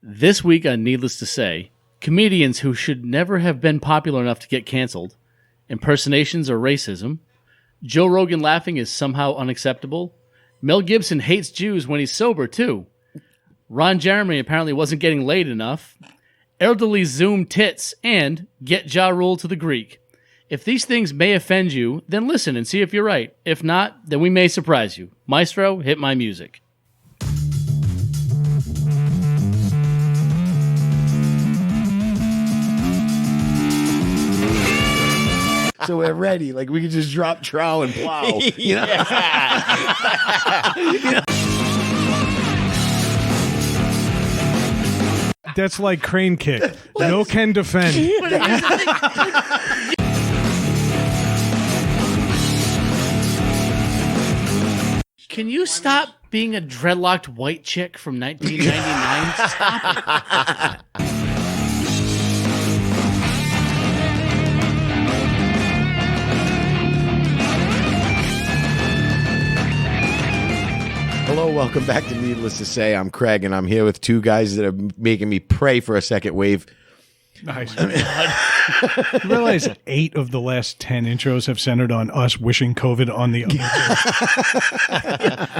This week on Needless to Say, comedians who should never have been popular enough to get canceled, impersonations or racism, Joe Rogan laughing is somehow unacceptable, Mel Gibson hates Jews when he's sober too, Ron Jeremy apparently wasn't getting laid enough, elderly Zoom tits, and get Ja Rule to the Greek. If these things may offend you, then listen and see if you're right. If not, then we may surprise you. Maestro, hit my music. So we're ready. Like, we can just drop trowel and plow. You know? That's like crane kick. No can defend. Can you stop being a dreadlocked white chick from 1999? Stop it. Hello, welcome back to Needless to Say. I'm Craig, and I'm here with two guys that are making me pray for a second wave. Nice. You realize 8 of the last 10 intros have centered on us wishing COVID on the other two?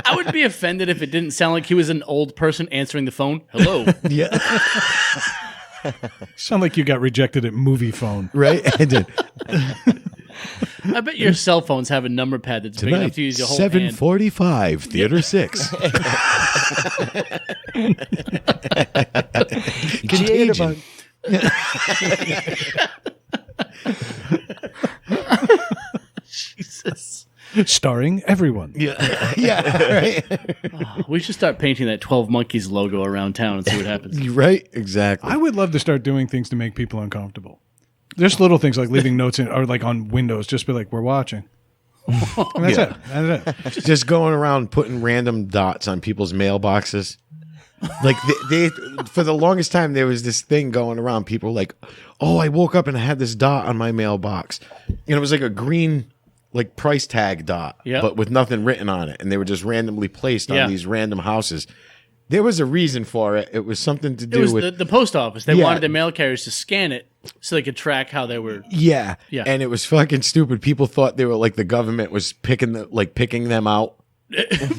I would be offended if it didn't sound like he was an old person answering the phone. Hello. Yeah. Sound like you got rejected at movie phone. Right? I did. I bet your cell phones have a number pad that's big enough Tonight, to use your whole hand. 7:45, Theater 6. Contagion. Jesus. Starring everyone. Yeah, right? We should start painting that 12 Monkeys logo around town and see what happens. Right? Exactly. I would love to start doing things to make people uncomfortable. There's little things like leaving notes in, or like on windows, just be like, we're watching. And that's it. That's it. Just going around putting random dots on people's mailboxes. Like they for the longest time, there was this thing going around. People were like, "Oh, I woke up and I had this dot on my mailbox," and it was like a green, like price tag dot, but with nothing written on it, and they were just randomly placed on these random houses. There was a reason for it. It was something to do with the post office. They wanted the mail carriers to scan it so they could track how they were. Yeah. And it was fucking stupid. People thought they were like the government was picking them out.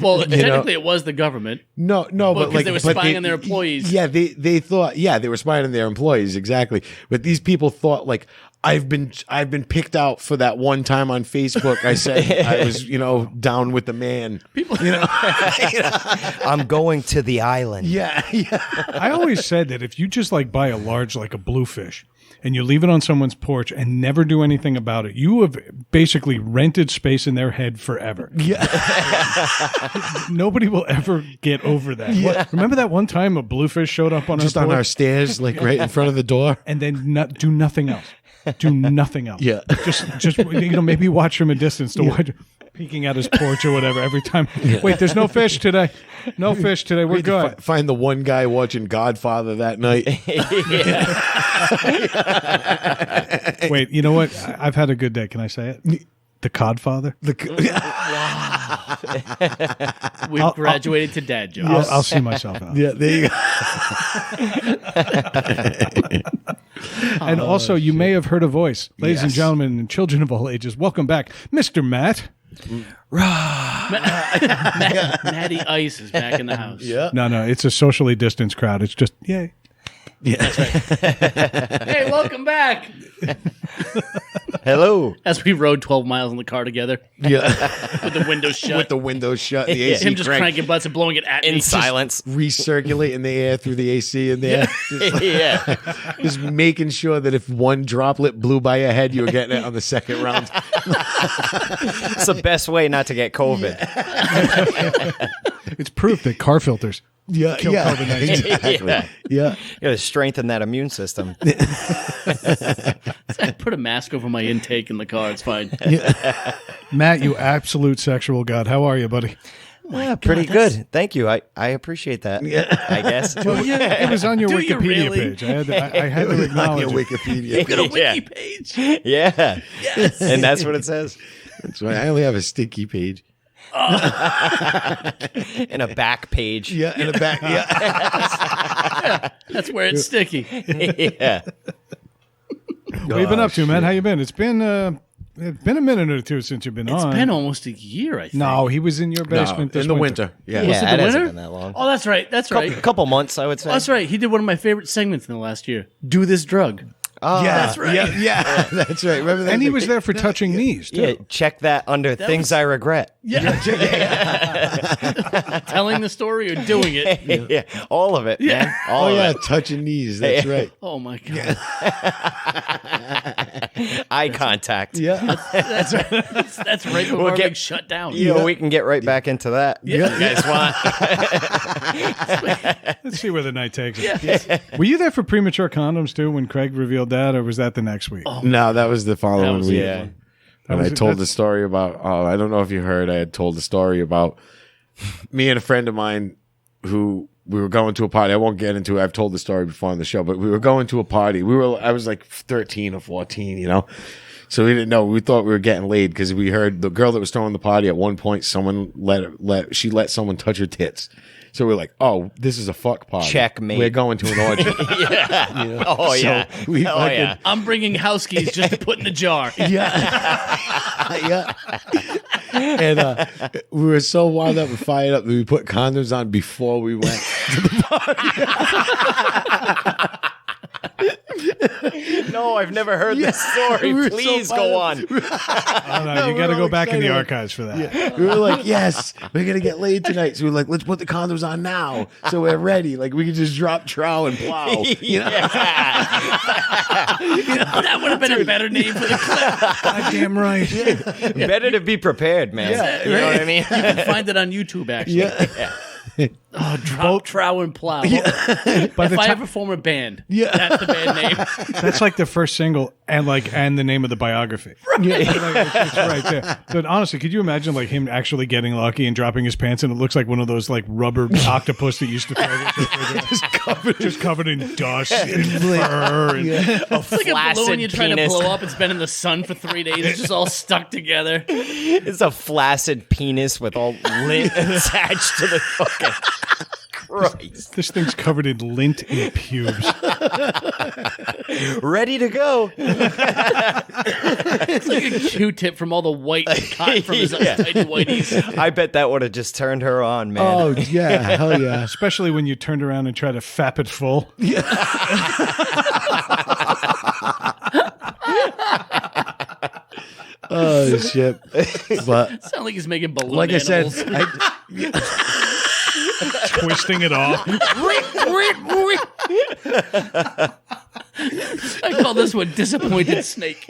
Well, technically it was the government. No, but like they were spying on their employees. Yeah, they thought they were spying on their employees, exactly. But these people thought like I've been picked out for that one time on Facebook. I said I was, down with the man. People, I'm going to the island. Yeah. I always said that if you just like buy a large, like a bluefish, and you leave it on someone's porch and never do anything about it, you have basically rented space in their head forever. Yeah. Nobody will ever get over that. Yeah. Remember that one time a bluefish showed up on just our porch? on our stairs, like right in front of the door, and then do nothing else. Do nothing else. Yeah. Just maybe watch from a distance to watch peeking at his porch or whatever every time. Wait, there's no fish today. No fish today. We're good. Find the one guy watching Godfather that night. Wait, you know what? I've had a good day. Can I say it? The Codfather. We've graduated to dad jokes. I'll see myself out. Yeah, there you go. And also, you may have heard a voice. Ladies and gentlemen, and children of all ages, welcome back, Mr. Matt. Matty Ice is back in the house. Yeah. No, it's a socially distanced crowd. It's just, yay. Yeah. That's right. Hey, welcome back. Hello. As we rode 12 miles in the car together. Yeah. With the windows shut. With the windows shut, the AC Him just cranking butts and blowing it at me. In silence. Recirculating the air through the AC in there. Just making sure that if one droplet blew by your head, you were getting it on the second round. It's the best way not to get COVID. It's proof that car filters kill COVID-19. Exactly. Yeah. You got to strengthen that immune system. I put a mask over my intake in the car. It's fine. Matt, you absolute sexual god. How are you, buddy? Pretty good. Thank you. I appreciate that, I guess. Well, yeah, it was on your Do you Wikipedia really? page. I had to acknowledge Your it. Wikipedia. You got a wiki page. Yeah. Yes. And that's what it says. That's right. I only have a stinky page. In a back page. Yeah, in the back. Yeah. That's where it's sticky. Yeah. What you been up to, man? How you been? It's been a minute or two since you've been It's on. been almost a year, I think. No, he was in your basement this in the winter. Yeah. Was it that the hasn't winter? been that long. Oh, that's right. That's right. Couple months, I would say. Oh, that's right. He did one of my favorite segments in the last year. Do this drug. Oh, Yeah, That's right. Yeah, that's right. Remember that? And he was there for touching knees, too. Yeah, check that under things was- I regret. Yeah. Telling the story or doing it. Yeah, all of it. Yeah. Man. All Oh of yeah, it. touching knees. That's right. Oh, my God. Eye contact. Yeah. That's right before We'll get- everything shut down. You know, we can get right back into that. Yeah. You guys want? Let's see where the night takes us. Were you there for premature condoms, too, when Craig revealed that, or was that the next week? No, that was the following That was- week. Yeah. And I told the story about, I don't know if you heard, I had told the story about me and a friend of mine who we were going to a party. I won't get into it. I've told the story before on the show, but we were going to a party. I was like 13 or 14, you know? So we didn't know. We thought we were getting laid because we heard the girl that was throwing the party at one point, someone let someone touch her tits. So we're like, oh, this is a fuck party. Checkmate. We're going to an orgy. Yeah. Oh, yeah. we Oh, fucking- yeah. I'm bringing house keys just to put in the jar. Yeah. And we were so wound up and fired up that we put condoms on before we went to the party. No, I've never heard this story. We were so Please fired go up. on. Oh, no, you we're got to all go back in the excited. archives for that. We were like, yes, we're going to get laid tonight. So we were like, let's put the condoms on now so we're ready. Like, we can just drop trow and plow. You know? That would have been a better name for the clip. Goddamn right. Better to be prepared, man. You know what I mean? You can find it on YouTube, actually. Yeah. Oh, drop, trow, and plow. By If the I time, ever form a band, Yeah. that's the band name. that's like the first single and the name of the biography. It's right there. But honestly, could you imagine like him actually getting lucky and dropping his pants and it looks like one of those like rubber octopus that used to throw just covered in dust and fur and It's like a balloon Flaccid you're trying to penis. blow up. It's been in the sun for 3 days. It's just all stuck together. It's a flaccid penis with all lint attached to the fucking. Christ. this thing's covered in lint and pubes. Ready to go. It's like a Q-tip from all the white cotton from his Yeah. tidy whities. I bet that would have just turned her on, man. Oh, yeah. Hell yeah. Especially when you turned around and tried to fap it full. Oh, shit. But Sound like he's making balloon like I said, animals. Twisting it off. I call this one disappointed snake.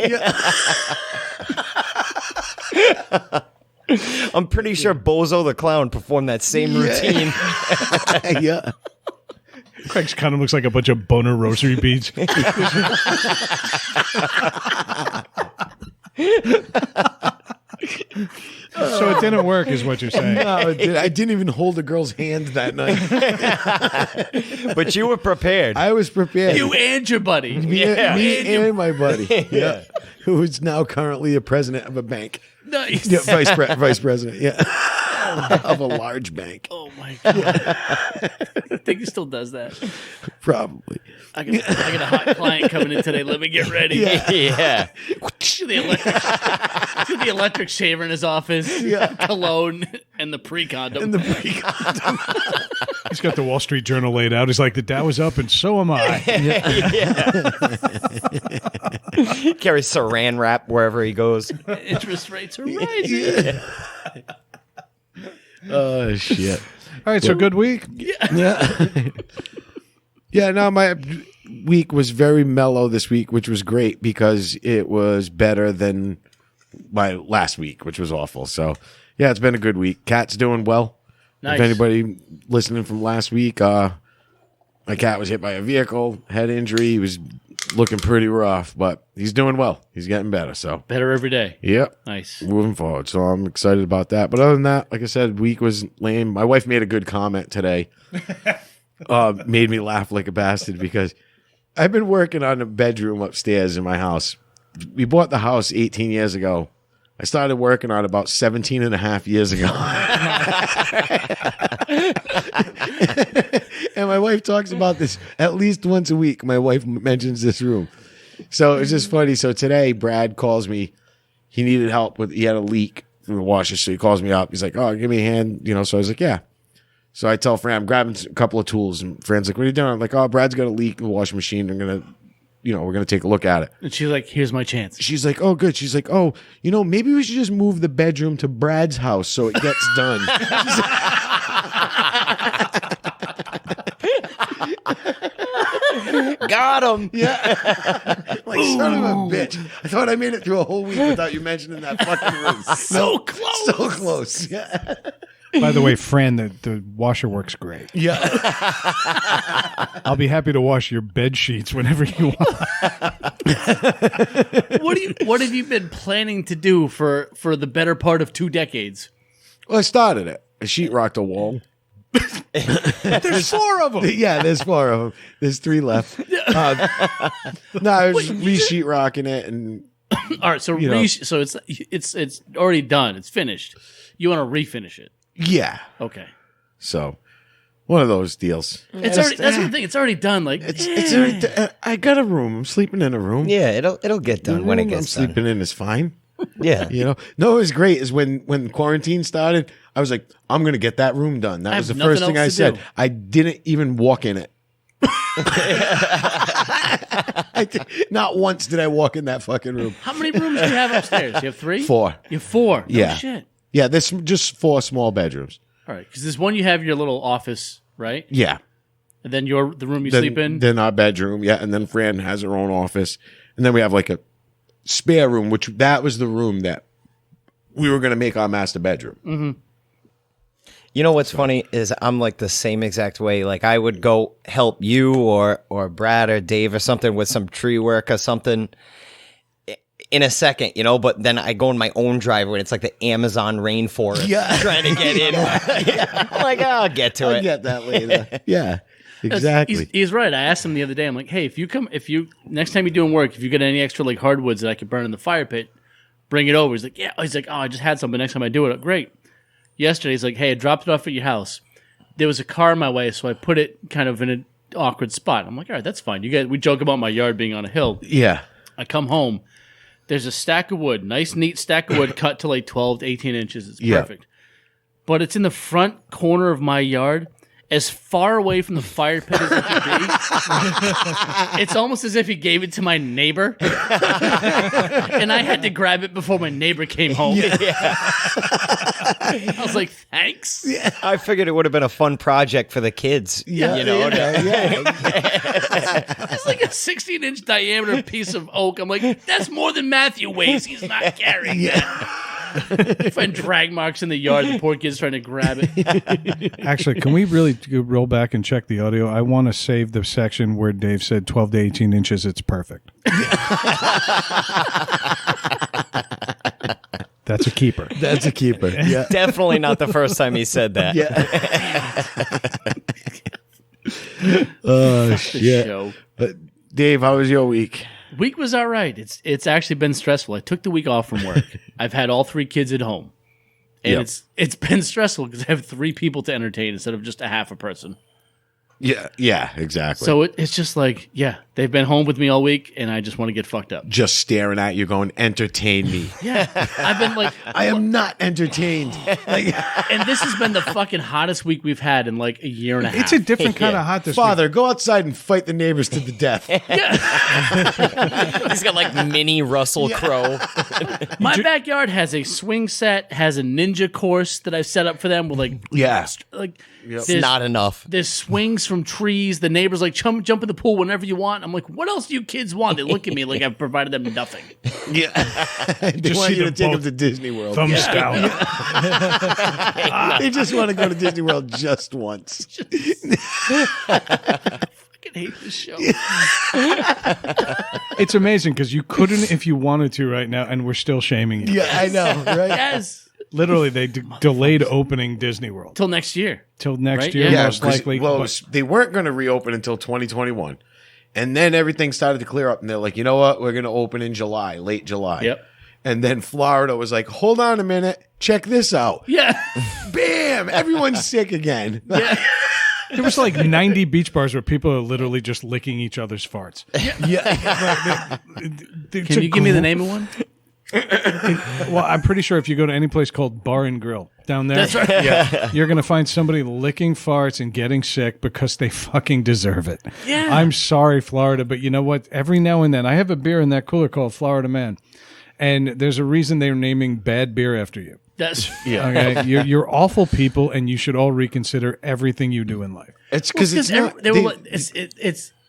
I'm pretty sure Bozo the Clown performed that same routine. yeah. Craig's kind of looks like a bunch of boner rosary beads. So it didn't work, is what you're saying. No, I didn't even hold a girl's hand that night. But you were prepared. I was prepared. You and your buddy. me and my buddy. Yeah. Who is now currently a president of a bank. Nice. Yeah, vice president. Yeah. Of a large bank. Oh my god. I think he still does that. Probably. I got a hot client coming in today. Let me get ready. Yeah. the electric shaver in his office, cologne, and the pre-condom. He's got the Wall Street Journal laid out. He's like, the Dow is up and so am I. Carries saran wrap wherever he goes. Interest rates are rising. Oh, shit. All right, so good week. Yeah. Yeah, no, my week was very mellow this week, which was great because it was better than my last week, which was awful. So, yeah, it's been a good week. Cat's doing well. Nice. If anybody listening from last week, my cat was hit by a vehicle, head injury. He was looking pretty rough, but he's doing well. He's getting better. So, Better every day. yep. Nice. Moving forward. So I'm excited about that. But other than that, like I said, week was lame. My wife made a good comment today. Made me laugh like a bastard because I've been working on a bedroom upstairs in my house. We bought the house 18 years ago I started working on it about 17 and a half years ago. And my wife talks about this at least once a week. My wife mentions this room. So it's just funny. So today, Brad calls me. He needed help he had a leak from the washer. So he calls me up. He's like, oh, give me a hand. So I was like, yeah. So I tell Fran, I'm grabbing a couple of tools. And Fran's like, what are you doing? I'm like, oh, Brad's got a leak in the washing machine. We're going to take a look at it. And she's like, here's my chance. She's like, oh, good. She's like, oh, maybe we should just move the bedroom to Brad's house so it gets done. Got him. Yeah. Like, son of a bitch. I thought I made it through a whole week without you mentioning that fucking room. So close. So close. Yeah. By the way, Fran, the washer works great. Yeah. I'll be happy to wash your bed sheets whenever you want. What have you been planning to do for the better part of 2 decades? Well, I started it. I sheetrocked a wall. There's 4 of them. Yeah, there's 4 of them. There's 3 left. No, I was re-sheetrocking it, and All right, so so it's already done. It's finished. You want to refinish it? yeah. Okay. So one of those deals. It's already that's the thing. It's already done. Like It's already. I got a room. I'm sleeping in a room. Yeah, it'll get The done when it room I'm gets done. sleeping in is fine. Yeah. No, it was great. Is when quarantine started, I was like, I'm gonna get that room done. That was the have nothing first thing I else to said. do. I didn't even walk in it. Not once did I walk in that fucking room. how many rooms do you have upstairs? You have 3? 4. You have 4. No Yeah. shit. Yeah, there's just 4 small bedrooms. All right, because this one you have your little office, right? Yeah. And then the room you sleep in. Then our bedroom, yeah, and then Fran has her own office, and then we have like a spare room, which that was the room that we were going to make our master bedroom. Mm-hmm. You know what's funny is I'm like the same exact way. Like I would go help you or Brad or Dave or something with some tree work or something in a second, but then I go in my own driveway and it's like the Amazon rainforest trying to get in. I'm like, I'll get to I'll it. get that later. Yeah, exactly. He's right. I asked him the other day. I'm like, hey, if you next time you're doing work, if you get any extra like hardwoods that I could burn in the fire pit, bring it over. He's like, yeah. He's like, oh, I just had some, but next time I do it, great. Yesterday, he's like, hey, I dropped it off at your house. There was a car in my way, so I put it kind of in an awkward spot. I'm like, all right, that's fine. We joke about my yard being on a hill. Yeah. I come home. There's a stack of wood, nice, neat stack of wood cut to like 12 to 18 inches. It's perfect. But it's in the front corner of my yard, as far away from the fire pit as it could be. It's almost as if he gave it to my neighbor. And I had to grab it before my neighbor came home. Yeah. I was like, thanks. Yeah. I figured it would have been a fun project for the kids. Yeah. It's like a 16-inch diameter piece of oak. I'm like, that's more than Matthew weighs. He's not carrying that. Find drag marks in the yard. The poor kid's trying to grab it. Actually, can we really roll back and check the audio? I want to save the section where Dave said 12 to 18 inches. It's perfect. That's a keeper. That's a keeper. Yeah. Definitely not the first time he said that. Yeah. Oh, The shit. show. But Dave, how was your week? Week was all right. It's actually been stressful. I took the week off from work. I've had all 3 kids at home. And it's been stressful because I have 3 people to entertain instead of just a half a person. Yeah, exactly. So it's just like, they've been home with me all week, and I just want to get fucked up. Just staring at you going, entertain me. Yeah. I've been like, I am not entertained. Like, and this has been the fucking hottest week we've had in like a year and a half. It's a different kind of hot this Father, go outside and fight the neighbors to the death. He's got like mini Russell Crowe. My backyard has a swing set, has a ninja course that I've set up for them with like, It's not enough. There's swings from trees. The neighbors like jump in the pool whenever you want. I'm like, what else do you kids want? They look at me like I've provided them nothing. Yeah. They want you to take them to Disney World. Thumbs down. They just want to go to Disney World just once. I fucking hate this show. It's amazing because you couldn't if you wanted to right now, and we're still shaming you. Yeah, I know, right? Yes. Literally, they delayed opening Disney World Till next year. till next Right? year, Yeah, most likely. Well, but- they weren't going to reopen until 2021. And then everything started to clear up. And they're like, you know what? We're going to open in July, late July. Yep. And then Florida was like, hold on a minute, check this out. Yeah. Bam! Everyone's sick again. There was like 90 beach bars where people are literally just licking each other's farts. Can you give me the name of one? Well, I'm pretty sure if you go to any place called Bar and Grill down there, That's right. you're going to find somebody licking farts and getting sick because they fucking deserve it. Yeah. I'm sorry, Florida, but you know what? Every now and then, I have a beer in that cooler called Florida Man, and there's a reason they're naming bad beer after you. That's Okay, you're awful people, and you should all reconsider everything you do in life. It's because it's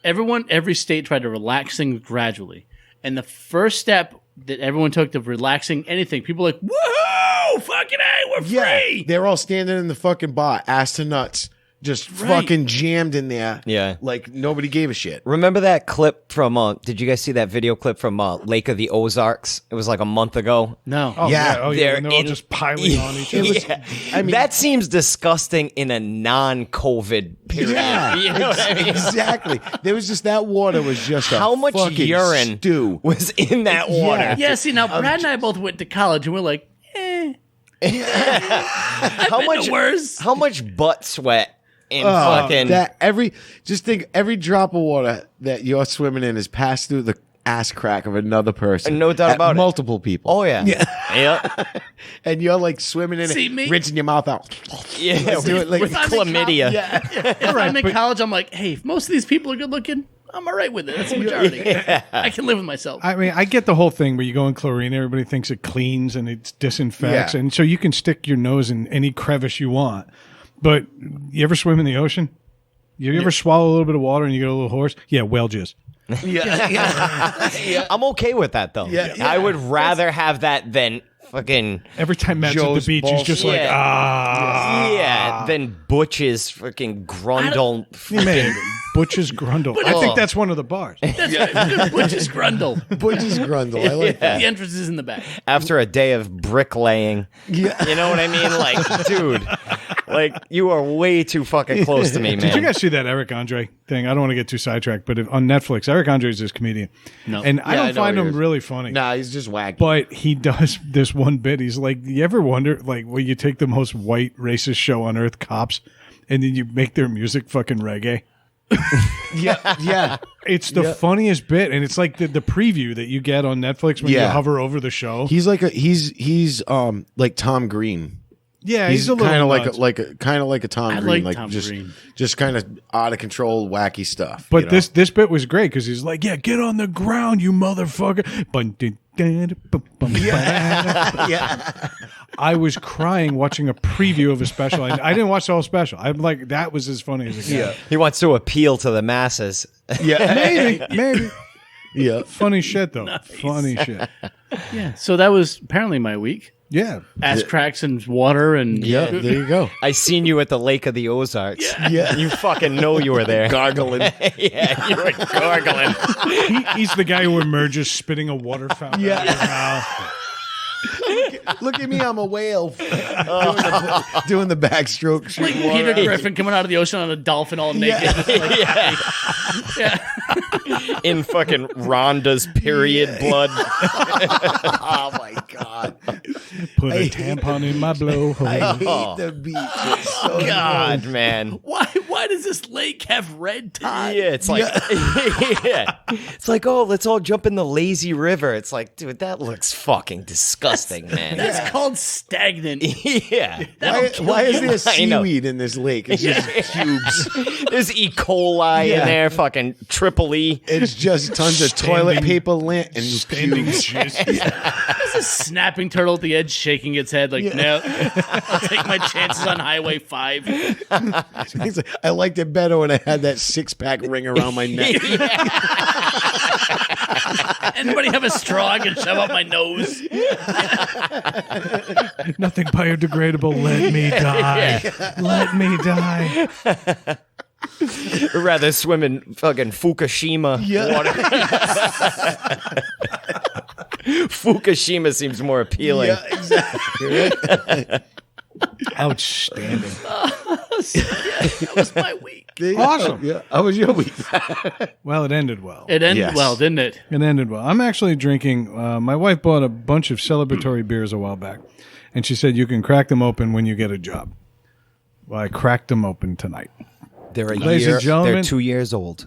everyone. Every state tried to relax things gradually, and the first step that everyone took to relaxing anything, people were like, "Woohoo! Fucking A, we're free!" they're all standing in the fucking bar, ass to nuts, just fucking jammed in there. Yeah. Like nobody gave a shit. Remember that clip from, did you guys see that video clip from Lake of the Ozarks? It was like a month ago. No. Oh, Yeah, Oh, they're and they're all in- just piling on each other. Yeah. I mean- that seems disgusting in a non-COVID period. Yeah, You know what I mean? exactly. There was just that water was just a How much fucking urine stew. was in that water? Yeah. See, now Brad and I both went to college, and we're like, How much worse. How much butt sweat in Oh, fucking that just think every drop of water that you're swimming in is passed through the ass crack of another person. No doubt At about it. multiple people. Oh yeah. Yeah. And you're like swimming in See it, me? rinsing your mouth out. Yeah. Let's do it like with chlamydia. If I'm in college, I'm like, hey, if most of these people are good looking, I'm all right with it. That's the majority. I can live with myself. I mean, I get the whole thing where you go in chlorine, everybody thinks it cleans and it disinfects, Yeah. and so you can stick your nose in any crevice you want. But you ever swim in the ocean? You ever swallow a little bit of water and you get a little hoarse? Yeah, whale jizz. I'm okay with that though. Yeah. I would rather have that than fucking Every time Matt's at Joe's the beach, he's balls. just like, Yeah. yeah, than Butch's freaking grundle. man, Butch's Grundle. I think that's one of the bars. That's right. Butch's Grundle. Butch's Grundle. I like that. The entrance is in the back. After a day of bricklaying. Yeah. You know what I mean? Like, dude, like you are way too fucking close to me, man. Did you guys see that Eric Andre thing? I don't want to get too sidetracked, but on Netflix, Eric Andre is this comedian. No. And I Yeah, I don't know find he him is. really funny. Nah, he's just wacky. But he does this one bit. He's like, you ever wonder, like, will you take the most white racist show on earth, Cops, and then you make their music fucking reggae? yeah. It's the funniest bit, and it's like the preview that you get on Netflix when you Yeah. hover over the show. He's like like Tom Green. Yeah, He's he's a little kind of nuts. like a Tom I Green, like Tom just Green. just kind of out of control, wacky stuff. But you know? this bit was great because he's like, yeah, get on the ground, you motherfucker. yeah, I was crying watching a preview of a special. I didn't watch the whole special. I'm like, that was as funny as it gets. He wants to appeal to the masses. yeah, Maybe. yeah. Funny shit, though. Funny shit. Yeah. So that was apparently my week. Yeah. Ass cracks and water and Yeah, there you go. I seen you at the Lake of the Ozarks. Yeah. You fucking know you were there. Gargling. Yeah, you were gargling. He's the guy who emerges spitting a water fountain. Yeah. out of his mouth. Look at me, I'm a whale. doing the backstroke. like shooting Peter water. Griffin coming out of the ocean on a dolphin all naked. In fucking Rhonda's period blood. Oh my god. Put a hate tampon in my blowhole. I hate the beach. It's so God, man. Why does this lake have red tide? Yeah, it's like, yeah. It's like, oh, let's all jump in the lazy river. It's like, dude, that looks fucking disgusting, man. That's called stagnant. Yeah. Why is there I know. seaweed in this lake? It's just cubes. There's E. coli in there, fucking triple E. It's just tons of toilet paper lint and Standing cubes. jizz. There's a snapping turtle at the edge shaking its head like, no, I'll take my chances on Highway 5. He's like, I liked it better when I had that 6-pack ring around my neck. Anybody have a straw I can shove up my nose? Nothing biodegradable. Let me die. Let me die. I'd rather swim in fucking Fukushima water. Fukushima seems more appealing. Yeah, exactly. Outstanding. That was my week. Awesome. Yeah. How was your week? Well, it ended well. It ended Yes. well, didn't it? It ended well. I'm actually drinking. My wife bought a bunch of celebratory beers a while back, and she said you can crack them open when you get a job. Well, I cracked them open tonight. They're a Ladies year. and gentlemen. They're 2 years old.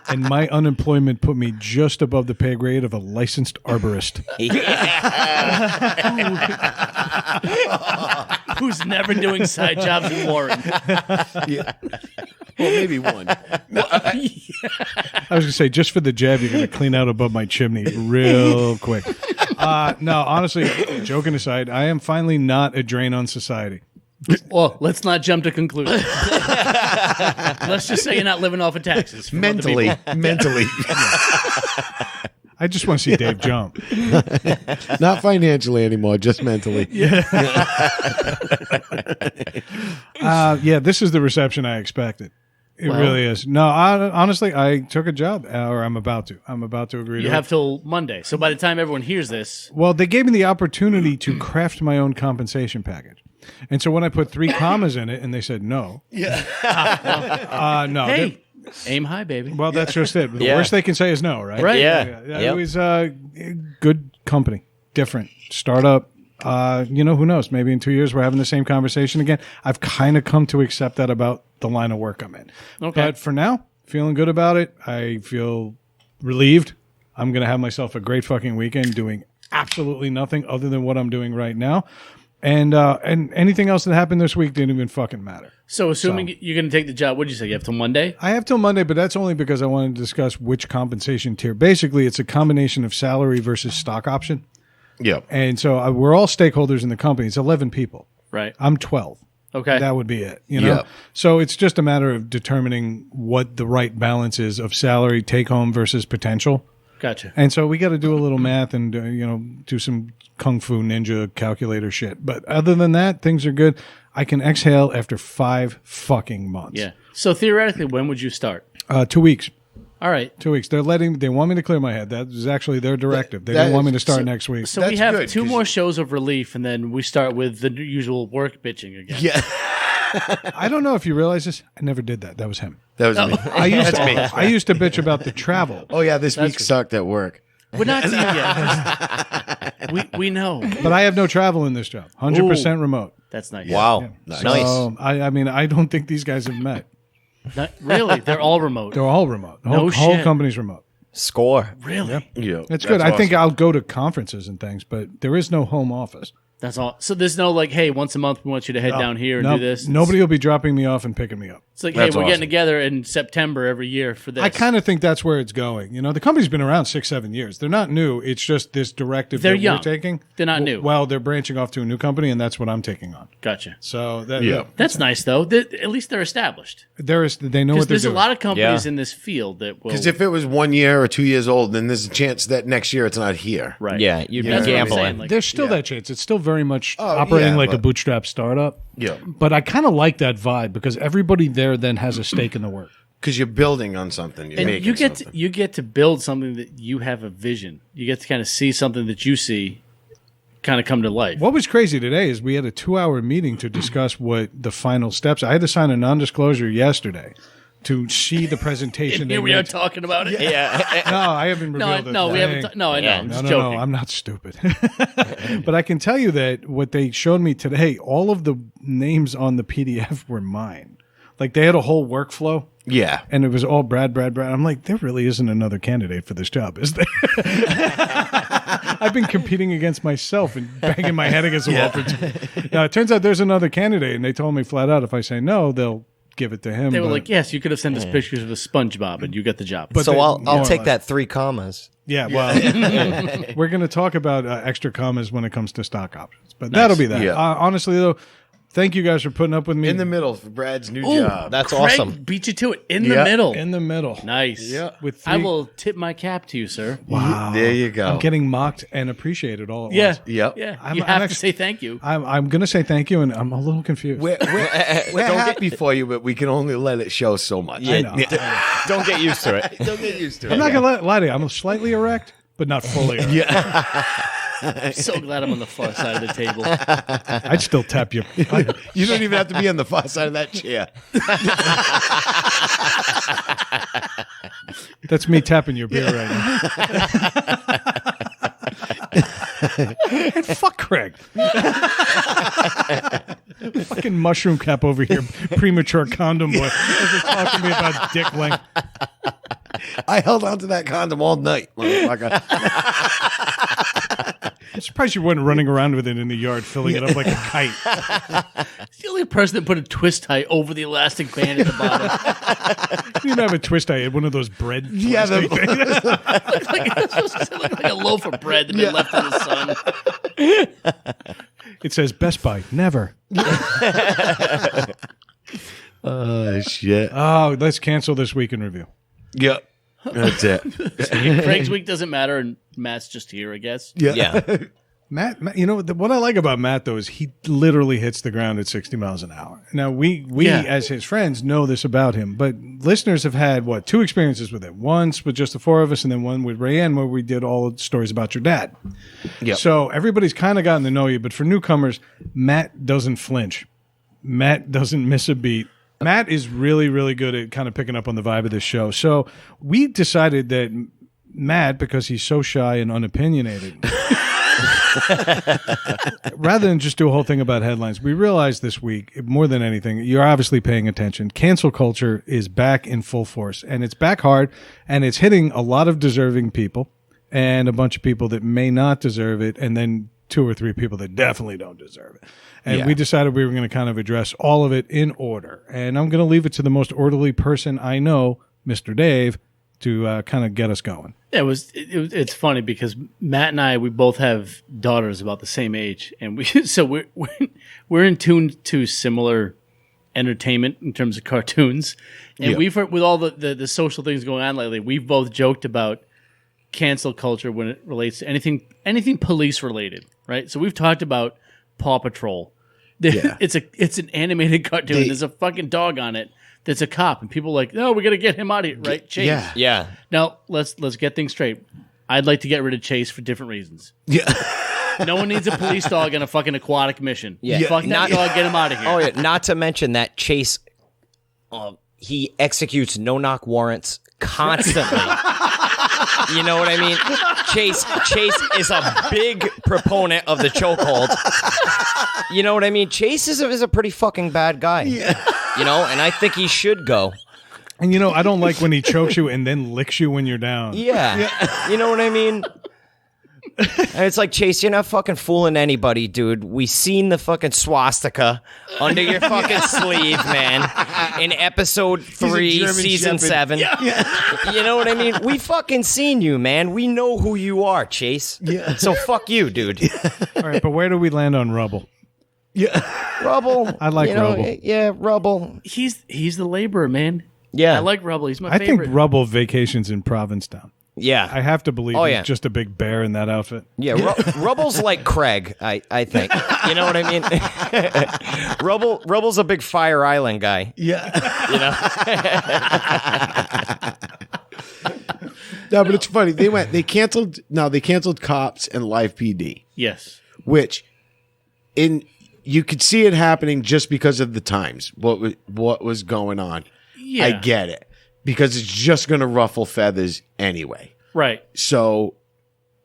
And my unemployment put me just above the pay grade of a licensed arborist. Who's never doing side jobs in Warren? Yeah. Well, maybe one. I was going to say, just for the jab, you're going to clean out above my chimney real quick. No, honestly, joking aside, I am finally not a drain on society. Well, let's not jump to conclusions. Let's just say you're not living off of taxes. from other Mentally. people. Mentally. I just want to see Dave jump. Not financially anymore, just mentally. Yeah, this is the reception I expected. It Well- really is. No, honestly, I took a job, or I'm about to. I'm about to agree You to have it. till Monday. So by the time everyone hears this, Well, they gave me the opportunity to craft my own compensation package. And so when I put 3 commas in it and they said no. Yeah. No. hey, aim high, baby. Well, that's just it. The Yeah. worst they can say is no, right? Right. Yeah. It Yep. was good company, different startup. Who knows? Maybe in 2 years we're having the same conversation again. I've kind of come to accept that about the line of work I'm in. Okay. But for now, feeling good about it. I feel relieved. I'm going to have myself a great fucking weekend doing absolutely nothing other than what I'm doing right now. And anything else that happened this week didn't even fucking matter. So assuming you're going to take the job, what did you say? You have till Monday? I have till Monday, but that's only because I wanted to discuss which compensation tier. Basically, it's a combination of salary versus stock option. Yeah. And so we're all stakeholders in the company. It's 11 people. Right. I'm 12. Okay. That would be it. You know? Yeah. So it's just a matter of determining what the right balance is of salary, take home versus potential. Gotcha. And so we got to do a little math and, do some Kung Fu Ninja calculator shit. But other than that, things are good. I can exhale after 5 fucking months. Yeah. So theoretically, when would you start? 2 weeks. All right. 2 weeks. They want me to clear my head. That was actually their directive. They didn't want me to start next week. So we That's have good, 2 'cause- more shows of relief, and then we start with the usual work bitching again. Yeah. I don't know if you realize this. I never did that. That was him. That was me. I used to bitch about the travel. Oh, yeah. This week good. sucked at work. We're not to you yet. we know. But I have no travel in this job. 100% remote. That's nice. Wow. Nice. Nice. So, I mean, I don't think these guys have met. Really? They're all remote. They're all remote. The No whole shit. company's remote. Score. Really? Yeah. It's good. I think I'll go to conferences and things, but there is no home office. That's all. So there's no like, hey, once a month we want you to head down here and No, do this. Nobody will be dropping me off and picking me up. It's like, hey, That's we're awesome. getting together in September every year for this. I kind of think that's where it's going. The company's been around 6-7 years. They're not new. It's just this directive They're that young. we're taking. They're not new. Well, they're branching off to a new company, and that's what I'm taking on. Gotcha. So that Yeah. That's nice though. At least they're established. they know Because what they're there's a doing. lot of companies Yeah. in this field that will. Because if it was 1 year or 2 years old, then there's a chance that next year it's not here. right. Yeah, you'd That's be what I'm gambling. saying. Like, There's still that chance. It's still very much Oh, operating yeah, like a but- bootstrap startup. Yeah. But I kind of like that vibe because everybody there then has a stake in the work. Because you're building on something. You're and making you get something. to, you get to build something that you have a vision. You get to kind of see something that you see kind of come to life. What was crazy today is we had a 2-hour meeting to discuss what the final steps. I had to sign a non-disclosure yesterday to see the presentation. And they here we are made. talking about it. Yeah. No, I haven't No, revealed it. no, we Hey. haven't. No, I know. Yeah. I'm No, just no, joking. no, I'm not stupid. But I can tell you that what they showed me today, all of the names on the PDF were mine. Like they had a whole workflow. Yeah. And it was all Brad. I'm like, there really isn't another candidate for this job, is there? I've been competing against myself and banging my head against the wall for Now, it turns out there's another candidate, and they told me flat out if I say no, they'll give it to him. They were but- like, yes, you could have sent us pictures of a SpongeBob and you got the job. But So they- I'll more or take less. that 3 commas. Yeah, well, we're going to talk about extra commas when it comes to stock options, but that'll be that. Yeah. Honestly, though, thank you guys for putting up with me. In the middle for Brad's new Ooh, job. That's Craig awesome. beat you to it in the Yeah. middle. In the middle. Nice. Yeah. With I 3 will tip my cap to you, sir. Wow. There you go. I'm getting mocked and appreciated all at Yeah. once. Yep. Yeah. I'm- you I'm have actually- to say thank you. I'm going to say thank you, and I'm a little confused. We're happy for you, but we can only let it show so much. I know. Don't get used to it. Don't get used to it. I'm not going to lie to you. I'm slightly erect, but not fully erect. I'm so glad I'm on the far side of the table. I'd still tap you. You don't even have to be on the far side of that chair. That's me tapping your beer right now. And fuck Craig. Fucking mushroom cap over here, premature condom boy. As they're talking to me about dick length. I held on to that condom all night, motherfucker. I'm surprised you weren't running around with it in the yard, filling it up like a kite. It's the only person that put a twist tie over the elastic band at the bottom. You didn't have a twist. I had one of those bread. Yeah, twist things. It looked like a loaf of bread that been left in the sun. It says Best Buy. Never. Oh, shit. Oh, let's cancel this week in review. Yep. That's it. Craig's week doesn't matter, and Matt's just here, I guess. Yeah. Matt, you know what I like about Matt though is he literally hits the ground at 60 miles an hour. Now we as his friends know this about him, but listeners have had two experiences with it. Once with just the four of us, and then one with Rayanne where we did all the stories about your dad. Yep. So everybody's kind of gotten to know you, but for newcomers, Matt doesn't flinch. Matt doesn't miss a beat. Matt is really, really good at kind of picking up on the vibe of this show. So we decided that Matt, because he's so shy and unopinionated, rather than just do a whole thing about headlines, we realized this week, more than anything, you're obviously paying attention. Cancel culture is back in full force, and it's back hard, and it's hitting a lot of deserving people and a bunch of people that may not deserve it, and then 2 or 3 people that definitely don't deserve it. And we decided we were going to kind of address all of it in order. And I'm going to leave it to the most orderly person I know, Mr. Dave, to kind of get us going. Yeah, it's funny because Matt and I, we both have daughters about the same age, and we're in tune to similar entertainment in terms of cartoons. And we've heard, with all the social things going on lately, we've both joked about cancel culture when it relates to anything police related, right? So we've talked about Paw Patrol. Yeah. It's an animated cartoon. There's a fucking dog on it that's a cop, and people are like, no, we got to get him out of here, right? Chase. Yeah. Yeah. Now let's get things straight. I'd like to get rid of Chase for different reasons. Yeah. No one needs a police dog on a fucking aquatic mission. Yeah. Fuck that dog, get him out of here. Oh, yeah. Not to mention that Chase, he executes no-knock warrants constantly. You know what I mean? Chase is a big proponent of the chokehold. You know what I mean? Chase is a pretty fucking bad guy. Yeah. You know, and I think he should go. And I don't like when he chokes you and then licks you when you're down. Yeah. You know what I mean? And it's like, Chase, you're not fucking fooling anybody, dude. We seen the fucking swastika under your fucking sleeve, man. In episode 3, season 7. Yeah. You know what I mean? We fucking seen you, man. We know who you are, Chase. Yeah. So fuck you, dude. All right, but where do we land on Rubble? Yeah. Rubble. I like Rubble. Yeah, Rubble. He's the laborer, man. Yeah. I like Rubble. He's my I favorite. think Rubble vacations in Provincetown. Yeah. I have to believe he's just a big bear in that outfit. Yeah, Rubble's like Craig, I think. You know what I mean? Rubble's a big Fire Island guy. Yeah. You know? No, but it's funny. They canceled Cops and Live PD. Yes. Which you could see it happening just because of the times. What was going on. Yeah. I get it. Because it's just going to ruffle feathers anyway. Right. So,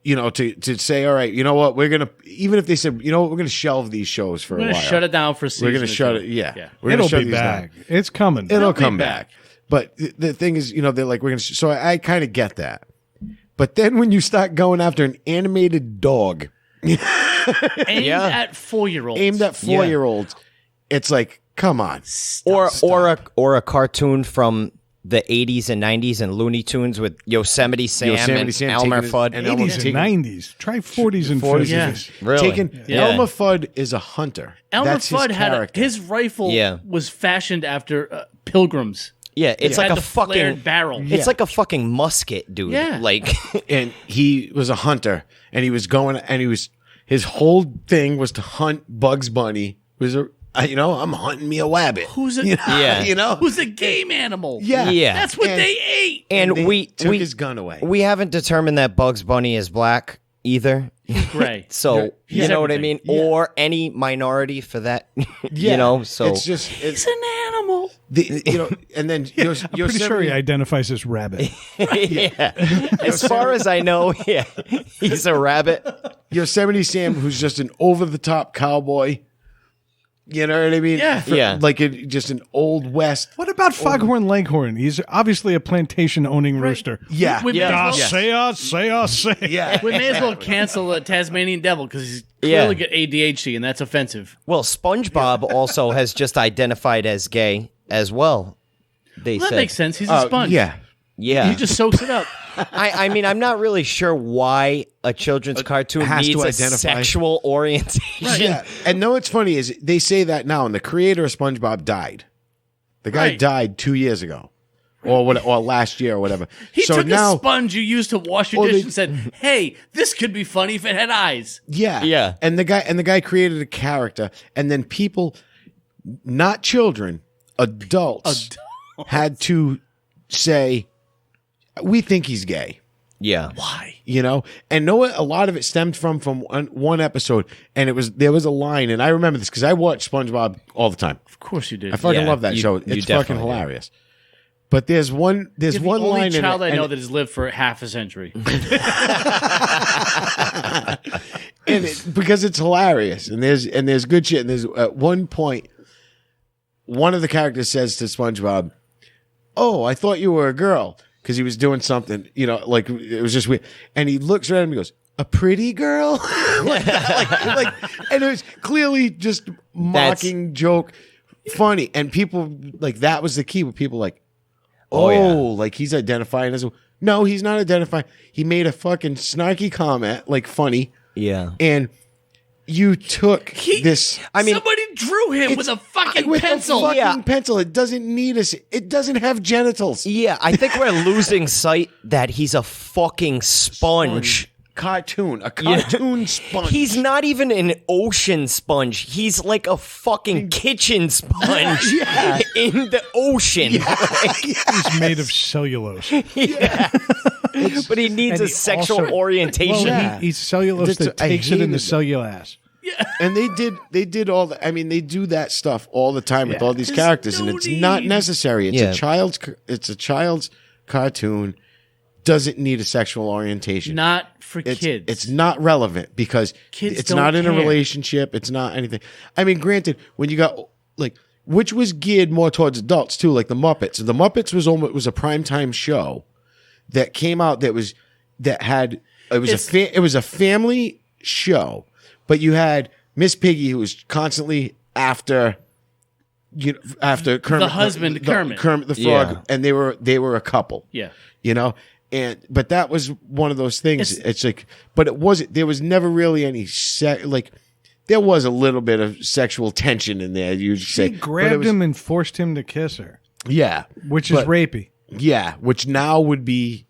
to say, all right, you know what, we're going to, even if they said, you know what, we're going to shelve these shows for a while. We're going to shut it down for a season. We're going to shut it, yeah. We're It'll gonna shut be these back. down. It's coming. It'll come back. But the thing is, they're like, we're going to, so I kind of get that. But then when you start going after an animated dog. Aimed at 4-year-olds. Aimed at 4-year-olds. It's like, come on. Stop. Or a cartoon from the 80s and 90s and Looney Tunes with Yosemite Sam and Elmer Fudd. 80s and 90s. Try 40s and 50s. Yeah. Really? Elmer Fudd is a hunter. Elmer That's Fudd his had character. his rifle was fashioned after pilgrims. Yeah, it's like Had a the flared fucking barrel. It's like a fucking musket, dude. Yeah. Like And he was a hunter, and he was going, and his whole thing was to hunt Bugs Bunny. I'm hunting me a wabbit. Who's a Who's a game animal? Yeah. Yeah. That's what they ate. and They we took his gun away. We haven't determined that Bugs Bunny is black either. He's gray. So He's you know what I everything. mean, or any minority for that. You know, so it's just He's an animal. and then you're I'm pretty sure he identifies as rabbit. yeah. As far as I know, yeah, he's a rabbit. Yosemite Sam, who's just an over the top cowboy. You know what I mean? Yeah. Yeah. Like just an old west. What about Foghorn Leghorn? He's obviously a plantation-owning rooster. Yeah. We may Yeah. as well, Say. Yeah. we may as well cancel the Tasmanian Devil because he's Yeah. clearly got ADHD, and that's offensive. Well, SpongeBob also has just identified as gay as well. They Well, that said, makes sense. He's a sponge. Yeah. yeah. He just soaks it up. I mean, I'm not really sure why a children's cartoon has to needs a identify. sexual orientation. Yeah. And know what's funny is they say that now, and the creator of SpongeBob died. The guy Right. died 2 years ago. Or last year or whatever. He so took now, a sponge you used to wash your Well, dish they- and said, "Hey, this could be funny if it had eyes." yeah. Yeah. And the guy created a character, and then people, not children, adults. had to say, we think he's gay. Yeah. Why? You know, and know what? A lot of it stemmed from one episode, and there was a line, and I remember this because I watch SpongeBob all the time. Of course you did. I fucking Yeah, love that you- show. you It's fucking definitely do. hilarious. But there's one You're the one only line child in it, I know and- that has lived for half a century. because it's hilarious, and there's good shit. And there's at one point, one of the characters says to SpongeBob, "Oh, I thought you were a girl," because he was doing something, like it was just weird. And he looks around and he goes, "A pretty girl," and it was clearly just mocking joke, funny, and people like that was the key. With people like, Oh, yeah. like he's identifying as no, he's not identifying. He made a fucking snarky comment, like funny. Yeah. And you took this. I mean, somebody drew him with a fucking with pencil. a fucking Yeah. pencil. It doesn't need us. It doesn't have genitals. Yeah, I think we're losing sight that he's a fucking sponge. A cartoon sponge. He's not even an ocean sponge. He's like a fucking kitchen sponge in the ocean. He's made of cellulose. But he needs And a he sexual also- orientation. Well, he's cellulose That's- that I takes it in hated the that. cellulose. And they did all the. I mean, they do that stuff all the time with all these There's characters, no and it's not need. necessary. It's Yeah. a child's cartoon. Doesn't need a sexual orientation. Not for It's, kids. it's not relevant because Kids it's don't not in a care. relationship. It's not anything. I mean, granted, when you got like, which was geared more towards adults too, like the Muppets. The Muppets was a primetime show that came out it was a family show, but you had Miss Piggy who was constantly after Kermit, husband, Kermit. the frog, Yeah. and they were a couple. Yeah. But that was one of those things. It's like, but it wasn't. There was never really any there was a little bit of sexual tension in there. You'd say, She grabbed him and forced him to kiss her, yeah, which is rapey. yeah, which now would be,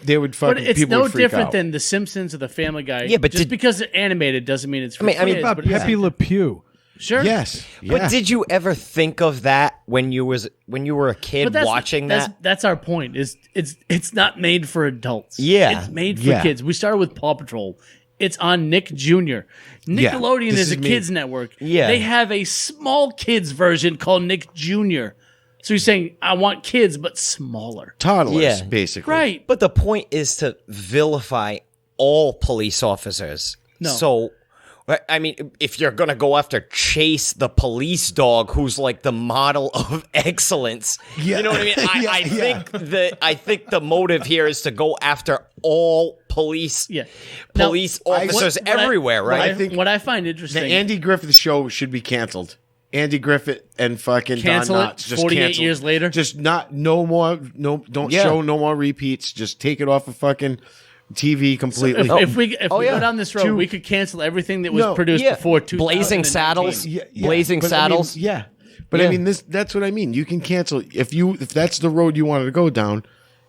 they would fucking. But it's people no would freak different out. than The Simpsons or The Family Guy. Yeah, but just did- because it's animated doesn't mean it's for I mean, kids. About but it's- Pepe Le Pew. Sure. Yes, But did you ever think of that when you were a kid But watching that? That's our point. Is it's not made for adults. Yeah. It's made for Yeah. kids. We started with Paw Patrol. It's on Nick Jr. Nickelodeon this is a is me. kids network. Yeah. They have a small kids version called Nick Jr. So you're saying I want kids but smaller. toddlers, Yeah. basically, Right. But the point is to vilify all police officers. No. So, I mean, if you're going to go after Chase, the police dog, who's like the model of excellence, Yeah. you know what I mean? Yeah, I think the motive here is to go after all police Yeah. Now, police officers what I- everywhere, right? I think what I find The interesting. Andy Griffith show should be canceled. Andy Griffith and fucking Cancel Don it Knotts. Just 48 cancel it. years later? Just don't Yeah. show no more repeats. Just take it off of fucking TV completely. if we Oh, go yeah. down this road, we could cancel everything that was No, produced yeah. before 2019. Blazing Saddles. Yeah, Blazing but I mean, Saddles. yeah. But Yeah. I mean that's what I mean. You can cancel if that's the road you wanted to go down.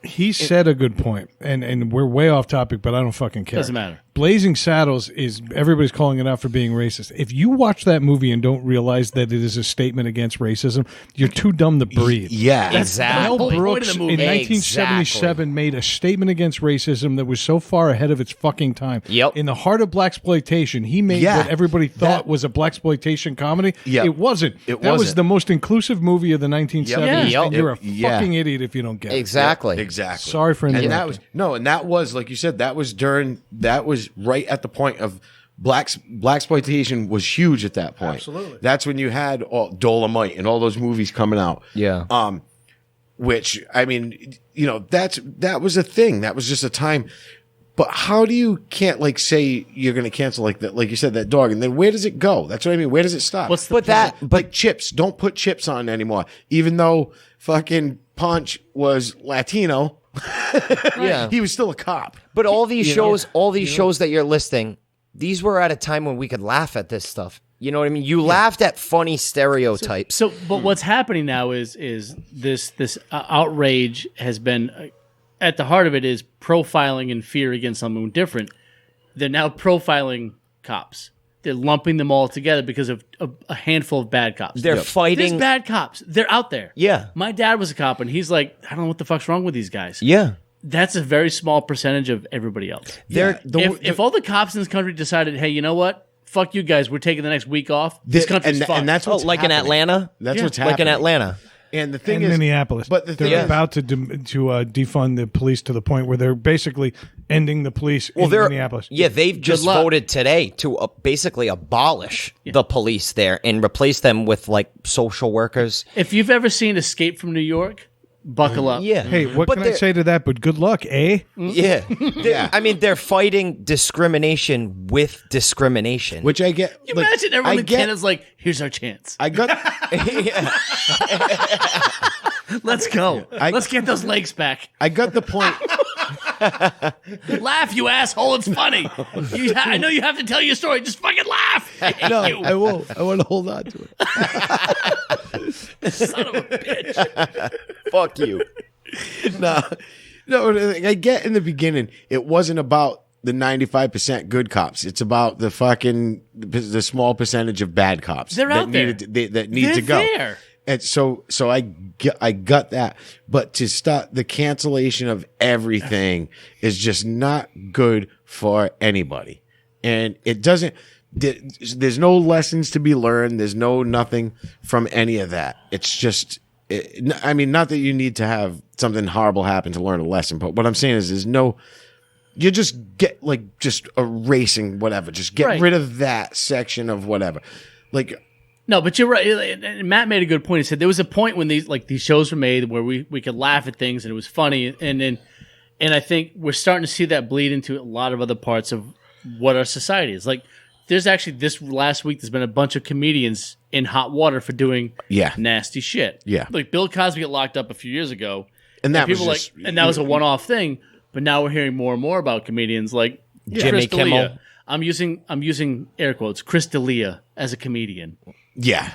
He said a good point, and we're way off topic, but I don't fucking care. Doesn't matter. Blazing Saddles is everybody's calling it out for being racist. If you watch that movie and don't realize that it is a statement against racism, you're too dumb to breathe. Yeah. Exactly. Mel Brooks of the in movie. 1977 made a statement against racism that was so far ahead of its fucking time. Yep. In the heart of blaxploitation, he made Yeah. what everybody thought was a blaxploitation comedy. Yeah. It wasn't. It that was wasn't. the most inclusive movie of the 1970s. Yep. And you're a Yeah. fucking idiot if you don't get it. Exactly. Exactly. Sorry for interrupting. And that was like you said, that was right at the point of blaxploitation was huge at that point. Absolutely. That's when you had all Dolomite and all those movies coming out. Yeah. Which I mean, that was a thing. That was just a time. But how do you can't like say you're going to cancel like that, like you said, that dog, and then where does it go? That's what I mean. Where does it stop? What's the But that, Like chips, don't put chips on anymore. Even though fucking Punch was Latino, yeah. he was still a cop. But all these shows, shows that you're listing, these were at a time when we could laugh at this stuff. You know what I mean? You laughed at funny stereotypes. So, but what's happening now is this outrage has been at the heart of it is profiling and fear against someone different. They're now profiling cops. They're lumping them all together because of a handful of bad cops. They're fighting. There's bad cops. They're out there. Yeah. My dad was a cop, and he's like, I don't know what the fuck's wrong with these guys. Yeah. That's a very small percentage of everybody else. If all the cops in this country decided, hey, you know what? Fuck you guys. We're taking the next week off. This country's fucked. And that's what's like happening. in Atlanta? That's what's Like in happening. Atlanta. And the thing In is, Minneapolis, but the thing they're is, about to defund the police to the point where they're basically ending the police in Minneapolis. Yeah, they've just luck. voted today to basically abolish the police there and replace them with like social workers. If you've ever seen Escape from New York, buckle up. Yeah. Hey, what But can I say to that? But good luck, eh? Yeah. I mean, they're fighting discrimination with discrimination. which I get. You like, imagine everyone I in get, Canada's like, here's our chance. I got. Let's go. Let's get those legs back. I got the point. Laugh, you asshole. It's funny. I know you have to tell your story. Just fucking laugh. I hate No, you. I won't. I want to hold on to it. Son of a bitch. Fuck you. No, I get in the beginning, it wasn't about the 95% good cops. It's about the the small percentage of bad cops They're out there. that need They're to go. there. And so I got that. But to start the cancellation of everything is just not good for anybody. And it doesn't, there's no lessons to be learned. There's nothing from any of that. It's just, I mean, not that you need to have something horrible happen to learn a lesson, but what I'm saying is you just get just erasing whatever. Just get rid of that section of whatever. No, but you're right. And Matt made a good point. He said there was a point when these shows were made where we could laugh at things and it was funny, and I think we're starting to see that bleed into a lot of other parts of what our society is. Like, there's actually this last week there's been a bunch of comedians in hot water for doing nasty shit. Yeah. Like Bill Cosby got locked up a few years ago, And that was people just, and that was a one-off thing. But now we're hearing more and more about comedians like Jimmy Chris D'Elia. Kimmel. I'm using air quotes, Chris D'Elia as a comedian. yeah.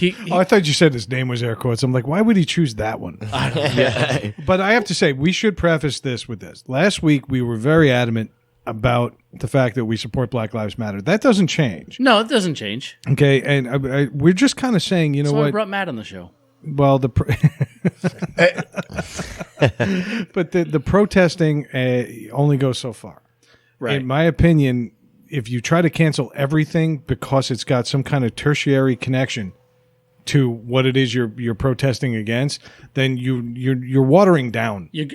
I thought you said his name was air quotes. I'm like, why would he choose that one? But I have to say, we should preface this with this. Last week, we were very adamant about the fact that we support Black Lives Matter. That doesn't change. No, it doesn't change. Okay, and we're just kind of saying, you know So what? I brought Matt on the show. Well, but the protesting only goes so far. Right. In my opinion, if you try to cancel everything because it's got some kind of tertiary connection to what it is you're protesting against, then you're watering down. You're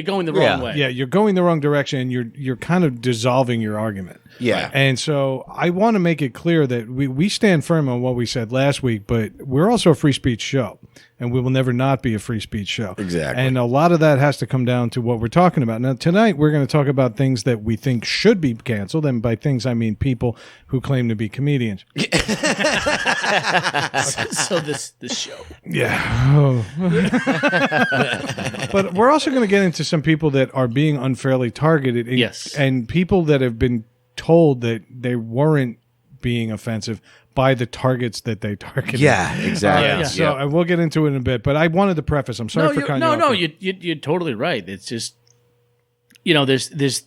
going the wrong way. Yeah, you're going the wrong direction, and you're kind of dissolving your argument. Yeah. And so I want to make it clear that we stand firm on what we said last week, but we're also a free speech show, and we will never not be a free speech show. Exactly. And a lot of that has to come down to what we're talking about. Now, tonight we're going to talk about things that we think should be canceled, and by things I mean people who claim to be comedians. So this show. Yeah. Oh. But we're also going to get into some people that are being unfairly targeted. Yes. And people that have been told that they weren't being offensive by the targets that they targeted. Yeah, exactly. Yeah. So we'll get into it in a bit. But I wanted to preface. I'm sorry for cutting you off. You're totally right. It's just, there's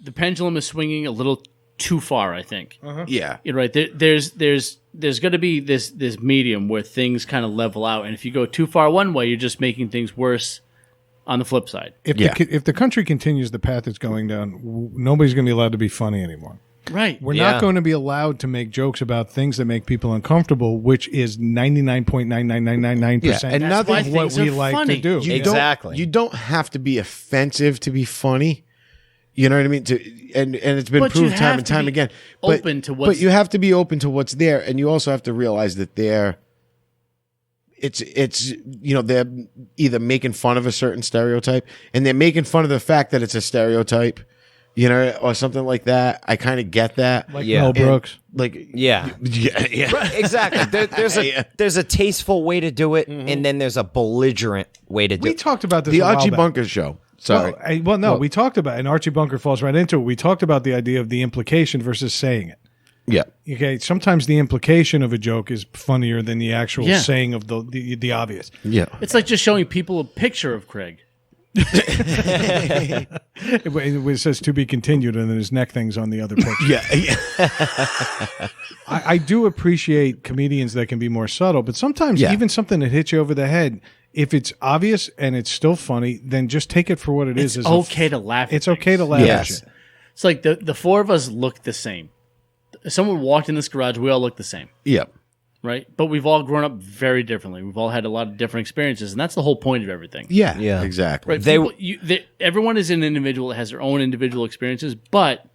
the pendulum is swinging a little too far, I think. Yeah. You're right. There's going to be this medium where things kind of level out, and if you go too far one way, you're just making things worse on the flip side. If the country continues the path it's going down, nobody's going to be allowed to be funny anymore. Right. We're not going to be allowed to make jokes about things that make people uncomfortable, which is 99.99999%. and That's why nothing what things we are like funny. to do. Exactly. You don't have to be offensive to be funny. You know what I mean? And it's been But you proved time have and to time be again. open to what's- But you have to be open to what's there, and you also have to realize that they're either making fun of a certain stereotype, and they're making fun of the fact that it's a stereotype, or something like that. I kind of get that. Like Yeah. Mel Brooks. Yeah. Exactly. There's a tasteful way to do it, and then there's a belligerent way to do We it. talked about this The a while Archie back. Bunker show. Sorry. We talked about, and Archie Bunker falls right into it. We talked about the idea of the implication versus saying it. Yeah. Okay, sometimes the implication of a joke is funnier than the actual Yeah. saying of the obvious. Yeah. It's like just showing people a picture of Craig. It says to be continued, and then his neck thing's on the other picture. Yeah. I do appreciate comedians that can be more subtle, but sometimes even something that hits you over the head, if it's obvious and it's still funny, then just take it for what it is. It's okay to laugh at It's okay to laugh Yes. at you. It's like the four of us look the same. If someone walked in this garage, we all look the same, Yeah. right? But we've all grown up very differently. We've all had a lot of different experiences, and that's the whole point of everything. Yeah. Yeah. Exactly. Right? Everyone is an individual that has their own individual experiences, but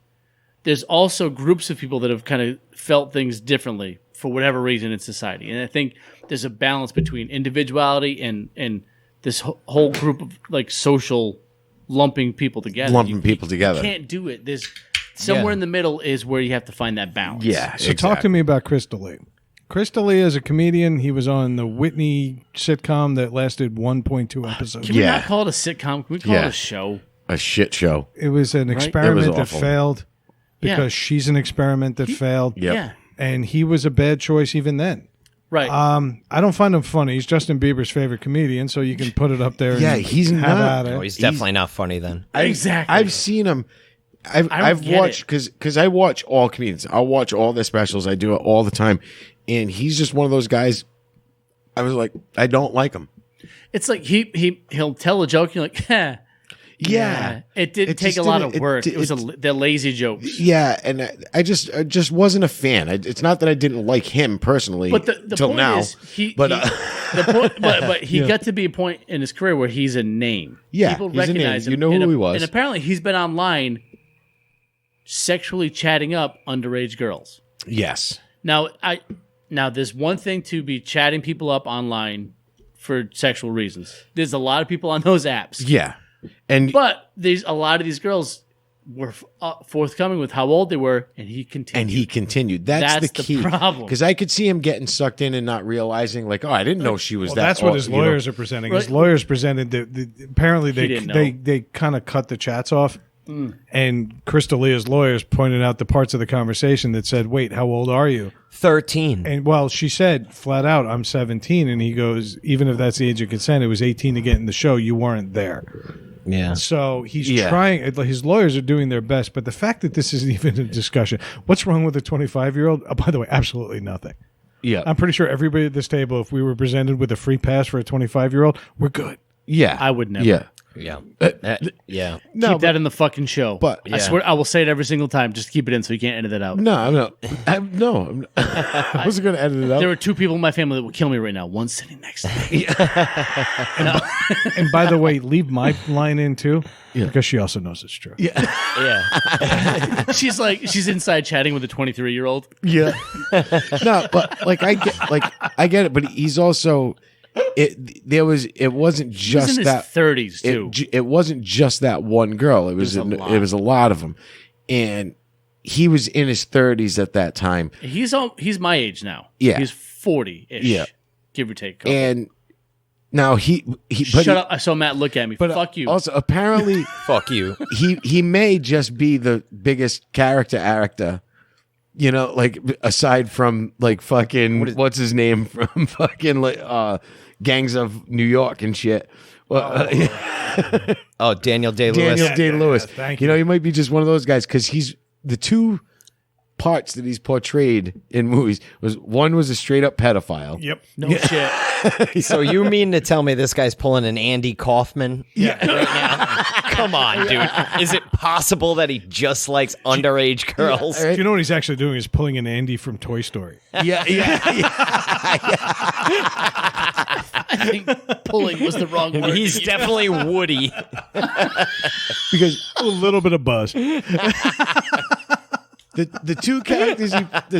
there's also groups of people that have kind of felt things differently for whatever reason in society. And I think there's a balance between individuality and this whole group of like social lumping people together. Lumping people together. You can't do it. There's somewhere in the middle is where you have to find that balance. Yeah. So talk to me about Chris D'Elia. Chris D'Elia is a comedian. He was on the Whitney sitcom that lasted 1.2 episodes. Can we Yeah. not call it a sitcom? Can we call it a show? A shit show. It was an experiment that awful. failed because Yeah. she's an experiment that failed. Yep. Yeah. And he was a bad choice even then. Right. I don't find him funny. He's Justin Bieber's favorite comedian, so you can put it up there. Yeah, and he's have not. at it. Oh, he's definitely not funny then. Exactly. I've seen him. I've get watched because I watch all comedians. I'll watch all their specials. I do it all the time, and he's just one of those guys. I was like, I don't like him. It's like he'll tell a joke. You're like, Yeah, It didn't It take just a lot didn't- of work. it- It was they're lazy jokes. yeah, and I just wasn't a fan. It's not that I didn't like him personally, But the till point now. is, but the point, but he got to be a point in his career where he's a name. Yeah, people he's a name. recognize him. You know and who he was. and apparently he's been online sexually chatting up underage girls. yes, Now there's one thing to be chatting people up online for sexual reasons. There's a lot of people on those apps. yeah, and But a lot of these girls were forthcoming with how old they were, and he continued. That's the the key problem. because I could see him getting sucked in and not realizing, like, oh, I didn't know she was Well, that. that's what old, his you know? lawyers are presenting. His Right. lawyers presented apparently didn't know. they kind of cut the chats off, and Chris D'Elia's lawyers pointed out the parts of the conversation that said, "Wait, how old are you?" 13. And well, she said flat out, "I'm 17," and he goes, "Even if that's the age of consent, it was 18 to get in the show. You weren't there." Yeah. So he's Yeah. trying. His lawyers are doing their best, but the fact that this isn't even a discussion, what's wrong with a 25-year-old? Oh, by the way, absolutely nothing. Yeah, I'm pretty sure everybody at this table, if we were presented with a free pass for a 25-year-old, we're good. yeah, I would never. Yeah, Yeah. Yeah. no, Keep that in the fucking show. but- I swear I will say it every single time. Just keep it in so you can't edit it out. no, I wasn't going to edit it out. There are two people in my family that will kill me right now. One's sitting next to me. And by the way, leave my line in too, because she also knows it's true. Yeah. She's inside chatting with a 23-year-old. Yeah. No, but like I get it, but he's also it wasn't He's just in his that 30s too. it wasn't just that one girl. It was a lot. it was a lot of them. And he was in his 30s at that time. He's my age now. Yeah. He's 40-ish. Yeah. Give or take. a couple. And now he Shut up. I saw Matt look at me. but Fuck you. Also apparently Fuck you. he may just be the biggest character actor. You know, like aside from like fucking what's his name from fucking like Gangs of New York and shit. Oh, Daniel Day-Lewis. Daniel Day-Lewis. thank You know, he might be just one of those guys because he's the two parts that he's portrayed in movies one was a straight up pedophile. Yep. No shit. So you mean to tell me this guy's pulling an Andy Kaufman right now? Come on, dude. Is it possible that he just likes underage girls? You know what he's actually doing is pulling an Andy from Toy Story. Yeah. I think pulling was the wrong word. He's definitely Woody. Because A little bit of Buzz. the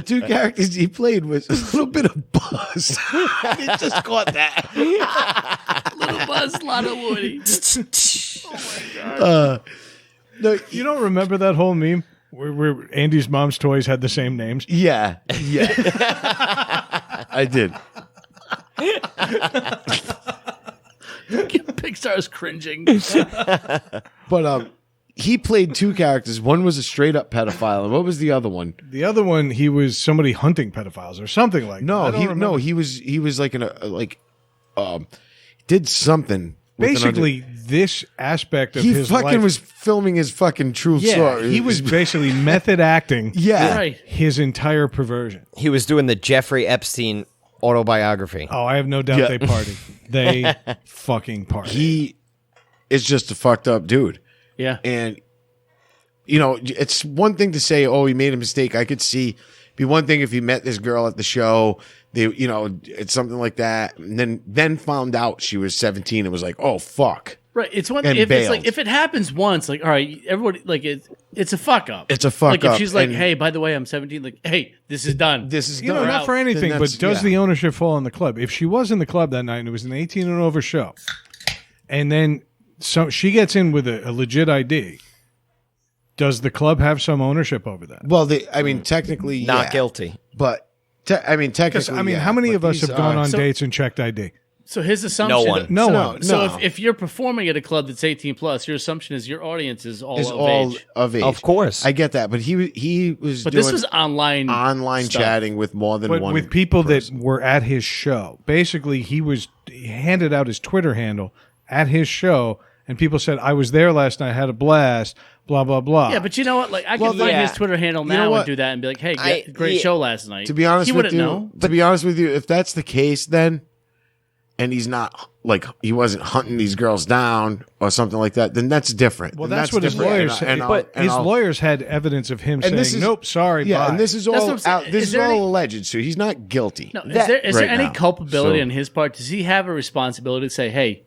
two characters he played was a little bit of Buzz. I just caught that. Little Buzz, a lot of Woody. No, You don't remember that whole meme where Andy's mom's toys had the same names? yeah. I did. Pixar's cringing. But he played two characters. One was a straight up pedophile, and what was the other one? The other one, he was somebody hunting pedophiles or something like that. I don't remember. he was like did something. with Basically, this aspect of he his fucking life, was filming his fucking true story. he was basically method acting yeah. Right. his entire perversion. He was doing the Jeffrey Epstein autobiography. Oh, I have no doubt Yeah. they partied. They fucking partied. He is just a fucked up dude. Yeah. And, you know, it's one thing to say, oh, he made a mistake. I could see. It'd be one thing if he met this girl at the show, you know, it's something like that. And then found out she was 17 and was like, oh, fuck. Right. It's one And if it's bailed. like if it happens once, like all right, everybody like it's a fuck up. It's a fuck like up, if she's like, and- hey, by the way, I'm 17. Like, hey, this is done. This is You know, done. not for anything, Then but that's- does yeah. the ownership fall on the club? If she was in the club that night and it was an 18 and over show, and then she gets in with a legit ID, does the club have some ownership over that? Well, I mean, technically, Not yeah. guilty. But, technically, How many but of us these have gone are- on So- dates and checked ID? So his assumption, No one. No No, one. So no. if you're performing at a club that's 18 plus, your assumption is your audience is all is of all age. of age. Of course. I get that, but he was But doing this was online stuff. chatting with more than But one with people person. that were at his show. Basically, he handed out his Twitter handle at his show, and people said, I was there last night, had a blast, blah, blah, blah. Yeah, but you know what? Like I Well, can find yeah. his Twitter handle know now what? and do that and be like, hey, I- great yeah. show last night. To be honest he with wouldn't you, know. if that's the case, then, and he's not like he wasn't hunting these girls down or something like that, then that's different. Well, Then that's what his different. lawyers And said. I- and I'll- But and his I'll- lawyers had evidence of him And this saying, is- nope, sorry, yeah, bye. and this is That's all what I'm saying. out, this Is is there all any- alleged, so he's not guilty. No, That- is there right any now. culpability So- on his part? Does he have a responsibility to say, hey,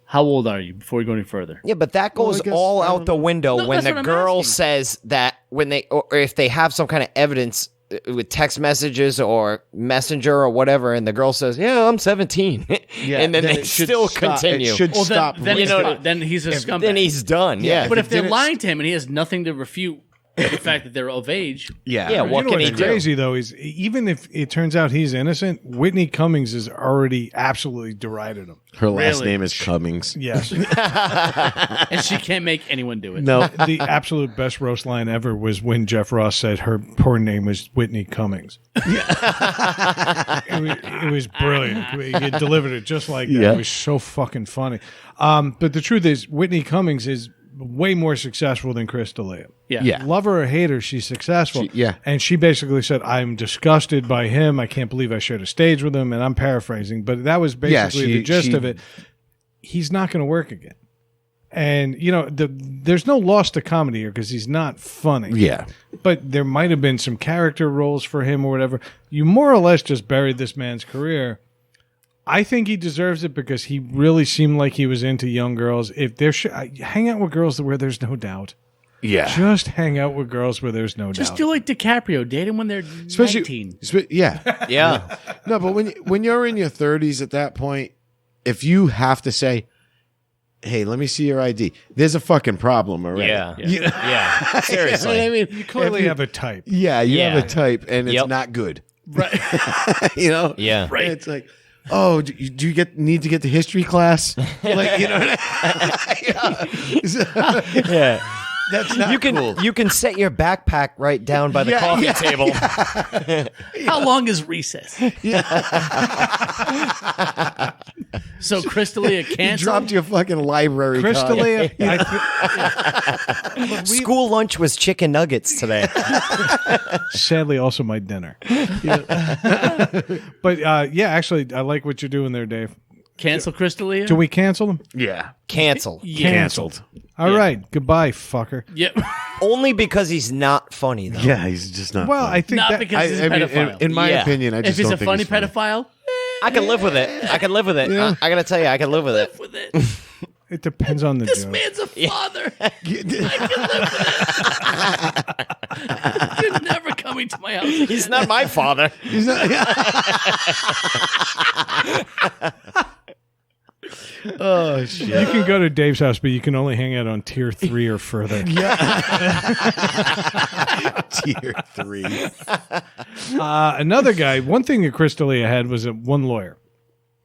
how old are you before we go any further? Yeah, but that Well, I goes guess- all I out don't the know. window No, when that's the what I'm girl asking. says that when they or if they have some kind of evidence with text messages or messenger or whatever, and the girl says, "Yeah, I'm 17," and then they it should still stop- continue. It should Well, stop. then, right he's, there. then he's a scumbag. then he's done. Yeah, but if they're didn't- lying to him and he has nothing to refute the fact that they're of age, yeah, Yeah, You what know can what's he do? crazy, though, is even if it turns out he's innocent, Whitney Cummings has already absolutely derided him. her last Really? name is Cummings. Yes. and she can't make anyone do it. No, The absolute best roast line ever was when Jeff Ross said her poor name was Whitney Cummings. It was brilliant. He delivered it just like that. Yeah. It was so fucking funny. But the truth is, Whitney Cummings is way more successful than Chris D'Elia. Yeah. Yeah. Love her or hate her, she's successful. Yeah. And she basically said, I'm disgusted by him. I can't believe I shared a stage with him. And I'm paraphrasing, but that was basically the gist of it. He's not going to work again. And, you know, there's no loss to comedy here because he's not funny. yeah, But there might have been some character roles for him or whatever. You more or less just buried this man's career. I think he deserves it because he really seemed like he was into young girls. If there hang out with girls where there's no doubt. yeah. Just hang out with girls where there's no Just doubt. do like DiCaprio, date him when they're 19. Yeah. yeah. No, but when you're in your 30s at that point, if you have to say, "Hey, let me see your ID," there's a fucking problem already. Yeah. You know? Yeah. Seriously. You know what I mean? You clearly If you- have a type. Yeah, you Yeah. have a type, and it's Yep. not good. Right. You know? Yeah. Right. It's like, oh, do you need to get to history class? Like, you know what I mean? Yeah. That's not cool. You can set your backpack right down by the Yeah, coffee yeah. table. How long is recess? So Crystalia You canceled. dropped your fucking library card. Crystalia. School lunch was chicken nuggets today. Sadly, also my dinner. But yeah, actually, I like what you're doing there, Dave. Cancel Crystalia? Do we cancel them? Yeah. Cancel. Yeah. Canceled. All right. Goodbye, fucker. Yep. Only because he's not funny, though. Yeah, he's just not. Well, funny. I think Not that because he's a pedophile. in my Yeah. opinion, I just if he's don't a think funny he's funny. pedophile, I can live with it. I can live with it. I gotta tell you, I can live with it. with it. it depends on the This joke. man's a father. I can live with it. You're never coming to my house. He's not my father. He's not. Oh shit! You can go to Dave's house, but you can only hang out on tier 3 or further. Tier 3. Another guy, one thing that Crystalia had was one lawyer.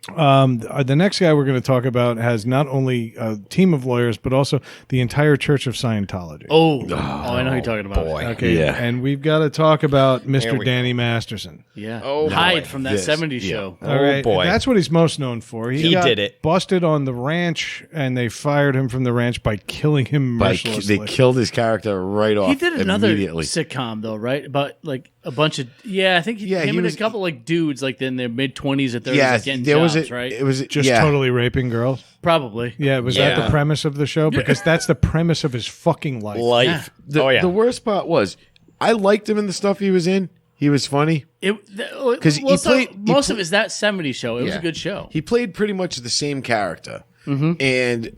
The next guy we're going to talk about has not only a team of lawyers, but also the entire Church of Scientology. Oh, I know who you're talking about. boy. Okay, Yeah. and we've got to talk about Here Mr. we Danny Masterson. Yeah. Oh, Hyde boy. from that This, 70s yeah. show. All right, boy. that's what he's most known for. He got did it. Busted on the ranch, and they fired him from the ranch by killing him mercilessly. They killed his character right off. He did another immediately. sitcom though, right? About like a bunch of I think Yeah, him he and was- a couple like dudes like in their mid 20s or 30s Yeah, like, getting there jobs, was a. right? It was Just yeah. totally raping girls. Probably. Yeah, was that Yeah. the premise of the show? Because that's the premise of his fucking life. Life. The worst part was, I liked him in the stuff he was in. He was funny. Because he played- most of it's that 70s show. It was a Yeah. good show. He played pretty much the same character, and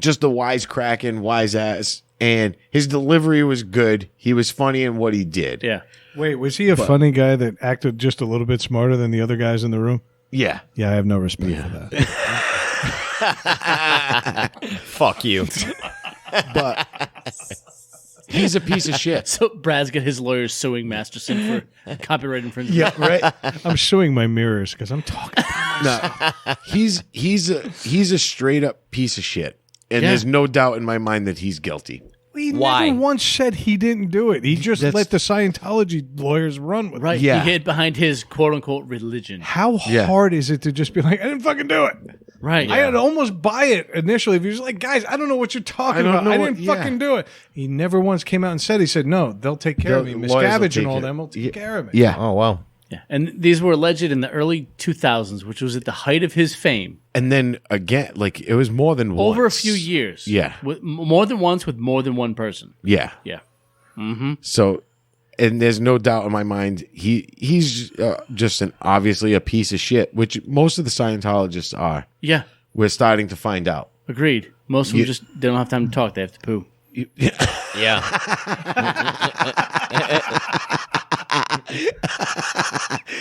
just the wisecracking, wise ass, and his delivery was good. He was funny in what he did. Yeah. Wait, was he a funny guy that acted just a little bit smarter than the other guys in the room? Yeah. Yeah, I have no respect for that. Fuck you. But he's a piece of shit. So Brad's got his lawyers suing Masterson for copyright infringement. Yeah, right. I'm suing my mirrors because I'm talking. No, he's a straight up piece of shit, and Yeah. there's no doubt in my mind that he's guilty. He Why? never once said he didn't do it. He just That's- let the Scientology lawyers run with it. Right. Yeah. He hid behind his quote unquote religion. How Yeah. hard is it to just be like, I didn't fucking do it? Right. I had to almost buy it initially. If he was like, guys, I don't know what you're talking I don't about. know I what- didn't yeah. fucking do it. He never once came out and said, he said, no, they'll take care of me. The Miss lawyers will Miscavige take and all it. them will take Yeah. care of me. Yeah, Oh, wow. Yeah. And these were alleged in the early 2000s, which was at the height of his fame. and then again, like it was more than once. Over a few years. Yeah. With, more than once with more than one person. Yeah. Yeah. So, and there's no doubt in my mind he's just obviously a piece of shit, which most of the Scientologists are. Yeah. We're starting to find out. Agreed. Most of them Yeah. just they don't have time to talk. They have to poo. Yeah.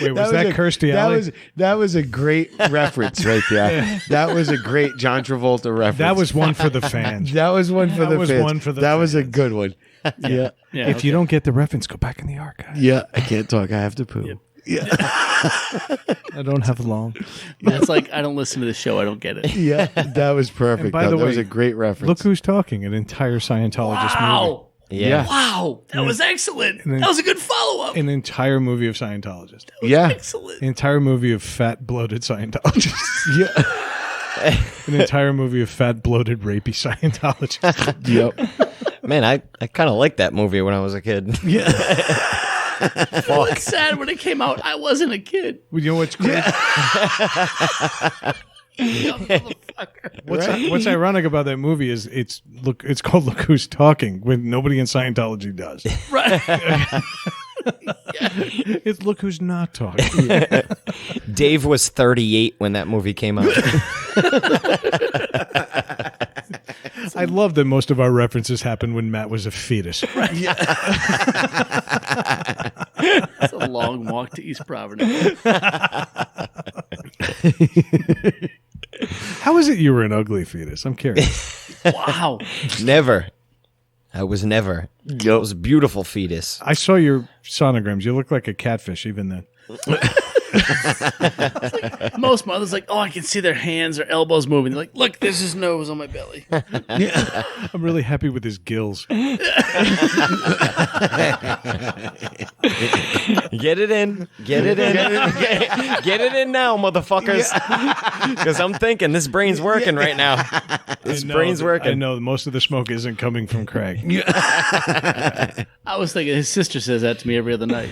Wait, was that Kirstie Alley? That was a great reference right there. That was a great John Travolta reference. That was one for the fans. that was one for That the was fans. one for the That was a fans. good one. Yeah. Yeah. If you don't get the reference, go back in the archive. Yeah, I can't talk. I have to poo. I don't have long. It's like I don't listen to the show. I don't get it. Yeah, that was perfect. And by that, the that was way, a great reference. Look who's talking, an entire Scientologist movie. Wow. Yeah. Wow. That was excellent. That was a good follow up. An entire movie of Scientologists. Yeah. Excellent. An entire movie of fat, bloated Scientologists. Yeah. An entire movie of fat, bloated, rapey Scientologists. Yep. Man, I kind of liked that movie when I was a kid. Well, it's sad when it came out. I wasn't a kid. Well, you know what's crazy? You motherfucker. What's ironic about that movie is it's called Look Who's Talking when nobody in Scientology does. Right. It's Look Who's Not Talking. Dave was 38 when that movie came out. I love that most of our references happened when Matt was a fetus. It's a long walk to East Providence. How is it you were an ugly fetus? I'm curious. Wow. Never. I was never. It was a beautiful fetus. I saw your sonograms. You look like a catfish even then. Most mothers like, oh, I can see their hands or elbows moving. They're like, look, there's his nose on my belly. I'm really happy with his gills. Get it in. Get it in. Get it in now, motherfuckers. Because I'm thinking this brain's working right now. This brain's working. I know most of the smoke isn't coming from Craig. I was thinking his sister says that to me every other night.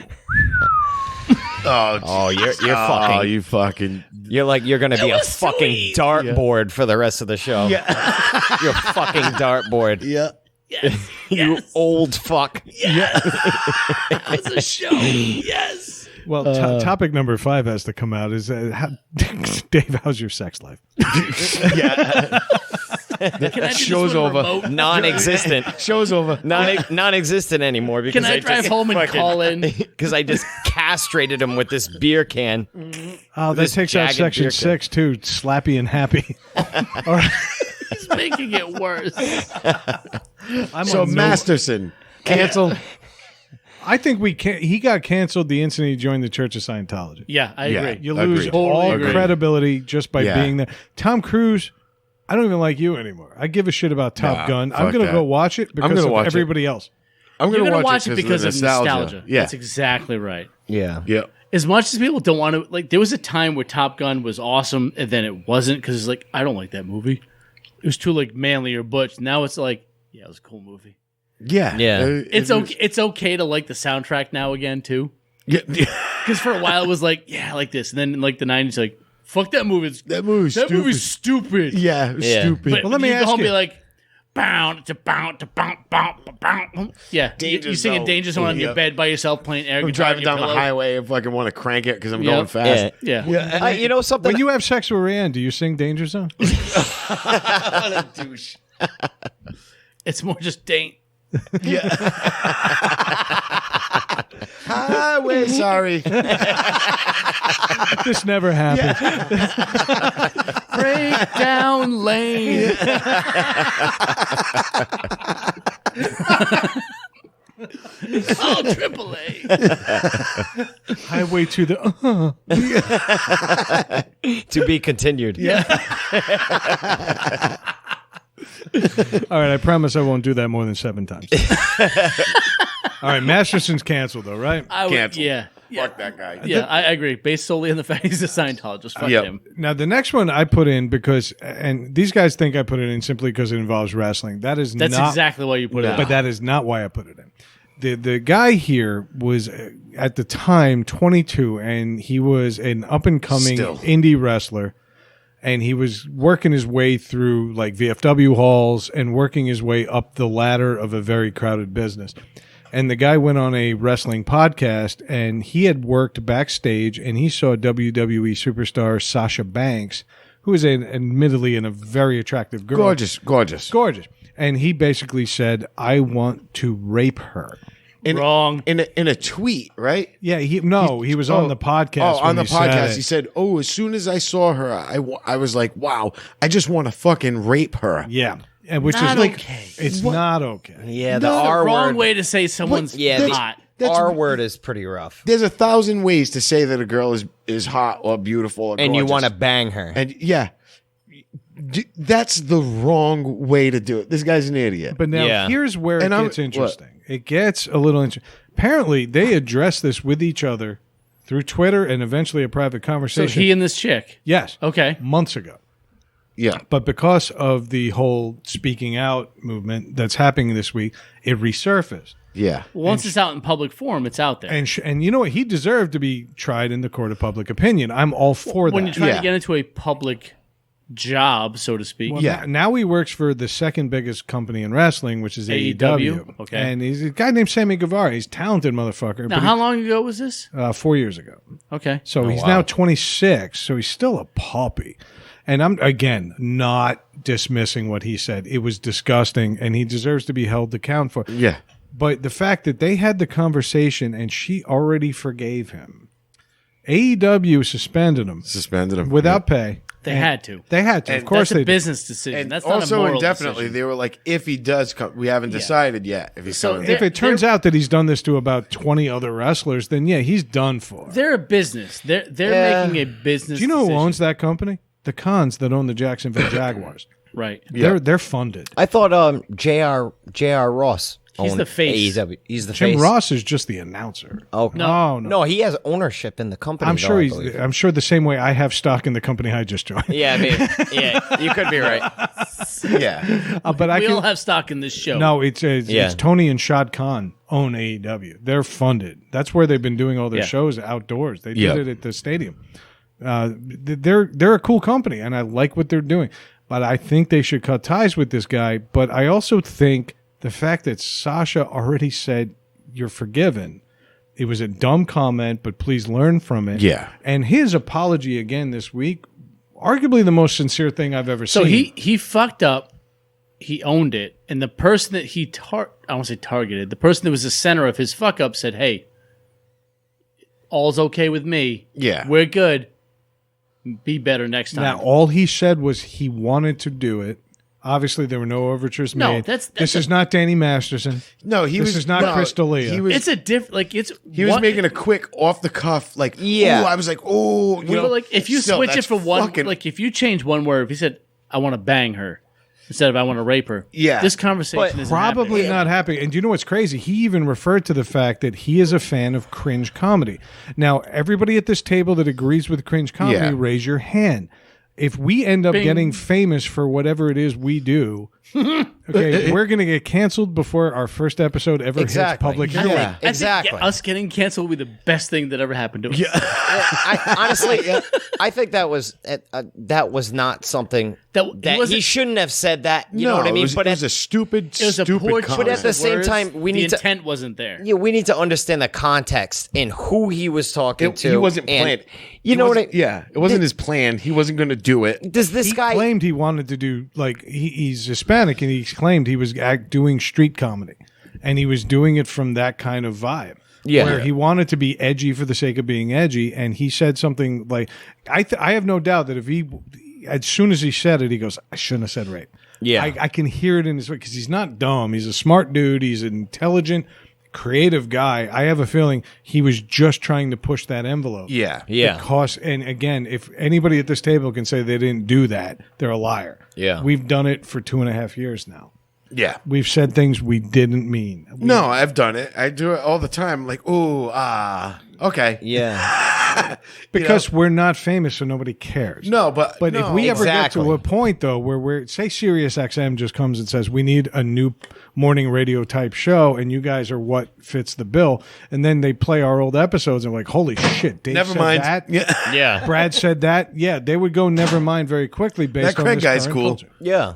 You're fucking. Oh, you fucking. You're like you're gonna be a was fucking sweet. dartboard for the rest of the show. Yeah. You're a fucking dartboard. Yeah. Yes. You old fuck. That was a show. Yes. Well, topic number 5 has to come out. Is Dave? How's your sex life? Yeah. Can I do Show's this with a over. remote? Non-existent. Show's over. Non-existent anymore because Can I drive home and call in? Because I just castrated him with this beer can. Oh, that This takes out jagged section beer 6 too. Slappy and happy. All right. It's making it worse. I'm So on Masterson, cancel. I think he got canceled the instant he joined the Church of Scientology. Yeah, I agree. You lose Agreed. all Totally agree. credibility just by Yeah. being there. Tom Cruise, I don't even like you anymore. I give a shit about Top Nah, Gun. fuck I'm going to that. go watch it because gonna of watch it. everybody else. I'm You're going to gonna watch it because of nostalgia. Yeah. That's exactly right. Yeah. Yeah. As much as people don't want to, like, there was a time where Top Gun was awesome, and then it wasn't because it's like, I don't like that movie. It was too like manly or butch. Now it's like, yeah, it was a cool movie. Yeah. Yeah. It's okay. It's okay to like the soundtrack now again too, Yeah. because for a while it was like, yeah, I like this, and then in like the '90s, like, fuck that movie. That movie's That stupid. movie's stupid. Yeah. It was Yeah. stupid. But Well, let me you ask go home and you. be like, bound to bound to bound bound bound. Yeah, Danger you sing a Zone. Danger Zone on your Yep. bed by yourself playing air I'm guitar driving on your down the pillow. highway and fucking want to crank it because I'm Yeah. going fast. Yeah. Yeah, You know something? When you have sex with Rand, do you sing Danger Zone? Douche. it's more just daint. Highway, sorry. This never happened. Breakdown lane. Oh, AAA. Highway to the. To be continued. All right, I promise I won't do that more than 7 times. All right, Masterson's canceled though, right? I would, Canceled. yeah. Fuck that guy. Yeah, I agree. Based solely on the fact he's a Scientologist. Fuck Yep. him. Now the next one I put in because, and these guys think I put it in simply because it involves wrestling. That's That's not, exactly why you put it. but that is not why I put it in. The guy here was at the time 22, and he was an up and coming Still. indie wrestler, and he was working his way through like VFW halls and working his way up the ladder of a very crowded business. And the guy went on a wrestling podcast, and he had worked backstage, and he saw WWE superstar Sasha Banks, who is admittedly a very attractive girl. Gorgeous. Gorgeous. And he basically said, I want to rape her. Wrong. In a tweet, right? Yeah, he was on the podcast. Oh, on when the he said podcast, it. he said, "Oh, as soon as I saw her, I was like, wow, I just want to fucking rape her." Yeah. And which Not is like, okay. it's not okay. Yeah, the No, R Wrong word. way to say someone's Yeah, the hot. That's- R word is pretty rough. There's 1,000 ways to say that a girl is hot or beautiful or And you gorgeous. want to bang her. and yeah, that's the wrong way to do it. This guy's an idiot. But now Yeah. here's where it And I'm- gets interesting. It gets a little interesting. Apparently, they addressed this with each other through Twitter and eventually a private So conversation. he and this chick. yes. Okay. Months ago. yeah, But because of the whole speaking out movement that's happening this week, it resurfaced. yeah. Once it's out in public form, it's out there. And you know what? He deserved to be tried in the court of public opinion. I'm all for when that. you're trying Yeah. to get into a public job, so to speak. Well, Yeah. Now he works for the second biggest company in wrestling, which is AEW. AEW? Okay. And he's a guy named Sammy Guevara. He's a talented motherfucker. Now, but how long ago was this? 4 years ago. Okay. So he's now 26. So he's still a puppy. And I'm, again, not dismissing what he said. It was disgusting, and he deserves to be held to account for. Yeah. But the fact that they had the conversation and she already forgave him. AEW suspended him Suspended him without pay. They had to. They had to. Of course That's they a did. business decision. And That's not a also moral indefinitely, decision. they were like, if he does come, we haven't decided yet if he's So coming. If it turns out that he's done this to about 20 other wrestlers, then yeah, he's done for. They're a business. They're making a business. Do you know who decision. owns that company? The Cons that own the Jacksonville Jaguars. Right. They're funded. I thought J.R. Ross He's owned the face. AEW. He's the Jim face. Ross is just the announcer. Oh No. no, he has ownership in the company. I'm though, sure I he's. believe. I'm sure the same way I have stock in the company I just joined. Yeah, maybe. Yeah, you could be right. Yeah. But I We can. all have stock in this show. No, it's Yeah. Tony and Shad Khan own AEW. They're funded. That's where they've been doing all their Yeah. shows outdoors. They did Yeah. it at the stadium. They're a cool company, and I like what they're doing. But I think they should cut ties with this guy. But I also think the fact that Sasha already said you're forgiven. It was a dumb comment, but please learn from it. Yeah. And his apology again this week, arguably the most sincere thing I've ever So seen. he fucked up. He owned it, and the person that he I won't say targeted. The person that was the center of his fuck up said, "Hey, all's okay with me. Yeah. We're good. Be better next time." Now, all he said was he wanted to do it. Obviously, there were no overtures No, made. that's This is not Danny Masterson. No, he This was is not no, Chris D'Elia. He was it's a diff. Like it's he was what- making a quick off the cuff like Yeah. ooh, I was like, "Oh, We were like, if you still, switch it that's for one, fucking- like if you change one word, if he said, "I want to bang her," instead of "I want to rape her," Yeah. this conversation But is Probably not happy. And do you know what's crazy? He even referred to the fact that he is a fan of cringe comedy. Now, everybody at this table that agrees with cringe comedy, Yeah. raise your hand. If we end up Bing. getting famous for whatever it is we do, okay, we're going to get canceled before our first episode ever Exactly. hits public Yeah. airwaves. I think Exactly. us getting canceled would be the best thing that ever happened to us. Honestly, I think that was not something That- that, it wasn't- he shouldn't have said that. You know what I mean? It was, But it was a stupid, It was a stupid poor comment. choice at the of same words. time, we the need to- intent wasn't there. yeah, we need to understand the context and who he was talking to. He wasn't and- planned. You know what I? Yeah, it wasn't his plan. He wasn't going to do it. Does this He guy? claimed he wanted to do, like, he's Hispanic, and he claimed he was doing street comedy. And he was doing it from that kind of vibe. Yeah. Where he wanted to be edgy for the sake of being edgy. And he said something like, I have no doubt that if he, as soon as he said it, he goes, I shouldn't have said rape. Yeah. I can hear it in his way because he's not dumb. He's a smart dude. He's an intelligent, creative guy. I have a feeling he was just trying to push that envelope. Yeah. Yeah. Because, and again, if anybody at this table can say they didn't do that, they're a liar. Yeah. We've done it for 2.5 years now. Yeah. We've said things we didn't mean. No, I've done it. I do it all the time. Like, ooh, okay. Yeah. Because we're not famous, so nobody cares. No, but But no. if we ever get Exactly. to a point, though, where we're, say Sirius XM just comes and says, we need a new morning radio type show, and you guys are what fits the bill, and then they play our old episodes, and we're like, holy shit, Dave never said mind. that? Yeah. Yeah. Brad said that? Yeah, they would go never mind very quickly based That on Craig this guy's current cool. culture. Yeah.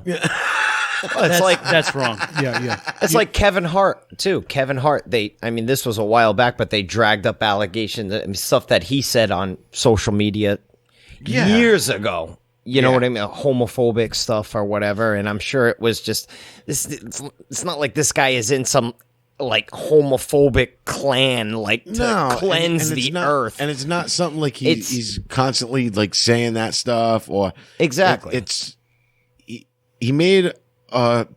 It's like That's wrong. Yeah. it's like Kevin Hart too. Kevin Hart. I mean, this was a while back, but they dragged up allegations and stuff that he said on social media Yeah. years ago. You know Yeah. what I mean? Homophobic stuff or whatever. And I'm sure it was just this. It's not like this guy is in some like homophobic clan, like to cleanse and it's the not, earth. and it's not something like It's- he's constantly like saying that stuff or Exactly. It's he made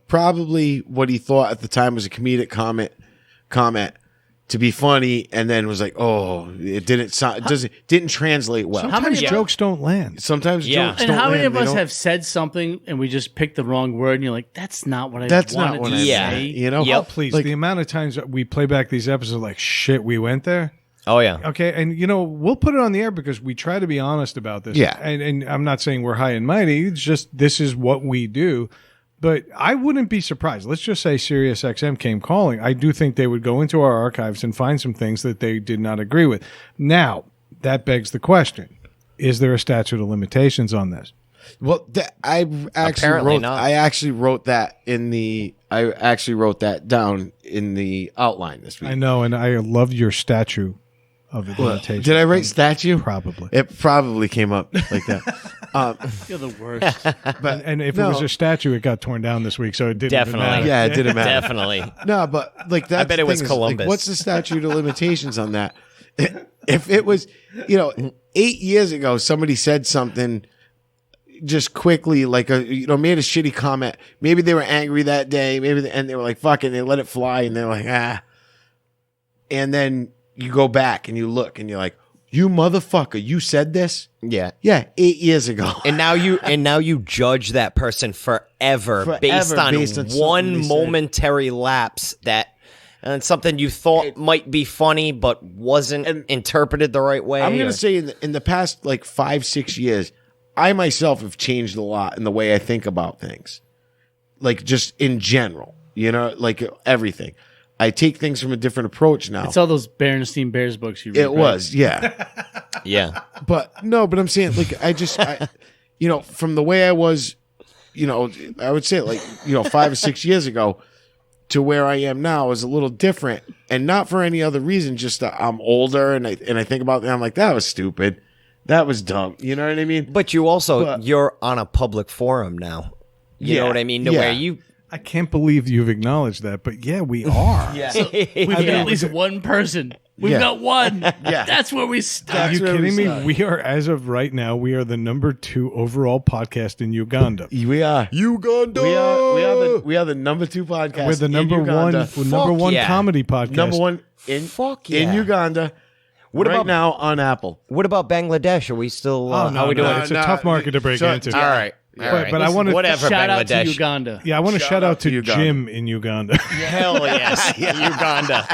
probably what he thought at the time was a comedic comment to be funny, and then was like, oh, it didn't sound, didn't translate well. Sometimes many- jokes don't land. Sometimes Yeah. jokes And don't how many land. of They us don't- have said something and we just picked the wrong word, and you're like, "That's not what I That's wanted not what to I Yeah. say." meant, you know? Yep. Oh, please. Like- The amount of times that we play back these episodes, like, shit, we went there. oh yeah. Okay, and we'll put it on the air because we try to be honest about this. Yeah. And I'm not saying we're high and mighty, it's just this is what we do. But I wouldn't be surprised. Let's just say Sirius XM came calling. I do think they would go into our archives and find some things that they did not agree with. Now, that begs the question. Is there a statute of limitations on this? Well, I Apparently not. actually wrote that down in the outline this week. I know, and I love your statute of limitations. Did I write statue? Probably. It probably came up like that. You're the worst. But And if no, it was a statue, it got torn down this week, so it didn't even Definitely. matter. yeah, it didn't matter. Definitely. No, but like that. I bet it was Columbus. what's the statute of limitations on that? If it was, 8 years ago, somebody said something just quickly like made a shitty comment. Maybe they were angry that day. And they were like, fuck it. They let it fly. And they're like, ah. And then you go back and you look and you're like, you motherfucker, you said this? Yeah. Yeah, 8 years ago. And now you judge that person forever based on one momentary lapse that and something you thought might be funny but wasn't interpreted the right way. I'm going to say in the past like 5-6 years, I myself have changed a lot in the way I think about things. Like just in general, like everything. I take things from a different approach now. It's all those Berenstein Bears books you read. It was, yeah. Yeah. But I'm saying like from the way I was, I would say like, 5 or 6 years ago to where I am now is a little different, and not for any other reason, just that I'm older and I think about it, I'm like, that was stupid. That was dumb. You know what I mean? But you're on a public forum now. You know what I mean? Where you I can't believe you've acknowledged that, but yeah, we are. Yeah. So we've got at least one person. We've got one. Yeah. That's where we start. Are you kidding me? We are, as of right now, we are the number 2 overall podcast in Uganda. We are. Uganda. We are the number 2 podcast. We're the number one comedy podcast. Number 1 in Uganda. What about now on Apple? What about Bangladesh? Are we still how are we doing? It's a tough market to break into. All right. But I want to whatever. Shout out Bangladesh. to Uganda. Yeah, I want to shout out to Uganda. Jim in Uganda. Hell yes, Uganda.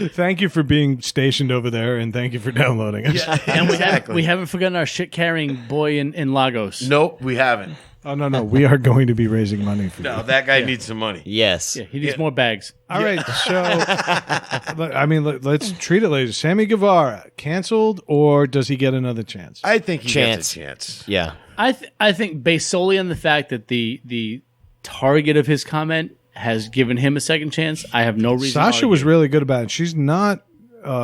Thank you for being stationed over there, and thank you for downloading us. And we haven't forgotten our shit carrying boy in Lagos. Nope, we haven't. Oh no, we are going to be raising money for you. No, that guy needs some money. Yes. Yeah, he needs more bags. All right, so I mean, let's treat it later. Sammy Guevara canceled, or does he get another chance? I think he gets a chance. Yeah. I think based solely on the fact that the target of his comment has given him a second chance, I have no reason. Sasha was really good about it. She's not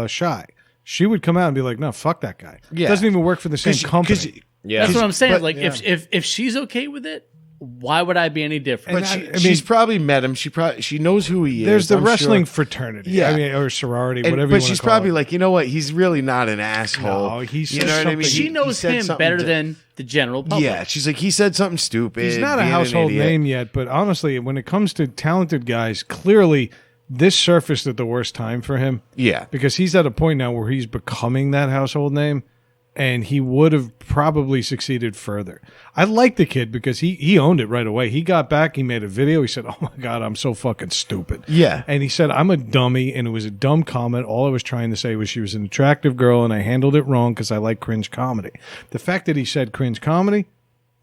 shy. She would come out and be like, "No, fuck that guy." Yeah. Doesn't even work for the same company. Yeah. That's what I'm saying. But- like if she's okay with it, why would I be any different? But she's probably met him. She knows who he is. There's the I'm wrestling sure. fraternity, Yeah. or sorority, And- whatever. But you she's call probably it. like, you know what? He's really not an asshole. No, he you said know what I mean? something- She knows said him something better than the general public. Yeah, she's like, he said something stupid. He's not a being an household idiot. name yet, but honestly, when it comes to talented guys, clearly this surfaced at the worst time for him. Yeah. Because he's at a point now where he's becoming that household name, and he would have probably succeeded further. I like the kid because he owned it right away. He got back, he made a video, he said, "Oh my God, I'm so fucking stupid." Yeah. And he said, "I'm a dummy," and it was a dumb comment. All I was trying to say was she was an attractive girl, and I handled it wrong because I like cringe comedy. The fact that he said cringe comedy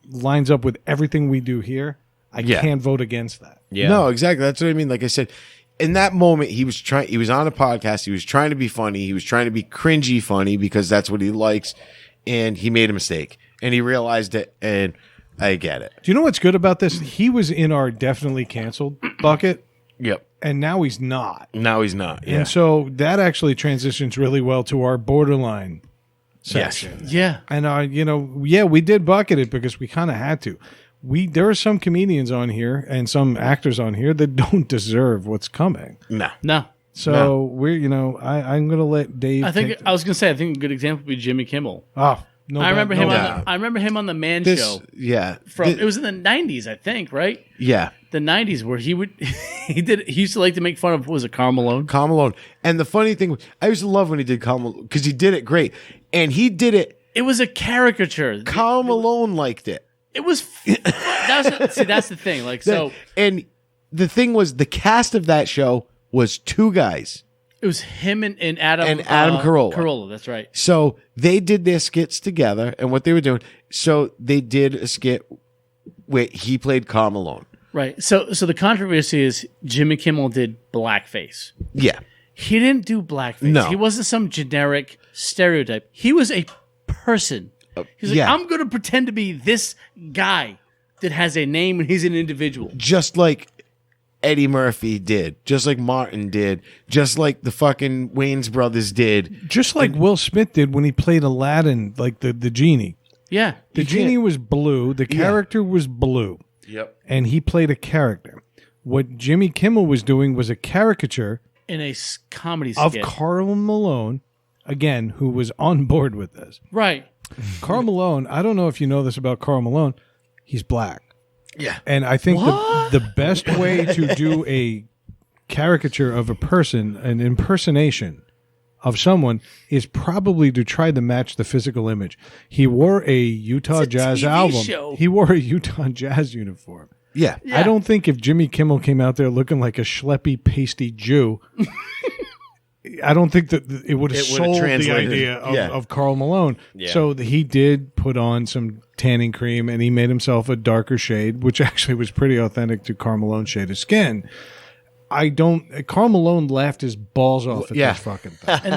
lines up with everything we do here. I can't vote against that. Yeah. No, exactly. That's what I mean. Like I said, in that moment, he was on a podcast. He was trying to be funny. He was trying to be cringy funny because that's what he likes. And he made a mistake. And he realized it. And I get it. Do you know what's good about this? He was in our definitely canceled bucket, Yep. and now he's not. Now he's not. Yeah. And so that actually transitions really well to our borderline Yes. section. Yeah. And we did bucket it because we kind of had to. There are some comedians on here and some actors on here that don't deserve what's coming. No. So I'm going to let Dave. I think I was gonna say I think a good example would be Jimmy Kimmel. No. I remember no him. doubt. I remember him on the Man Show. Yeah. It was in the '90s, I think, right? Yeah. The '90s, where he used to like to make fun of Karl Malone. Karl Malone. And the funny thing, I used to love when he did Karl Malone because he did it great. And he did it. It was a caricature. Karl Malone liked it. It was. That's the thing. Like so. And the thing was, the cast of that show was 2 guys. It was him and Adam Carolla. Carolla, that's right. So they did their skits together and what they were doing. So they did a skit where he played Karl Malone. Right. So the controversy is Jimmy Kimmel did blackface. Yeah. He didn't do blackface. No. He wasn't some generic stereotype. He was a person. He's like, yeah. I'm going to pretend to be this guy that has a name and he's an individual. Just like Eddie Murphy did. Just like Martin did. Just like the fucking Wayans brothers did. Just like Will Smith did when he played Aladdin, like the genie. Yeah. The genie was blue. The character was blue. Yep. And he played a character. What Jimmy Kimmel was doing was a caricature In a comedy of skit. Karl Malone, again, who was on board with this. Right. Karl Malone, I don't know if you know this about Karl Malone. He's black. Yeah. And I think the best way to do a caricature of a person, an impersonation of someone, is probably to try to match the physical image. He wore a Utah Jazz TV album. show. He wore a Utah Jazz uniform. Yeah. I don't think if Jimmy Kimmel came out there looking like a schleppy, pasty Jew, I don't think that it would have It would've sold the translated. idea of, Yeah. of Karl Malone. Yeah. So he did put on some tanning cream and he made himself a darker shade, which actually was pretty authentic to Karl Malone's shade of skin. Karl Malone laughed his balls off at Yeah. this fucking thing. And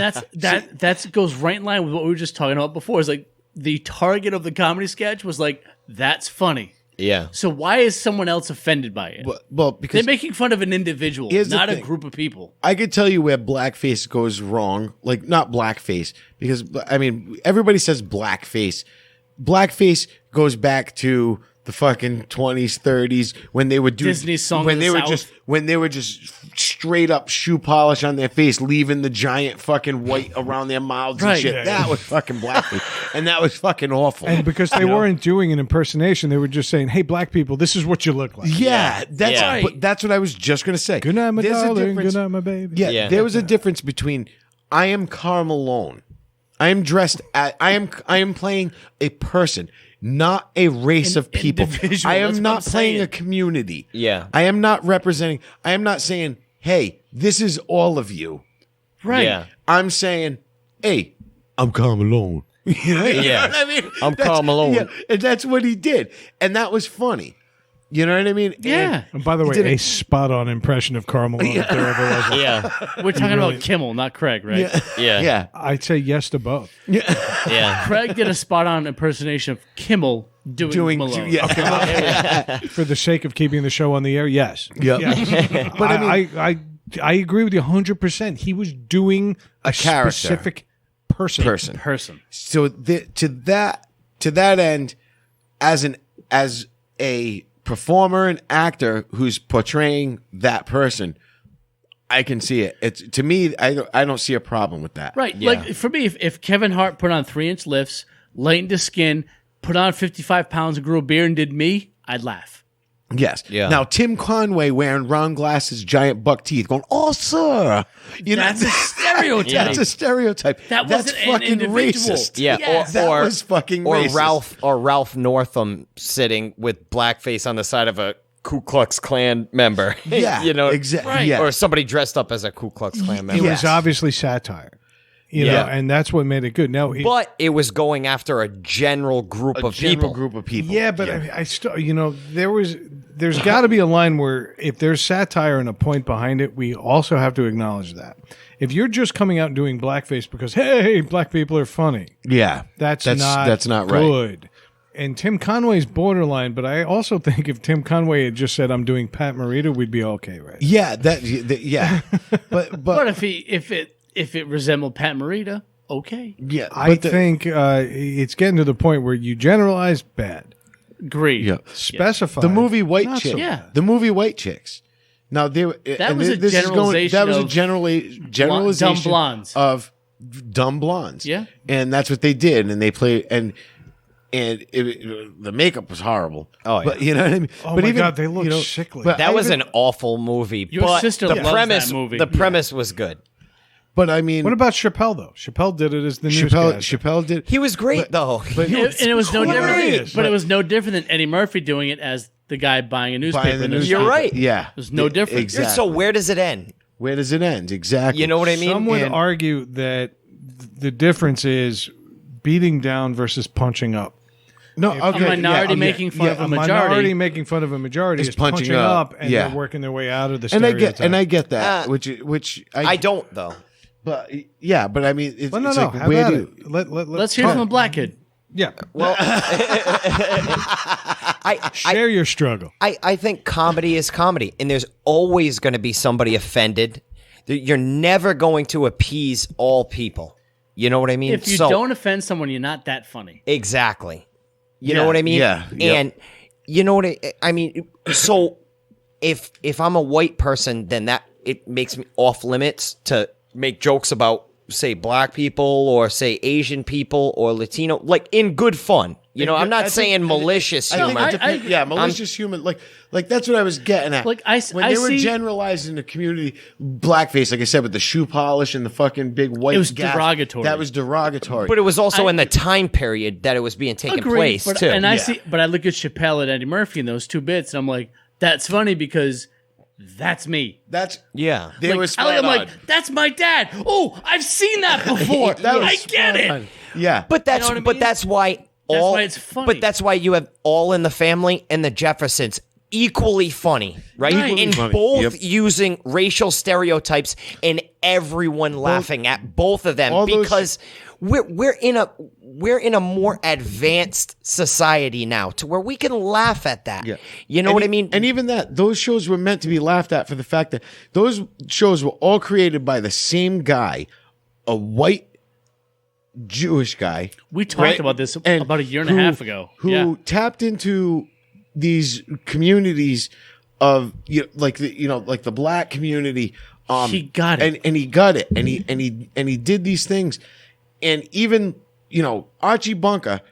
that goes right in line with what we were just talking about before. Is like the target of the comedy sketch was like, that's funny. Yeah. So why is someone else offended by it? Well, because They're making fun of an individual, Here's the not a thing. group of people. I could tell you where blackface goes wrong. Like, not blackface, because, I mean, everybody says blackface. Blackface goes back to the fucking 20s, 30s when they would do Disney's Song when of the they were South. just straight up shoe polish on their face, leaving the giant fucking white around their mouths Right. and shit. Yeah, That yeah. was fucking blackface, and that was fucking awful. And because they weren't doing an impersonation, they were just saying, "Hey, black people, this is what you look like." yeah, that's Yeah. but that's what I was just gonna say. Good night, my There's a darling. difference- Good night, my baby. Yeah, Yeah. there was a difference between I am Karl Malone. I am dressed at I am playing a person, not a race of people. individual, I that's am what I'm not playing saying. a community. Yeah. I am not representing I am not saying, "Hey, this is all of you." Right. Yeah. I'm saying, "Hey, I'm Karl Malone." You know Yeah. what I mean? I'm That's- Karl Malone. Yeah, and that's what he did. And that was funny. You know what I mean? Yeah. And by the way, did a it- spot-on impression of Karl Malone if there ever was one. Yeah. We're talking about Kimmel, not Craig, right? Yeah. Yeah. I'd say yes to both. Yeah. Craig did a spot-on impersonation of Kimmel doing Malone. yeah. For the sake of keeping the show on the air, yes. Yep. Yes. But I agree with you 100%. He was doing a character. specific person. Person. So to that end, as a performer and actor who's portraying that person, I can see it. It's to me, I don't see a problem with that. Right. Yeah. Like, for me, if Kevin Hart put on 3-inch lifts, lightened his skin, put on 55 pounds and grew a beard and did me, I'd laugh. Yes. Yeah. Now Tim Conway wearing round glasses, giant buck teeth, going, "Oh, sir," you know, That's a stereotype. That's a stereotype. That That's wasn't an fucking individual. racist. Yeah, Yes. That was fucking or racist. Ralph Northam sitting with blackface on the side of a Ku Klux Klan member. Yeah, you know, exactly. Right. Yeah. or somebody dressed up as a Ku Klux Klan member. It Yes. was obviously satire. You Yeah. know, and that's what made it good. Now, But it was going after a general group of general people. group of people. yeah, but I still, you know, there's got to be a line where if there's satire and a point behind it, we also have to acknowledge that. If you're just coming out and doing blackface because hey, black people are funny, Yeah, that's not right. good. And Tim Conway's borderline, but I also think if Tim Conway had just said I'm doing Pat Morita, we'd be okay, right? Yeah, yeah, But but if it resembled Pat Morita, okay. yeah, I think it's getting to the point where you generalize bad, Agreed. yeah. specify The movie White not so Chick. Yeah. The movie White Chicks. Now they were That was a generalization That was a of generalization dumb blondes. of dumb blondes. Yeah. and that's what they did, and they played the makeup was horrible. Oh, yeah. but you know what I mean. Oh but my God, they look you sickly. But That I was even- an awful movie. Your but sister the loves premise, that movie. The premise was good. But I mean, What about Chappelle though? Chappelle did it as the Chappelle? newscaster. Chappelle did. He was great though. But And it was no hilarious. different. But it was no different than Eddie Murphy doing it as the guy buying a newspaper. Buying the in the newspaper. You're right. Yeah, There's no difference. Exactly. So where does it end? Where does it end? Exactly. You know what I mean? Some would And- argue that the difference is beating down versus punching up. No, okay, A minority yeah, making fun of A a majority. minority making fun of a majority Is is punching, punching up, up, and yeah. they're working their way out of the and stereotype. I get that, Uh, which I don't though. But yeah, but I mean, it's, Well, no, it's no. like How where about do it? Let's hear from a black kid. Yeah. Well, Share your struggle. I think comedy is comedy, and there's always going to be somebody offended. You're never going to appease all people. You know what I mean? If you don't offend someone, you're not that funny. Exactly. You Yeah, know what I mean? yeah, yep. And you know what I mean? So if I'm a white person, then that it makes me off limits to make jokes about say black people or say Asian people or Latino, like in good fun. You know, I'm not saying malicious humor. Malicious humor. Like that's what I was getting at. Like, when they were generalizing the community, blackface, like I said, with the shoe polish and the fucking big white. It was gash, derogatory. That was derogatory. But it was also in the time period that it was being taken place but, too. And I look at Chappelle and Eddie Murphy in those two bits, and I'm like, that's funny because that's me. They were spot I'm on. like, that's my dad. Oh, I've seen that before. I get it. On. Yeah, but that's You know what I mean? that's why. That's why it's funny. But that's why you have All in the Family and the Jeffersons equally funny, right? Equally And funny. both using racial stereotypes and everyone laughing at both of them because we're in a more advanced society now to where we can laugh at that. Yeah. You know what I mean? And even that, those shows were meant to be laughed at for the fact that those shows were all created by the same guy, a white Jewish guy. We talked about this about a year and a half ago. Who tapped into these communities of like the black community. He got it, and he got it, and he did these things, and even Archie Bunker.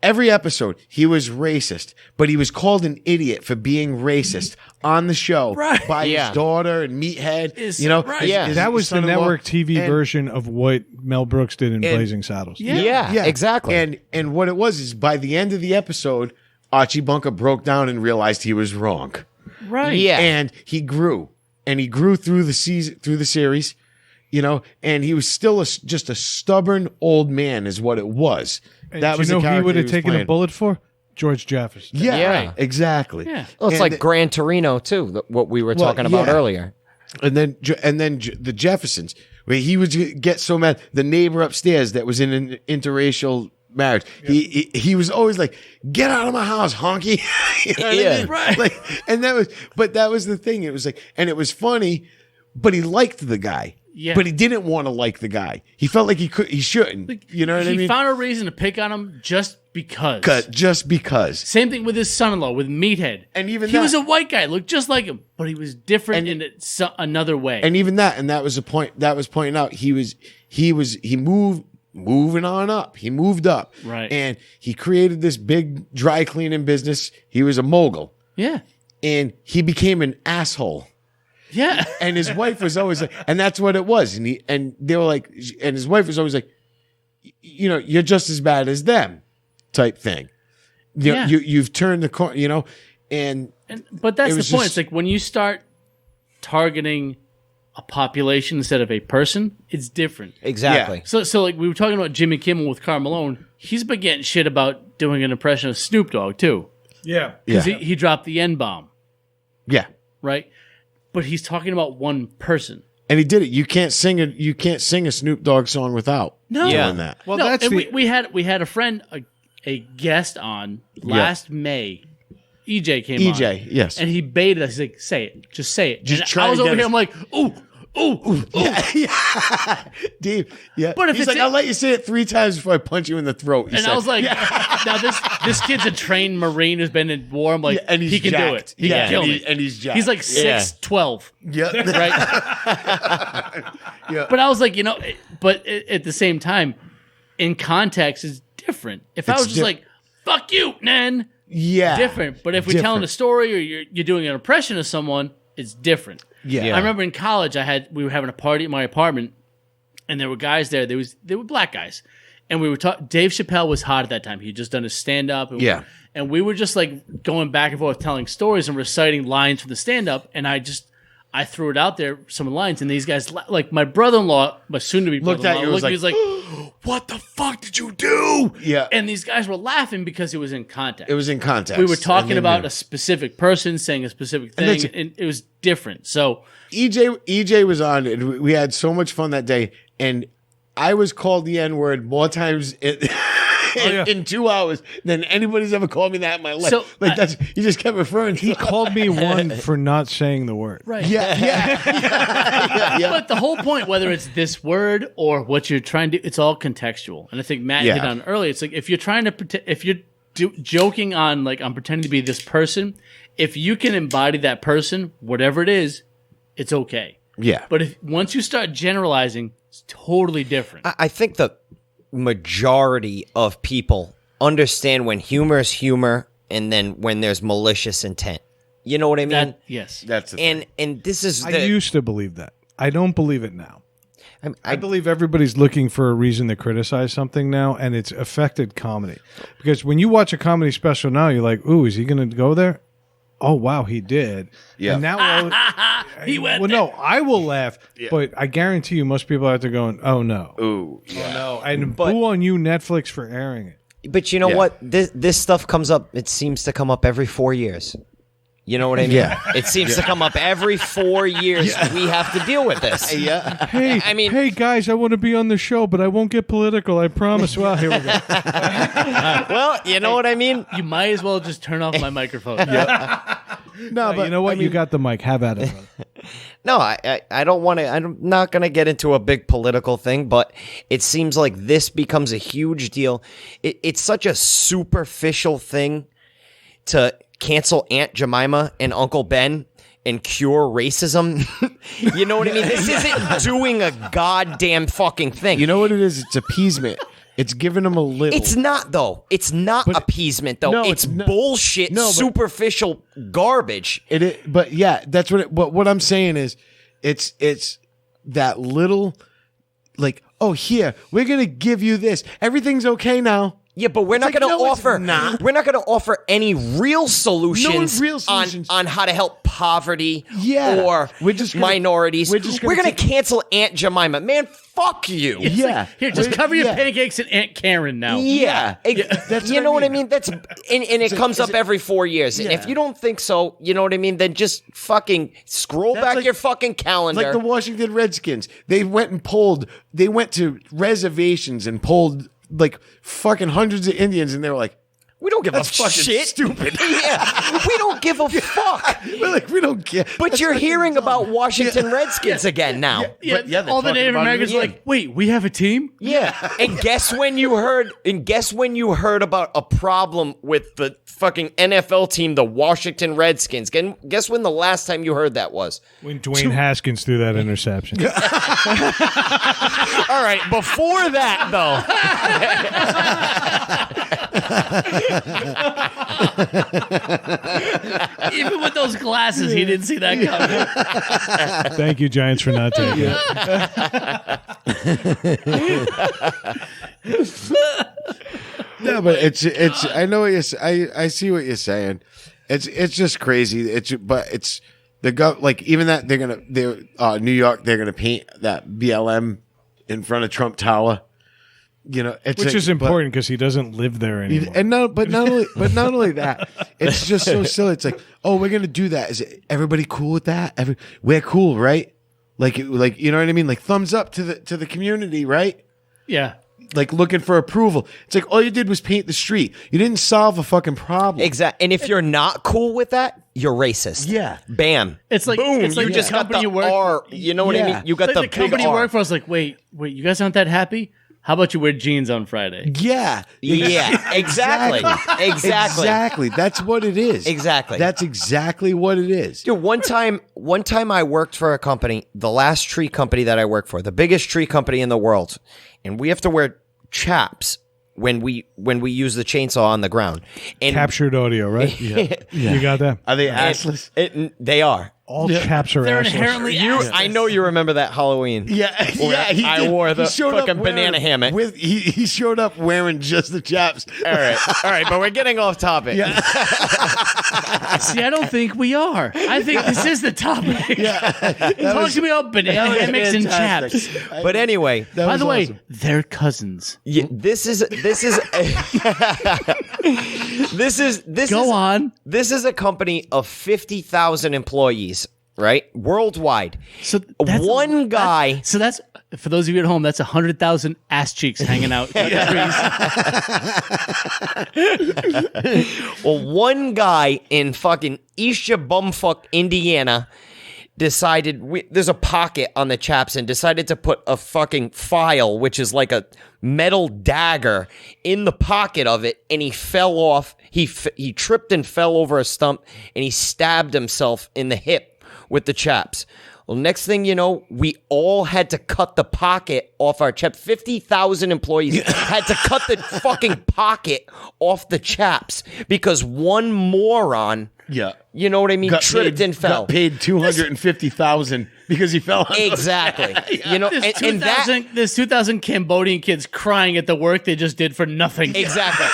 Every episode, he was racist, but he was called an idiot for being racist on the show by his daughter and Meathead. That was the network TV version of what Mel Brooks did in Blazing Saddles. Yeah, exactly. And what it was is by the end of the episode, Archie Bunker broke down and realized he was wrong. Right. Yeah. And he grew. And he grew through the series, and he was still just a stubborn old man is what it was. And that was who he would have taken playing. a bullet for? George Jefferson. Yeah, exactly. Yeah. Well, it's like Gran Torino too, what we were talking about earlier. And then the Jeffersons, where he would get so mad. The neighbor upstairs that was in an interracial marriage, he was always like, "Get out of my house, honky." You know what I mean? Right. Like, and that was the thing. It was like, and it was funny, but he liked the guy. Yeah. But he didn't want to like the guy. He felt like he shouldn't. You know what I mean? He found a reason to pick on him just because. Just because. Same thing with his son-in-law, with Meathead. And even he was a white guy, looked just like him, but he was different in another way. And even that, and that was the point. That was pointing out he moving on up. He moved up, right? And he created this big dry cleaning business. He was a mogul, and he became an asshole. Yeah. And his wife was always like, and that's what it was. And they were like, and his wife was always like, you're just as bad as them, type thing. You've turned the corner, but that's the point. Just, it's like when you start targeting a population instead of a person, it's different. Exactly. Yeah. So like we were talking about Jimmy Kimmel with Karl Malone. He's been getting shit about doing an impression of Snoop Dogg too. Yeah. Because he dropped the N-bomb. Yeah. Right? But he's talking about one person. And he did it. You can't sing a Snoop Dogg song without doing that. Well, no, that's we had a friend, a guest on last May. EJ came on. EJ, yes. And he baited us. He's like, say it. Just say it. Just and try I was to over get here. us- I'm like, ooh. Yeah. Dave, But if he's it's like, I'll let you say it 3 times before I punch you in the throat. And I was like, now this kid's a trained Marine who's been in war. I'm like, and he's he can do jacked. it. He can kill and me. and he's jacked. He's like 6'12". Yeah. Right? Yeah. But I was like, but at the same time, in context, is different. If I was just like, fuck you, Nen, Yeah. different. But if we're telling a story or you're doing an impression of someone, it's different. Yeah. I remember in college, we were having a party in my apartment, and there were guys there. They were black guys, and we were talking. Dave Chappelle was hot at that time. He had just done his stand up. And we were just like going back and forth, telling stories and reciting lines from the stand up. And I threw it out there, some lines, and these guys, like my brother-in-law, my soon-to-be Looked at brother-in-law, you, was looked at me, was like, "What the fuck did you do?" Yeah. And these guys were laughing because it was in context. It was in context. We were talking And then, about a specific person saying a specific thing, and it was different. So EJ was on, and we had so much fun that day. And I was called the N-word more times in 2 hours than anybody's ever called me that in my life. So, you just kept referring to He called me one for not saying the word. right, Yeah. But the whole point, whether it's this word or what you're trying to, it's all contextual. And I think Matt hit on earlier. It's like if you're trying to, if you're joking on like I'm pretending to be this person, if you can embody that person, whatever it is, it's okay. Yeah. But if once you start generalizing It's totally different. I think the majority of people understand when humor is humor and then when there's malicious intent. You know what I mean? Yes. That's the thing. And this is I used to believe that. I don't believe it now. I believe everybody's looking for a reason to criticize something now, and it's affected comedy. Because when you watch a comedy special now, you're like, ooh, is he going to go there? Oh, wow, he did. Yeah. And now, He went well, no, I will laugh, but I guarantee you most people out there going, oh, no. Ooh, yeah. No. And boo on you, Netflix, for airing it. But you know what? This stuff comes up. It seems to come up every 4 years. You know what I mean? Yeah. It seems to come up every 4 years. We have to deal with this. Yeah. Hey, I mean- hey guys, I want to be on the show, but I won't get political. I promise. Well, here we go. Well, you know what I mean? You might as well just turn off my microphone. No, but You know what? You got the mic. Have at it. brother. No, I don't want to. I'm not going to get into a big political thing, but it seems like this becomes a huge deal. It's such a superficial thing to cancel Aunt Jemima and Uncle Ben and cure racism. You know what I mean? This isn't doing a goddamn fucking thing. you know what it is? It's appeasement. It's giving them a little. It's not, though. It's not appeasement, though. No, it's it's not. bullshit, No, but- superficial garbage. But yeah, that's what. But what I'm saying is, it's that little, like, oh, here we're gonna give you this. Everything's okay now. Yeah, but we're not like, going to no, it's offer. not. We're not going to offer any real solutions, real solutions. on how to help poverty Yeah. or We're just gonna- minorities. we're just gonna We're going to take- cancel Aunt Jemima. Man, fuck you. It's Yeah. like, here, just cover your Yeah. pancakes and Aunt Karen now. Yeah, That's you what know I what I mean. mean. That's and it comes up every 4 years. And if Yeah. you don't think so, you know what I mean. Then just fucking scroll That's back like- your fucking calendar. Like the Washington Redskins, they went and polled. They went to reservations and polled like fucking hundreds of Indians, and they were like, we don't give a "That's fucking shit. stupid." Yeah, we don't give a fuck. We're like, we don't care. But That's you're fucking hearing dumb. about Washington Redskins again now. Yeah, But, yeah, they're all the talking Native about it Americans are again. like, wait, we have a team? Yeah, and guess when you heard? And guess when you heard about a problem with the fucking NFL team, the Washington Redskins? Guess when the last time you heard that was? When Dwayne Haskins threw that interception. All right, before that Even with those glasses, he didn't see that coming. Thank you, Giants, for not taking it. No, but it's. I know what you're. I see what you're saying. It's just crazy. It's the like even that they're New York. They're gonna paint that BLM in front of Trump Tower. You know, it's Which like- is important because he doesn't live there anymore. And not only that, it's just so silly. It's like, oh, we're gonna do that. Is everybody cool with that? We're cool, right? Like you know what I mean? Like thumbs up to the community, right? Yeah. Like looking for approval. It's like all you did was paint the street. You didn't solve a fucking problem. Exactly. And if you're not cool with that, you're racist. Yeah. Bam. It's like, Boom. it's like you the just got company the you work R. You know what I Yeah. mean? You got Like the the company big you R. work for was like, wait, you guys aren't that happy? How about you wear jeans on Friday? Yeah. Yeah, exactly. Exactly. That's what it is. Exactly. That's exactly what it is. Dude, one time I worked for a company, the last tree company that I worked for, the biggest tree company in the world, and we have to wear chaps when we use the chainsaw on the ground. And Captured audio, right? You got that? Are they assless? they are. All chaps are They're assless. inherently You, assless. I know you remember that Halloween. Yeah, I did. wore the He showed up fucking banana wearing- hammock. He showed up wearing just the chaps. All right, but we're getting off topic. See, I don't think we are. I think this is the topic. Talk to me about banana hammocks and chaps. But anyway, That By was the way, awesome. they're cousins. this is Go on. This is a company of 50,000 employees, right? Worldwide. So One guy- So that's for those of you at home. That's 100,000 ass cheeks hanging out. Well, one guy in fucking Eastia Bumfuck, Indiana, decided there's a pocket on the chaps and decided to put a fucking file, which is like a metal dagger, in the pocket of it, and he fell off. He tripped and fell over a stump, and he stabbed himself in the hip with the chaps. Well, next thing you know, we all had to cut the pocket off our chap. 50,000 employees had to cut the fucking pocket off the chaps because one moron, Yeah. you know what I mean, tripped and fell. Got paid $250,000 because he fell. On Exactly. You know, and that There's 2,000 Cambodian kids crying at the work they just did for nothing. exactly.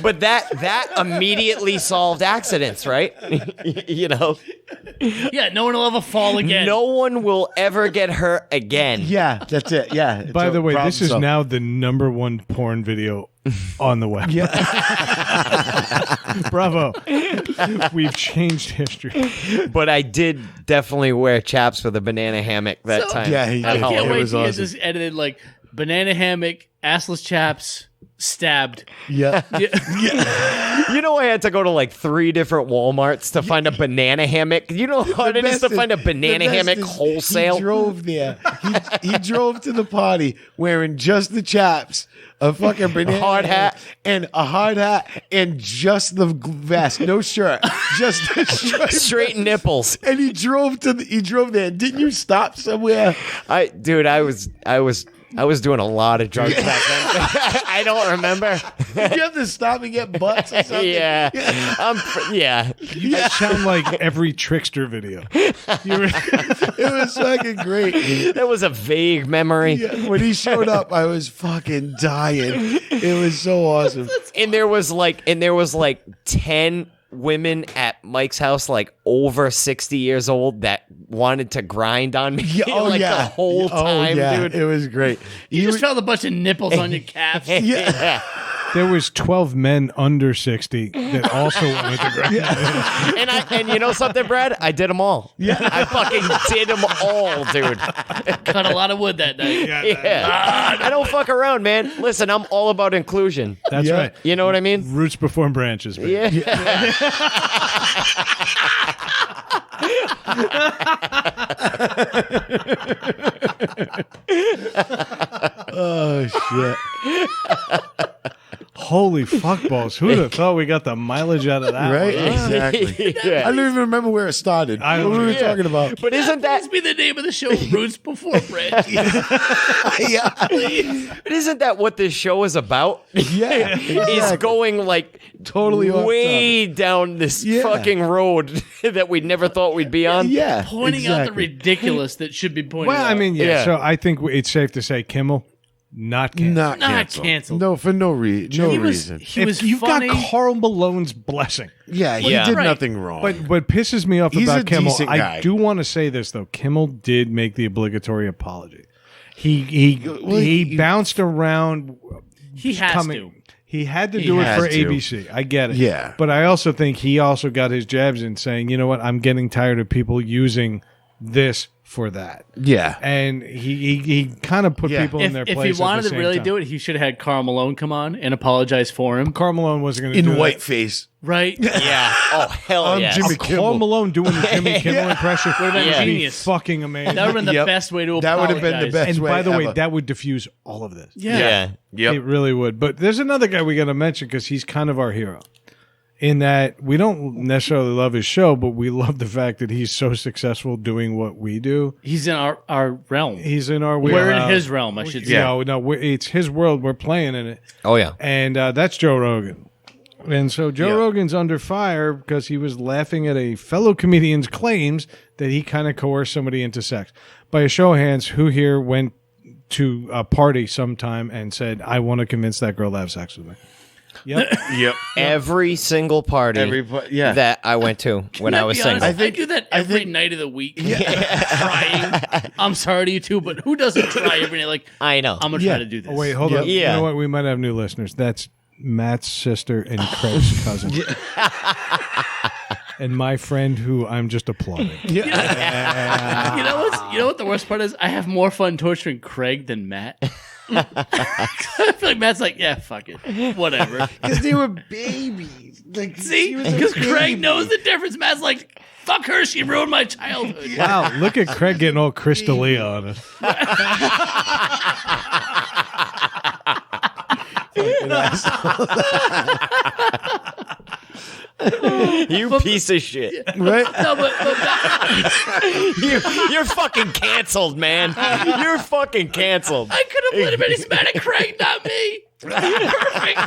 But that immediately solved accidents, right? You know, Yeah, no one will ever fall again. no one will ever get hurt again. Yeah, that's it. Yeah. By the way, Problem this is solved. now the #1 porn video on the web. Yeah. Bravo. We've changed history. But I did definitely wear chaps for the banana hammock that time. Yeah, he I did. can't It wait was to get awesome. this edited like banana hammock, assless chaps, stabbed. Yeah. You know, I had to go to like 3 different Walmarts to find a banana hammock. You know how hard it is to find a banana hammock wholesale? He drove there. He drove to the party wearing just the chaps, a fucking banana hard hat. and a hard hat, and just the vest, no shirt, just the shirt. Straight nipples. And he drove there. Didn't you stop somewhere? I was doing a lot of drugs back then. I don't remember. Did you have to stop and get butts or something? Yeah. Yeah. You sound like every trickster video. It was fucking great. That was a vague memory. Yeah, when he showed up, I was fucking dying. It was so awesome. And there was like 10 women at Mike's house, like over 60 years old, that wanted to grind on me the whole time, dude. It was great. You just felt a bunch of nipples on your calves. Yeah. There was 12 men under 60 that also wanted to grind. And you know something, Brad? I did them all. Yeah. I fucking did them all, dude. Cut a lot of wood that night. Yeah. I don't fuck around, man. Listen, I'm all about inclusion. That's Yeah. right. You know what I mean? Roots before branches. Baby. Yeah. Oh shit! Holy fuckballs. Who'd have thought we got the mileage out of that Right? one, huh? Exactly. Yeah. I don't even remember where it started. I don't What were we either. talking about? But isn't that That's be the name of the show, Roots Before Branch. Yeah, but isn't that what this show is about? yeah. Is Exactly. going like Totally off way down this fucking road that we never thought we'd be on. Yeah, Pointing out the exactly. ridiculous that should be pointed Well, out. I mean, yeah. Yeah. So I think it's safe to say Kimmel, not canceled. Not Not canceled. canceled. No, for no reason. he was reason. he was You've funny. got Carl Malone's blessing. Yeah, he Yeah. did Right. nothing wrong. But what pisses me off He's about a Kimmel, decent I guy. do want to say this though. Kimmel did make the obligatory apology. He bounced around. he has to. He had to He do it has for to. ABC. I get it. Yeah. But I also think he also got his jabs in saying, you know what, I'm getting tired of people using this for that. yeah, And he kind of put Yeah. people in their If place. he wanted to really do it, he should have had Karl Malone come on and apologize for him. Karl Malone wasn't going to do in that. whiteface. Right? Yeah. Oh, hell I'm yes. Jimmy Karl Kimmel. Malone doing the Jimmy Kimmel impression would been be genius. fucking amazing. That would have been the Yep. best way to That apologize. would have been the best. And by the way, ever. that would diffuse all of this. Yeah. Yeah. It really would. But there's another guy we got to mention because he's kind of our hero. In that we don't necessarily love his show, but we love the fact that he's so successful doing what we do. He's in our realm. He's in our We're in wheelhouse. his realm, I should say. Yeah, no, it's his world. We're playing in it. Oh, yeah. And that's Joe Rogan. And so Joe Yeah. Rogan's under fire because he was laughing at a fellow comedian's claims that he kind of coerced somebody into sex. By a show of hands, who here went to a party sometime and said, I want to convince that girl to have sex with me? Yep. Yep. Every single party Yeah. that I went to when I was Be honest, single. I do that every night of the week. Trying. I'm sorry to you too, but who doesn't try every night? Like, I know. I'm going to try to do this. Oh, wait, hold on. You Yeah. know what? We might have new listeners. That's Matt's sister and Craig's cousin. And my friend who I'm just applauding. You know what the worst part is? I have more fun torturing Craig than Matt. I feel like Matt's like, yeah, fuck it. Whatever. Because they were babies. Like, See? he was a Because Craig baby. knows the difference. Matt's like, fuck her, she ruined my childhood. Wow, look at Craig getting all Chris D'Elia on us. You piece of shit. right? No, but You're fucking canceled, man. You're fucking canceled. I could have let him in. He's mad at Craig, not me. Perfect.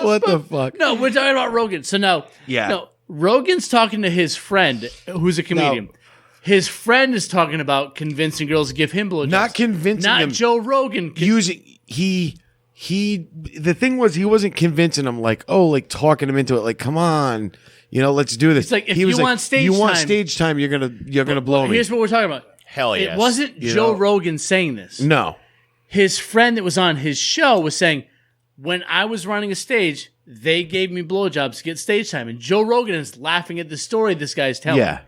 What the fuck? No, we're talking about Rogan. So no, Rogan's talking to his friend who's a comedian. No. His friend is talking about convincing girls to give him blowjobs. Not convincing Not him. Joe Rogan. Using he the thing was he wasn't convincing him like talking him into it like come on let's do this. It's like, if he was you want stage time- stage time you're gonna blow me. Here's what we're talking about. Hell yes. It wasn't Joe Rogan saying this. No. His friend that was on his show was saying, when I was running a stage, they gave me blowjobs to get stage time. And Joe Rogan is laughing at the story this guy's telling. Yeah.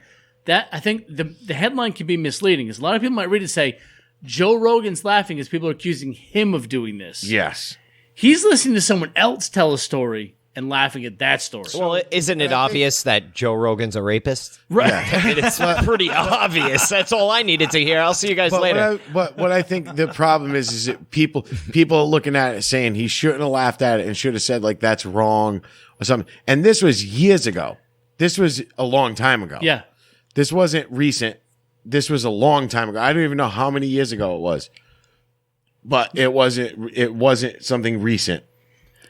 That, I think the headline can be misleading because a lot of people might read it and say, Joe Rogan's laughing as people are accusing him of doing this. Yes. He's listening to someone else tell a story and laughing at that story. Well, isn't it obvious that Joe Rogan's a rapist? Right. It's pretty obvious. That's all I needed to hear. I'll see you guys later. What I think the problem is that people are looking at it saying he shouldn't have laughed at it and should have said like that's wrong or something. And this was years ago. This was a long time ago. Yeah. This wasn't recent. This was a long time ago. I don't even know how many years ago it was. But it wasn't something recent.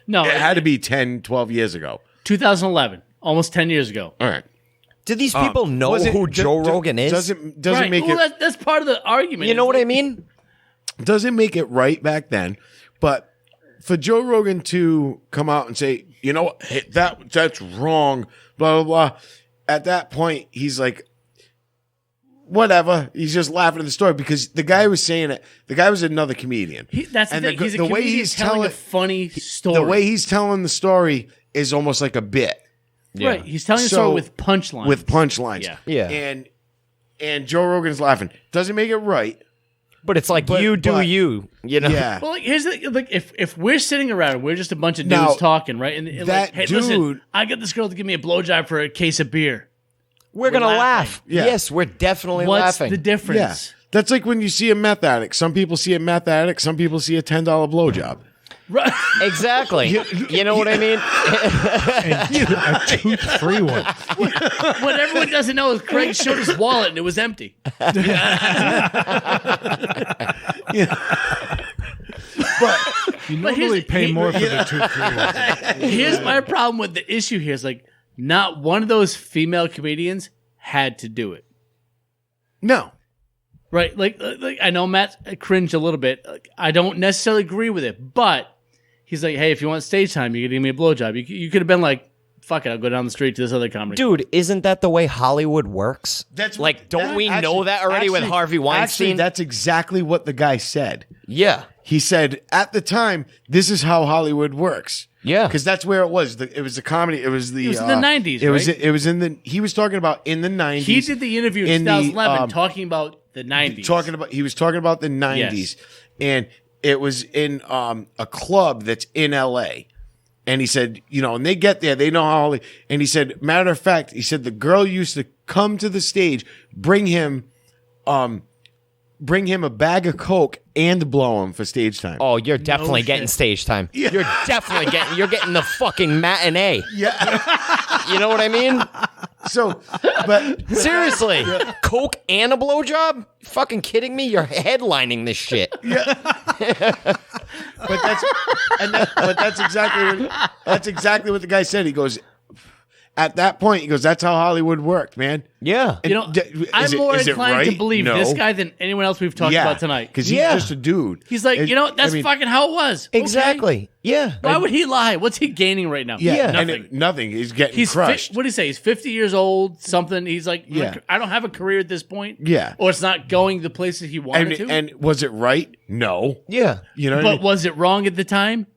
No. It had to be 10, 12 years ago. 2011. Almost 10 years ago. All right. Do these people know who Joe Rogan is? Doesn't Right. make Well, it that's part of the argument. You know what I mean? doesn't make it right back then, but for Joe Rogan to come out and say, you know what, hey, that's wrong, blah, blah, blah. At that point, he's like, whatever. He's just laughing at the story because the guy was saying it. The guy was another comedian. That's the thing. He's a the way comedian he's telling a telling funny story. the way he's telling the story is almost like a bit. Right. He's telling a story with punchlines. With punchlines. Yeah. Yeah. And Joe Rogan's laughing. Doesn't make it right. But it's like you know. Yeah. Well, like, here's the like if we're sitting around, we're just a bunch of dudes Now, talking, right? And that like, hey, listen, dude- I got this girl to give me a blowjob for a case of beer. We're gonna laughing. laugh. Yeah. Yes, we're definitely What's laughing. the difference? Yeah. That's like when you see a meth addict. Some people see a meth addict. Some people see a $10 blowjob. Right. Exactly. You know what I mean? A tooth-free one. What everyone doesn't know is Craig showed his wallet and it was empty. But You But here's normally the- pay he- more for the tooth-free one. Here's my problem with the issue here is like not one of those female comedians had to do it. no. Right? Like I know Matt cringed a little bit. Like, I don't necessarily agree with it, but he's like, hey, if you want stage time, you can give me a blowjob. You could have been like, fuck it, I'll go down the street to this other comedy. Dude, isn't that the way Hollywood works? That's like, don't we know that already with Harvey Actually, Weinstein? that's exactly what the guy said. Yeah. He said at the time, this is how Hollywood works. Yeah. Because that's where it was. It was the comedy. It was the. It was in the 90s, It was. right? It was in the. He was talking about in the 90s. He did the interview in in the, 2011 talking about the 90s. He was talking about the 90s, Yes. and it was in a club that's in L.A. And he said, and they get there, they know how. And he said, matter of fact, he said the girl used to come to the stage, bring him a bag of Coke and blow him for stage time. Oh, you're definitely shit. getting stage time. Yeah. You're getting the fucking matinee. Yeah. You know what I mean? So, but Seriously. Coke and a blowjob? You fucking kidding me? You're headlining this shit. but that's exactly what the guy said. He goes, at that point, he goes, that's how Hollywood worked, man. Yeah. I'm more is it inclined right? to believe No. this guy than anyone else we've talked about tonight. because he's just a dude. He's like, that's fucking how it was. Okay. Exactly. Yeah. Why would he lie? What's he gaining right now? Yeah, Nothing. nothing. He's getting He's crushed. what did he say? He's 50 years old, something. He's like, Yeah. I don't have a career at this point. Yeah. Or it's not going the places he wanted to. And was it right? No. Yeah. You know what I but mean? was it wrong at the time?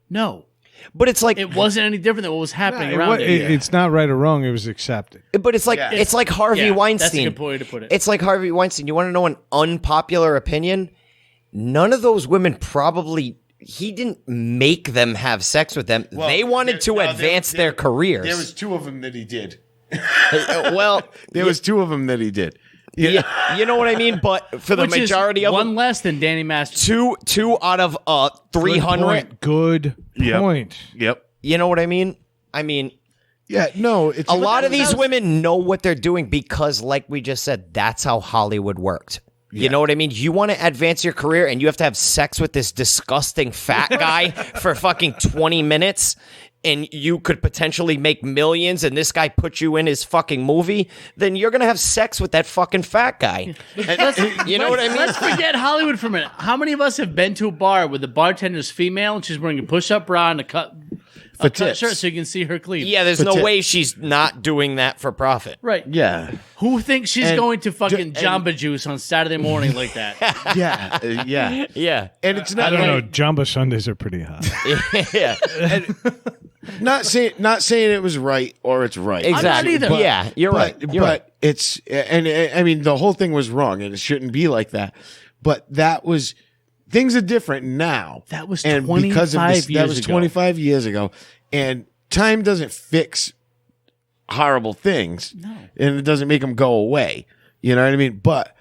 No. But it's like It wasn't any different than what was happening around it. It's not right or wrong. It was accepted. But it's like Yeah. it's like Harvey Yeah, Weinstein. that's a good way to put it. It's like Harvey Weinstein. You want to know an unpopular opinion? None of those women probably. He didn't make them have sex with them. Well, they wanted to advance their careers. There was two of them that he did. Well, There was two of them that he did. yeah, you know what I mean. But for the Which majority is of one them, less than Danny Masterson. two out of 300. Good point. Yep. You know what I mean? I mean, Yeah, no, it's a lot of these women know what they're doing because, like we just said, that's how Hollywood worked. You know what I mean? You want to advance your career and you have to have sex with this disgusting fat guy for fucking 20 minutes and you could potentially make millions and this guy put you in his fucking movie, then you're going to have sex with that fucking fat guy. You know what I mean? Let's forget Hollywood for a minute. How many of us have been to a bar where the bartender's female and she's wearing a push-up bra and a cut shirt so you can see her cleave? Yeah, there's no way she's not doing that for profit. Right. Yeah. Who thinks she's going to fucking Jamba Juice on Saturday morning like that? Yeah. Yeah. And it's I not don't know. Jamba Sundays are pretty hot. Yeah. not saying it was right or it's right. Exactly. either. Yeah, you're right. You're right. But it's and I mean the whole thing was wrong and it shouldn't be like that. But things are different now. That was and 25 because of this, years that was ago. 25 years ago, and time doesn't fix horrible things, and it doesn't make them go away. You know what I mean? But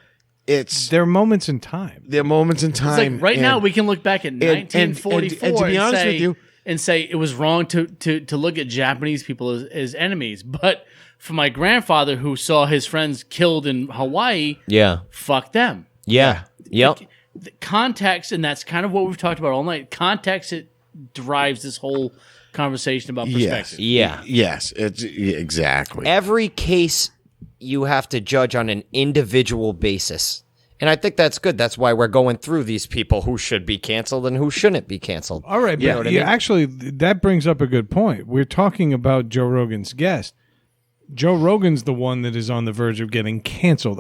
There are moments in time. there are moments in It's time. like right now we can look back at 1944 and to be honest with you, and say it was wrong to look at Japanese people as enemies. But for my grandfather who saw his friends killed in Hawaii, Yeah. fuck them. Yeah. Yep. The context, and that's kind of what we've talked about all night. Context, it drives this whole conversation about perspective. Yeah. yes, exactly. Every case you have to judge on an individual basis. And I think that's good. That's why we're going through these people who should be canceled and who shouldn't be canceled. All right, You know but what I mean? actually, that brings up a good point. We're talking about Joe Rogan's guest. Joe Rogan's the one that is on the verge of getting canceled.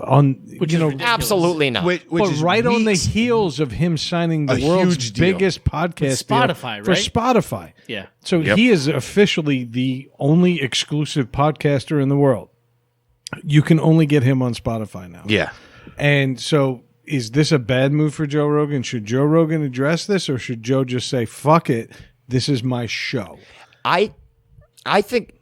Which is ridiculous. Absolutely not. Which But is right on the weeks- heels of him signing the A world's huge deal. biggest podcast deal Spotify, for right? Spotify. Yeah. So he is officially the only exclusive podcaster in the world. You can only get him on Spotify now. Yeah. And so is this a bad move for Joe Rogan? Should Joe Rogan address this, or should Joe just say, fuck it, this is my show? I think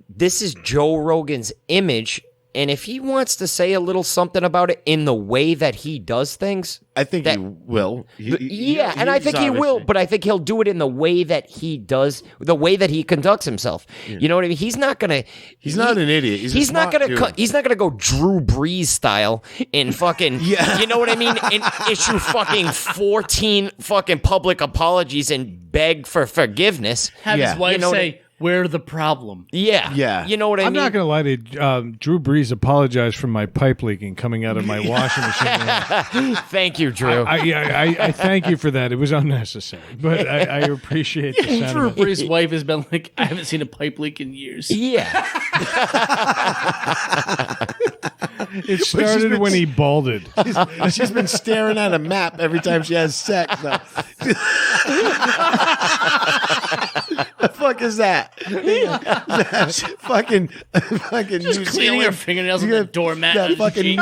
this is Joe Rogan's image, and if he wants to say a little something about it in the way that he does things, I think he will. and I think he will, but I think he'll do it in the way that he does, the way that he conducts himself. You know what I mean? He's not gonna. He's not an idiot. He's a not smart gonna. dude. He's not gonna go Drew Brees style and fucking. Yeah. You know what I mean? And issue fucking 14 fucking public apologies and beg for forgiveness. Have Yeah. his wife You know what say, "We're the problem." Yeah. Yeah. You know what I I'm mean? not going to lie to you. Drew Brees apologized for my pipe leaking coming out of my washing machine. Thank you, Drew. I thank you for that. It was unnecessary, but I appreciate the Drew sentiment. Brees' wife has been like, "I haven't seen a pipe leak in years." yeah. It started when he balded. She's been staring at a map every time she has sex. Now. The fuck is that? fucking Just New cleaning her Zealand- fingernails with a doormat. That on fucking New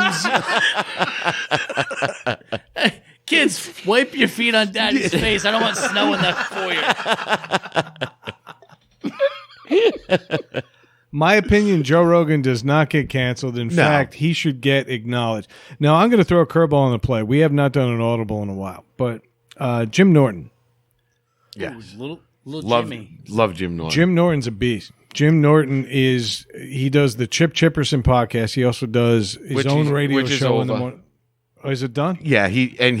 Kids, wipe your feet on Daddy's face. I don't want snow in that foyer. My opinion, Joe Rogan does not get canceled. In fact, he should get acknowledged. Now, I'm going to throw a curveball on the play. We have not done an audible in a while, but Jim Norton. Yeah. Little Love Jimmy. Jim Norton. Jim Norton's a beast. Jim Norton he does the Chip Chipperson podcast. He also does his own radio show in the morning. Oh, is it done? Yeah,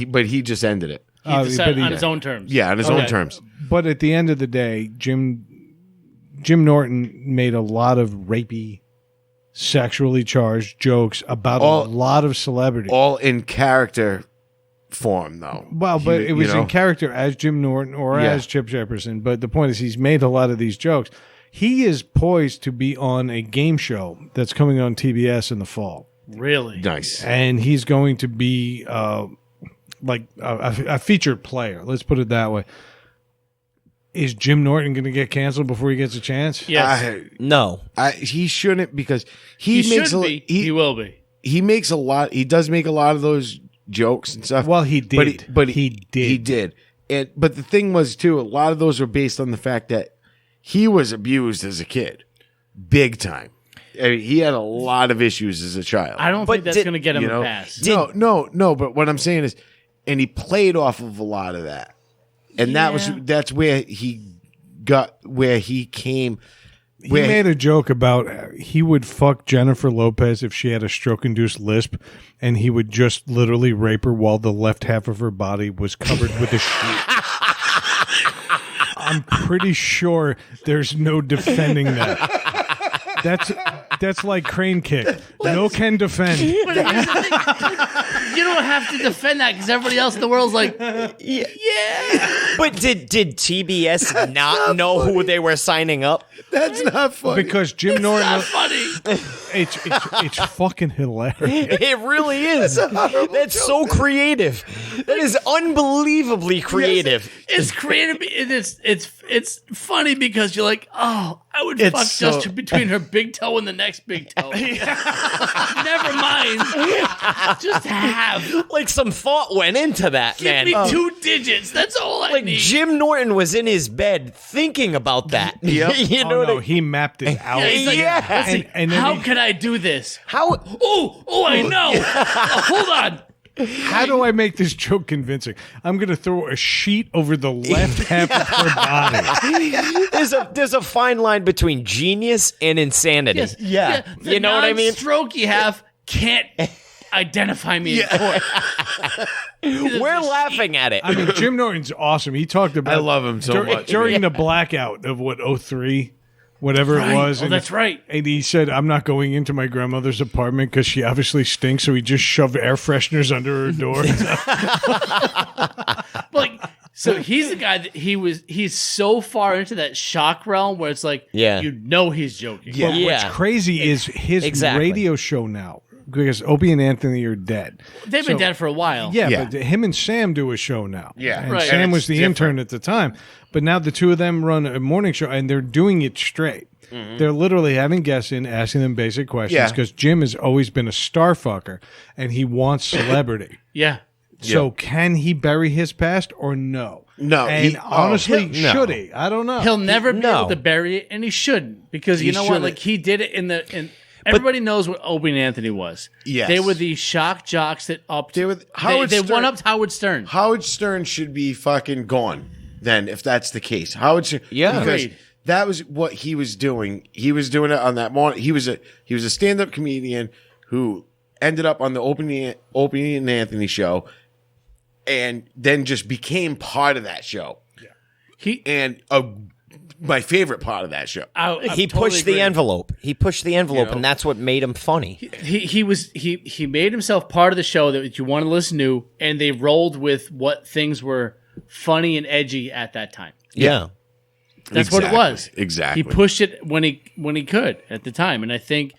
but he just ended it. He decided but on his own terms. Yeah, on his own terms. But at the end of the day, Jim Norton made a lot of rapey, sexually charged jokes about a lot of celebrities. All in character form, though. Well, but it was in character as Jim Norton or Yeah. as Chip Jefferson. But the point is, he's made a lot of these jokes. He is poised to be on a game show that's coming on TBS in the fall. Really? Nice. And he's going to be like a featured player. Let's put it that way. Is Jim Norton going to get canceled before he gets a chance? Yes. No. He shouldn't, because he makes should be. He will be. He makes a lot. He does make a lot of those jokes and stuff. Well, he did. But He did. He did. But the thing was too, a lot of those were based on the fact that he was abused as a kid, big time. I mean, he had a lot of issues as a child. I don't think that's going to get him you know? a pass. No. But what I'm saying is, and he played off of a lot of that, and that's where he got where he came. He made a joke about he would fuck Jennifer Lopez if she had a stroke-induced lisp, and he would just literally rape her while the left half of her body was covered with a sheet. I'm pretty sure there's no defending that. That's like crane kick. No can defend. But here's the thing. You don't have to defend that because everybody else in the world's like, yeah. But did TBS not know who they were signing up? That's not funny. Because Jim Norton, Not funny. it's fucking hilarious. It really is. That's so creative. That is unbelievably creative. It's creative. It's funny because you're like, oh, I would fuck just between her big toe and the next big toe. Never mind. Just have. Like some thought went into that, Give man. me 2 digits. That's all I Like need. Jim Norton was in his bed thinking about that. Yep. You know Oh, what no, I he mapped it out. Yeah, he's like, Yeah. let's see, And then how he- can I do this? How? Oh, I know. Hold on. How do I make this joke convincing? I'm going to throw a sheet over the left half of her body. There's a fine line between genius and insanity. Yes. Yeah. The You know what I mean? Stroke you have can't identify me in court. We're laughing at it. I mean, Jim Norton's awesome. He talked about I love him so much. during the blackout of 03, whatever it was. Oh, and that's right. And he said, I'm not going into my grandmother's apartment because she obviously stinks. So he just shoved air fresheners under her door. Like, so he's the guy that he's so far into that shock realm where it's like, Yeah. you know he's joking. But Yeah. what's crazy is his Exactly. radio show now, because Opie and Anthony are dead. They've been dead for a while. Yeah, Yeah. but him and Sam do a show now. Yeah. and Right. Sam And was it's the different. intern at the time. But now the two of them run a morning show, and they're doing it straight. They're literally having guests in, asking them basic questions, Yeah. because Jim has always been a star fucker, and he wants celebrity. Yeah. So can he bury his past or no? No, And honestly, no. should he? I don't know. He'll never be No. able to bury it, and he shouldn't. Because you He know what? shouldn't. Like, he did it in everybody knows what Opie and Anthony was. Yes. They were the shock jocks that upped. They were- Howard they Stern- one-upped Howard Stern. Howard Stern should be fucking gone then, if that's the case. Howard Stern, Yeah. because Agreed. that was what he was doing. He was doing it on that morning. He was a stand-up comedian who ended up on the Opie and Anthony show, and then just became part of that show. He My favorite part of that show. He pushed the envelope. He pushed the envelope, and that's what made him funny. He made himself part of the show that you want to listen to, and they rolled with what things were funny and edgy at that time. Yeah. That's what it was. Exactly. He pushed it when he could at the time, and I think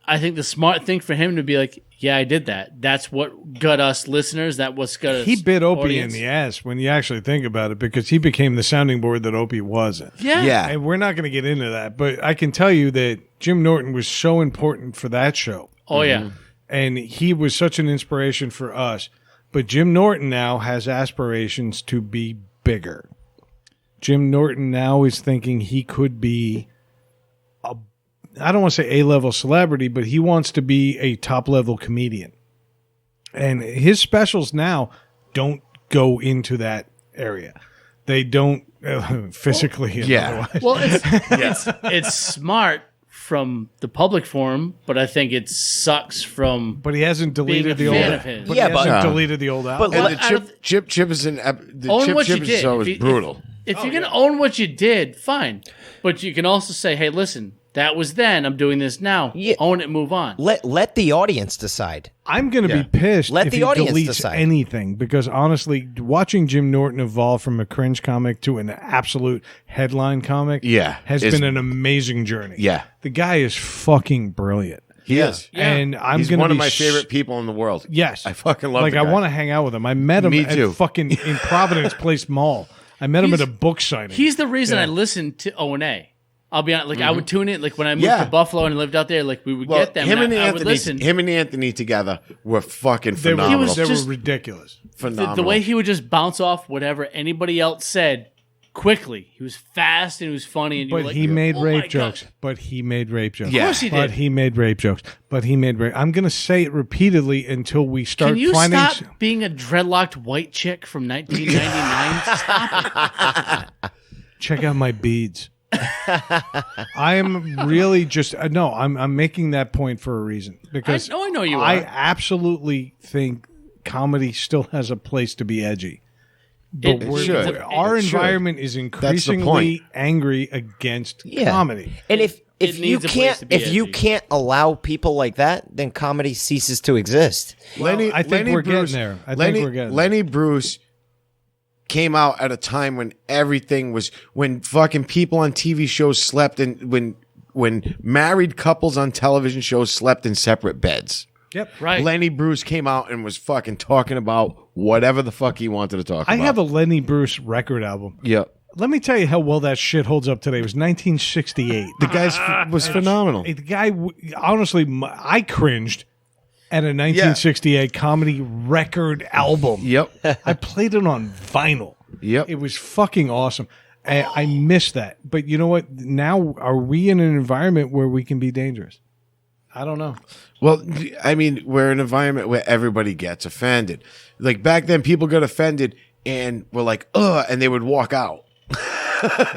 the smart thing for him to be like, yeah, I did that. That's what got us listeners. That was got us. He bit Opie audience. in the ass when you actually think about it, because he became the sounding board that Opie wasn't. Yeah. Yeah. And we're not going to get into that, but I can tell you that Jim Norton was so important for that show. Oh yeah. And he was such an inspiration for us. But Jim Norton now has aspirations to be bigger. Jim Norton now is thinking he could be I don't want to say A-level celebrity, but he wants to be a top-level comedian. And his specials now don't go into that area. They don't physically. and Yeah. otherwise. Well, it's smart from the public forum, but I think it sucks from. But he hasn't Being a deleted the fan old. of his. But Yeah, he but- hasn't No. deleted the old album. But And Well, the I don't- Chip is the Own Chip what you Chip did. show If is you- brutal. If you're gonna own what you did, fine. But you can also say, "Hey, listen, that was then. I'm doing this now. Yeah. Own it. Move on." Let the audience decide. I'm going to Yeah. be pissed Let if the he audience deletes decide. anything, because honestly, watching Jim Norton evolve from a cringe comic to an absolute headline comic has is- been an amazing journey. Yeah. The guy is fucking brilliant. He is. Yeah. And I'm He's going to one be of my favorite people in the world. Yes. I fucking love Like, the I guy. want to hang out with him. I met him Me at too. fucking in Providence Place Mall. I met him at He's- a book signing. He's the reason Yeah. I listened to O&A. I'll be honest. Like I would tune in. Like when I moved Yeah. to Buffalo and lived out there, like we would Well, get them. him and I would listen. Anthony, him and Anthony together were fucking they were, phenomenal. they just- were ridiculous. phenomenal. The way he would just bounce off whatever anybody else said quickly. He was fast and he was funny. And you were But like, he made "Oh my rape God." jokes. But he made rape jokes. Yeah. Of course he But did. he made rape jokes. But he made rape. I'm going to say it repeatedly until we start Can you finding. stop being a dreadlocked white chick from 1999? Stop it. check out my beads. I am really just no. I'm making that point for a reason because I know you I are. absolutely think comedy still has a place to be edgy. But It should. our It should. environment is increasingly angry against comedy. And if It you needs a place can't to be if you edgy. can't allow people like that, then comedy ceases to exist. I think we're getting there. I think we're getting there. Lenny Bruce came out at a time when everything was when fucking people on TV shows slept in when married couples on television shows slept in separate beds. Yep. Right. Lenny Bruce came out and was fucking talking about whatever the fuck he wanted to talk about. I have a Lenny Bruce record album. Yep. Let me tell you how well that shit holds up today. It was 1968. The guy was phenomenal. The guy, honestly, I cringed at a 1968 comedy record album. Yep. I played it on vinyl. Yep. It was fucking awesome. I miss that. But you know what? Now, are we in an environment where we can be dangerous? I don't know. Well, I mean, we're in an environment where everybody gets offended. Like back then, people got offended and were like, ugh, and they would walk out.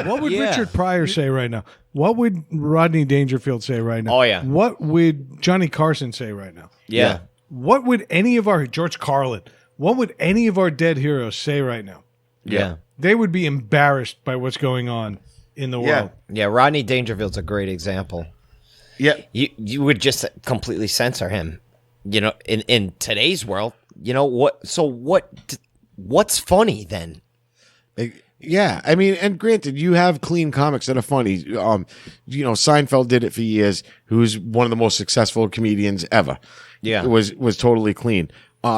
What would Yeah. Richard Pryor say right now? What would Rodney Dangerfield say right now? Oh, yeah. What would Johnny Carson say right now? Yeah. What would any of our George Carlin? What would any of our dead heroes say right now? Yeah. They would be embarrassed by what's going on in the world. Yeah, Rodney Dangerfield's a great example. Yeah. You would just completely censor him. You know, in today's world, you know what? So what's funny then? Yeah, I mean, and granted, you have clean comics that are funny. You know, Seinfeld did it for years. Who's one of the most successful comedians ever? Yeah. It was totally clean.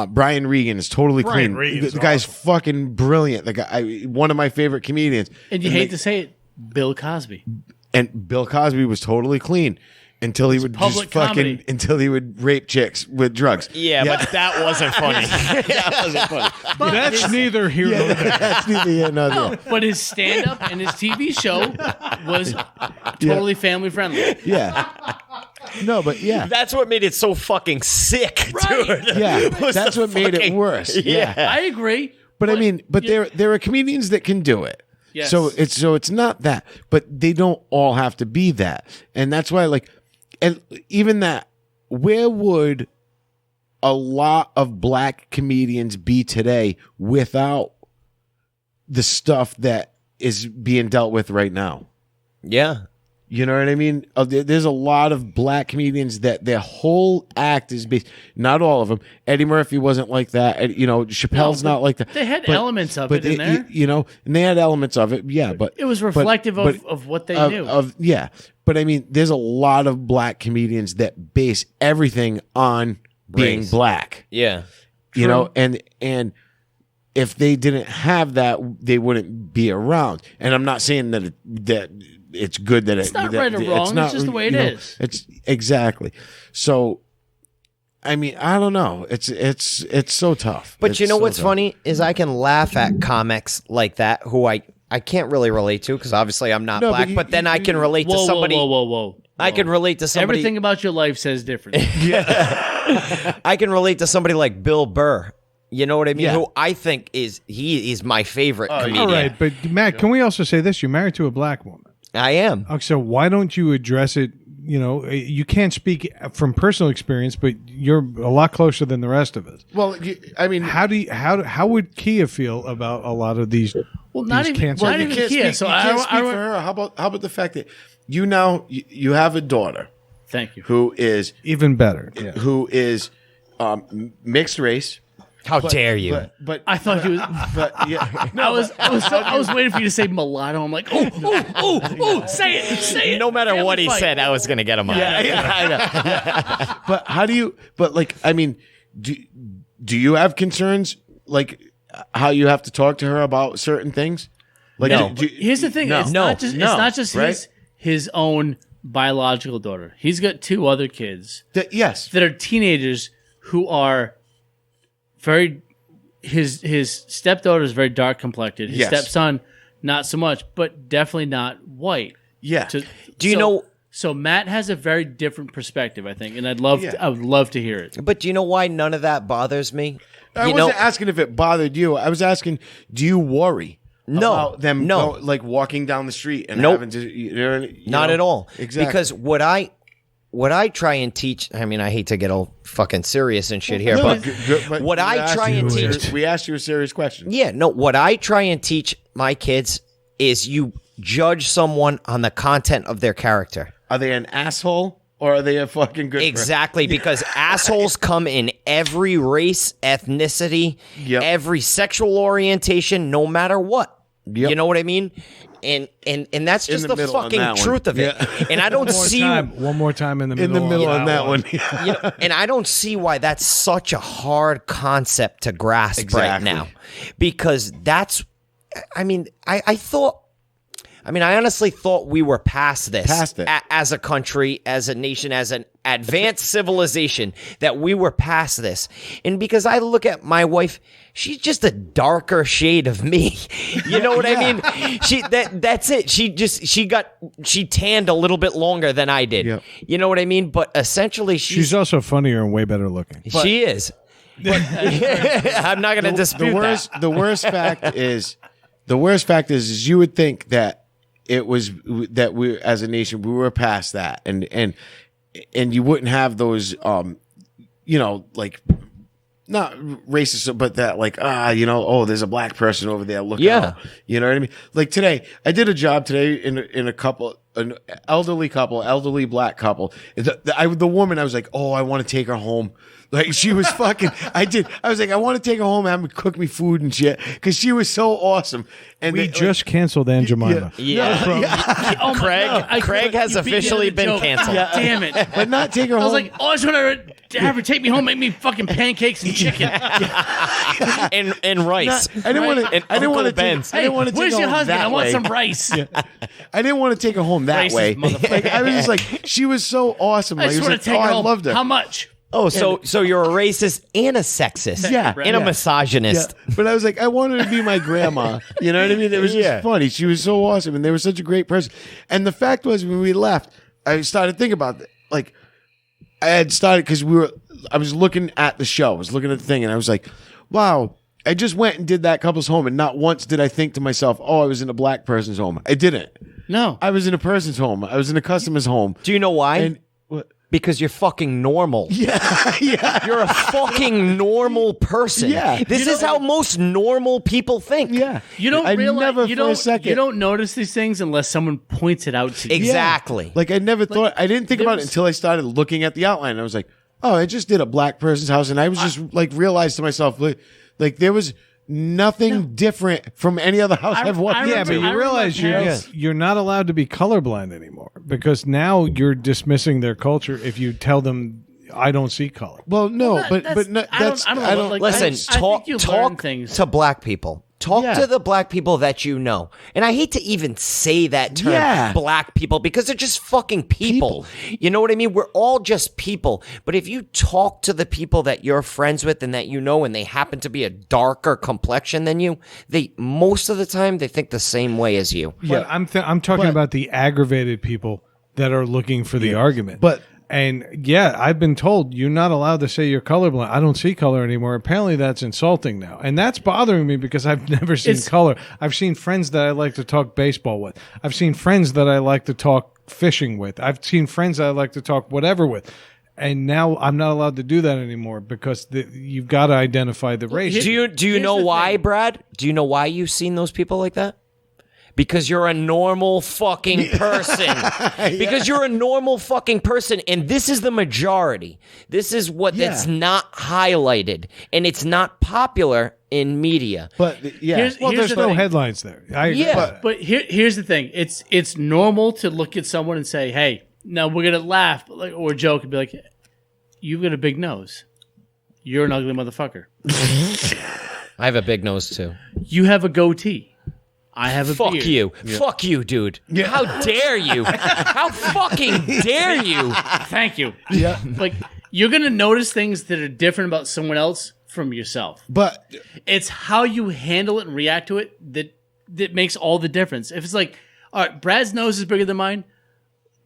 Brian Regan is totally Brian clean. Regan's The guy's fucking brilliant. The guy, one of my favorite comedians. And you hate to say it, Bill Cosby. And Bill Cosby was totally clean until he would public just fucking comedy. until he would rape chicks with drugs. Yeah, but that wasn't funny. That wasn't funny. That's neither here nor there. That's neither here nor there. No, but his stand-up and his TV show was totally family friendly. Yeah. No, but yeah. That's what made it so fucking sick, Right. dude. Yeah, Was that's the what made it fucking- worse. Yeah. I agree. But I mean, but there are comedians that can do it. Yes. So it's not that, but they don't all have to be that, and that's why and even that, where would a lot of black comedians be today without the stuff that is being dealt with right now? Yeah. You know what I mean? There's a lot of black comedians that their whole act is based. Not all of them. Eddie Murphy wasn't like that. You know, Chappelle's not like that. They had elements of it in there. You know, and they had elements of it. Yeah, but It was reflective of what they knew. Yeah, but I mean, there's a lot of black comedians that base everything on being Race. black. Yeah. You know, and if they didn't have that, they wouldn't be around. And I'm not saying that it's good that It's not right or wrong. It's just the way it is. It's exactly. So, I mean, I don't know. It's so tough. But It's you know so what's tough. funny is I can laugh at comics like that who I can't really relate to because obviously I'm not No, but black. you- But then I can relate to whoa, somebody. whoa. I can relate to somebody. Everything about your life says different. I can relate to somebody like Bill Burr. You know what I mean? Yeah. Who I think is my favorite comedian. All right, but Matt, can we also say this? You're married to a black woman. I am. Okay, so why don't you address it? You know, you can't speak from personal experience, but you're a lot closer than the rest of us. Well, I mean, How would Kia feel about a lot of these? Well, not these even- canceled- not you even can't Kia, speak, so you I- can't I- speak I- for her. How about the fact that you have a daughter Thank you. who is even better. mixed race. How dare you? But I thought he was. but yeah, I was waiting for you to say mulatto. I'm like, say it. no matter Family what he fight. said, I was going to get him on. but how do you? But like, I mean, do you have concerns like how you have to talk to her about certain things? Like, No. Here's the thing. No. It's not just right? his own biological daughter. He's got two other kids yes, that are teenagers who are very. His stepdaughter is very dark complected. His Yes. stepson, not so much, but definitely not white. yeah. Do you know? So Matt has a very different perspective, I think, and I would love to hear it. But do you know why none of that bothers me? I You wasn't know, asking if it bothered you. I was asking, do you worry No, about them no. like walking down the street and Nope. having to Not at all. Exactly. Because what I try and teach, I mean, I hate to get all fucking serious and shit here, No, but but what we I asked try you and a teach, serious- we asked you a serious question. yeah, no, what I try and teach my kids is you judge someone on the content of their character. Are they an asshole or are they a fucking good Exactly, because assholes come in every race, ethnicity, Yep. every sexual orientation, no matter what. Yep. You know what I mean? And that's In just the the middle on fucking that one. truth of it. Yeah. And I don't see One more time in the middle. In the middle on that one. you know, and I don't see why that's such a hard concept to grasp right Exactly. now, because that's, I mean, I honestly thought we were past this, Past it. as a country, as a nation, as an advanced civilization, that we were past this. And because I look at my wife, she's just a darker shade of me. You know what I mean? That's it. She tanned a little bit longer than I did. Yep. You know what I mean? But essentially, She's also funnier and way better looking. she is. I'm not going to dispute that. The worst fact is you would think that it was that we as a nation we were past that and you wouldn't have those like not racist but that like oh there's a black person over there look Yeah. out. You know what I mean? Like today I did a job today in an elderly black couple. The woman, I was like, oh, I want to take her home. Like she was fucking. I was like, I want to take her home and have her cook me food and shit because she was so awesome. And We just canceled Aunt Jemima. Yeah. Oh my God. Craig has You beat me to officially the been joke. canceled. God damn it. but not take her I home. was like, oh, I just want to have her take me home, make me fucking pancakes and chicken. and rice. I didn't want to. And I didn't want to Uncle Ben's. I didn't want to take Where's her your home husband? that I want way. some rice. I didn't want to take her home that Racist way. motherfucker. Like I was just like, she was so awesome. I Like, just was want like, to take her I home. loved her. How much? Oh, so you're a racist and a sexist. Yeah. And a misogynist. Yeah. But I was like, I wanted to be my grandma. You know what I mean? It was just funny. She was so awesome, and they were such a great person. And the fact was, when we left, I started thinking about it. Like, I had started because I was looking at the show. I was looking at the thing, and I was like, wow. I just went and did that couple's home, and not once did I think to myself, oh, I was in a black person's home. I didn't. No. I was in a person's home. I was in a customer's home. Do you know why? And what? Because you're fucking normal. Yeah. You're a fucking normal person. Yeah. This is how most normal people think. Yeah. You don't I realize never you for a don't second. you don't notice these things unless someone points it out to you. Exactly. Like I never thought. I didn't think about it there's- until I started looking at the outline. I was like, oh, I just did a black person's house, and I was just like realized to myself, like there was nothing different from any other house I've walked I into. Yeah, but remember- you realize parents- you're not allowed to be colorblind anymore because now you're dismissing their culture if you tell them I don't see color. Well, no, Well, but that's- no, I don't- that's I don't know, like, Listen, I think you learn talk things. to black people. Talk Yeah. to the black people that you know. And I hate to even say that term, Yeah. black people, because they're just fucking people. You know what I mean? We're all just people. But if you talk to the people that you're friends with and that you know, and they happen to be a darker complexion than you, most of the time they think the same way as you. But I'm talking about the aggravated people that are looking for the argument. And yeah, I've been told you're not allowed to say you're colorblind. I don't see color anymore. Apparently that's insulting now. And that's bothering me because I've never seen color. I've seen friends that I like to talk baseball with. I've seen friends that I like to talk fishing with. I've seen friends that I like to talk whatever with. And now I'm not allowed to do that anymore because you've got to identify the race. Do you Here's know the why, thing. Brad? Do you know why you've seen those people like that? Because you're a normal fucking person. Because you're a normal fucking person. And this is the majority. This is what that's not highlighted. And it's not popular in media. But yeah, Here's There's the no thing. headlines there. I agree. Yeah. But here's the thing. It's normal to look at someone and say, "Hey, now we're gonna laugh or joke and be like, you've got a big nose. You're an ugly motherfucker. I have a big nose too. You have a goatee. I have a Fuck beard. you. Fuck you, dude. How dare you? How fucking dare you? Thank you. yeah. Like you're gonna notice things that are different about someone else from yourself. But It's how you handle it and react to it that makes all the difference. If it's like, all right, Brad's nose is bigger than mine,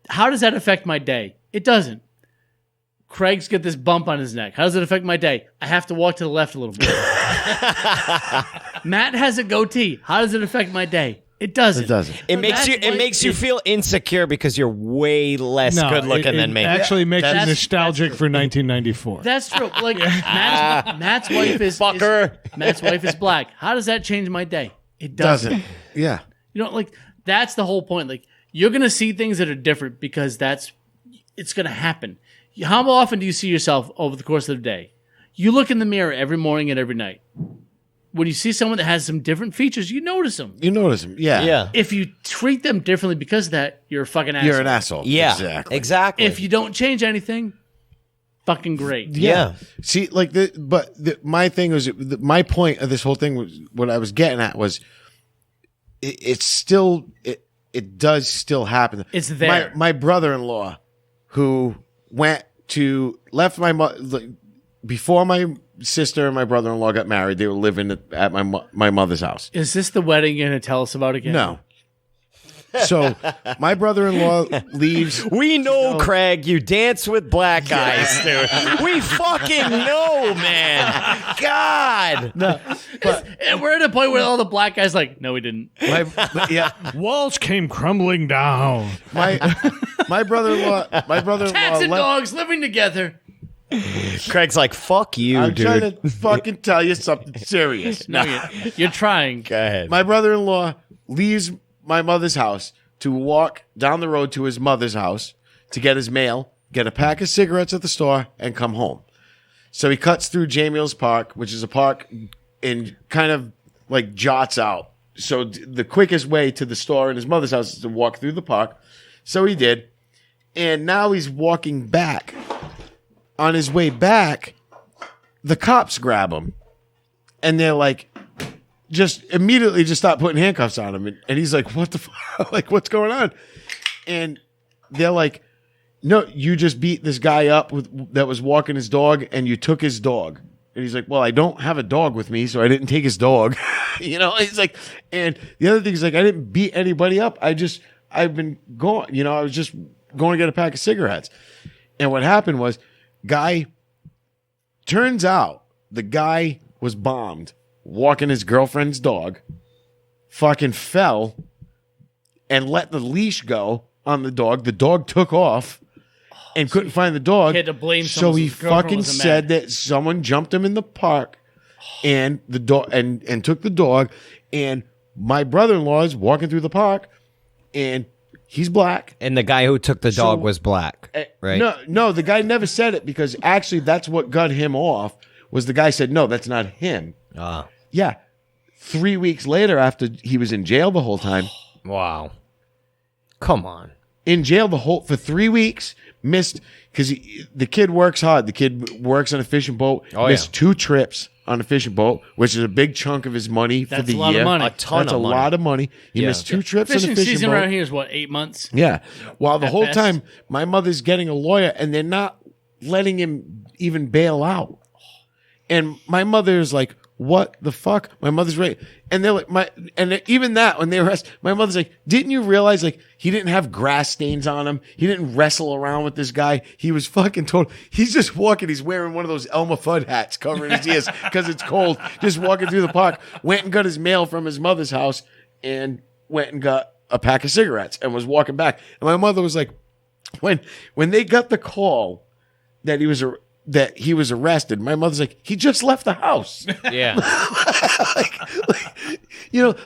how does that affect my day? It doesn't. Craig's got this bump on his neck. How does it affect my day? I have to walk to the left a little bit. Matt has a goatee. How does it affect my day? It doesn't. It doesn't. It makes you feel insecure because you're way less good looking than me. Actually makes you That's- nostalgic for 1994. That's true. Like Matt's wife is Fucker. Matt's wife is black. How does that change my day? It Doesn't. Yeah. You know, like that's the whole point. Like you're gonna see things that are different because it's gonna happen. How often do you see yourself over the course of the day? You look in the mirror every morning and every night. When you see someone that has some different features, you notice them. You notice him. Yeah. Yeah. If you treat them differently because of that, you're a fucking asshole. You're an asshole. Yeah. Exactly. If you don't change anything, fucking great. Yeah. See, like my thing was my point of this whole thing was what I was getting at was it does still happen. It's there. My brother-in-law who left my mother before my sister and my brother-in-law got married. They were living at my mother's house. Is this the wedding you're going to tell us about again? No. So my brother-in-law leaves. We know, Craig, you dance with black guys, dude. We fucking know, man. God. No, And we're at a point where all the black guys like, no, we didn't. Walls came crumbling down. my brother-in-law Cats and left. dogs living together. Craig's like, fuck you, I'm dude. trying to fucking tell you something serious. No, you're trying. Go ahead. My brother-in-law leaves my mother's house to walk down the road to his mother's house to get his mail, get a pack of cigarettes at the store, and come home. So he cuts through Jamie's Park, which is a park and kind of like jots out. So the quickest way to the store and his mother's house is to walk through the park. So he did. And now he's walking back. On his way back, the cops grab him. And they're like, just immediately just stop putting handcuffs on him. And he's like, what the fuck? Like, what's going on? And they're like, no, you just beat this guy up that was walking his dog and you took his dog. And he's like, well, I don't have a dog with me, so I didn't take his dog. He's like, and the other thing is like, I didn't beat anybody up. I've been going, I was just going to get a pack of cigarettes. And what happened was, turns out the guy was bombed walking his girlfriend's dog, fucking fell and let the leash go on the dog. The dog took off and couldn't find the dog. He had to blame so someone he whose girlfriend fucking was a said man. that someone jumped him in the park and the dog and took the dog. And my brother-in-law is walking through the park and he's black. And the guy who took the dog was black, right? No, the guy never said it because actually that's what got him off was the guy said, no, that's not him. Yeah. 3 weeks later after he was in jail the whole time. Wow. Come on. In jail for 3 weeks, missed because the kid works hard. The kid works on a fishing boat, missed 2 trips on a fishing boat, which is a big chunk of his money for That's the a lot year. of money. A ton That's of a money. lot of money. He missed 2 trips on a Fishing fishing season boat. around here is what, 8 months? Yeah. While the At whole best. time, my mother's getting a lawyer and they're not letting him even bail out. And my mother is like, what the fuck? My mother's right. And they're like, even that, when they arrest, my mother's like, didn't you realize like he didn't have grass stains on him? He didn't wrestle around with this guy. He was fucking total. He's just walking. He's wearing one of those Elmer Fudd hats covering his ears because it's cold. Just walking through the park. Went and got his mail from his mother's house and went and got a pack of cigarettes and was walking back. And my mother was like, when they got the call that he was arrested, my mother's like, he just left the house. Yeah.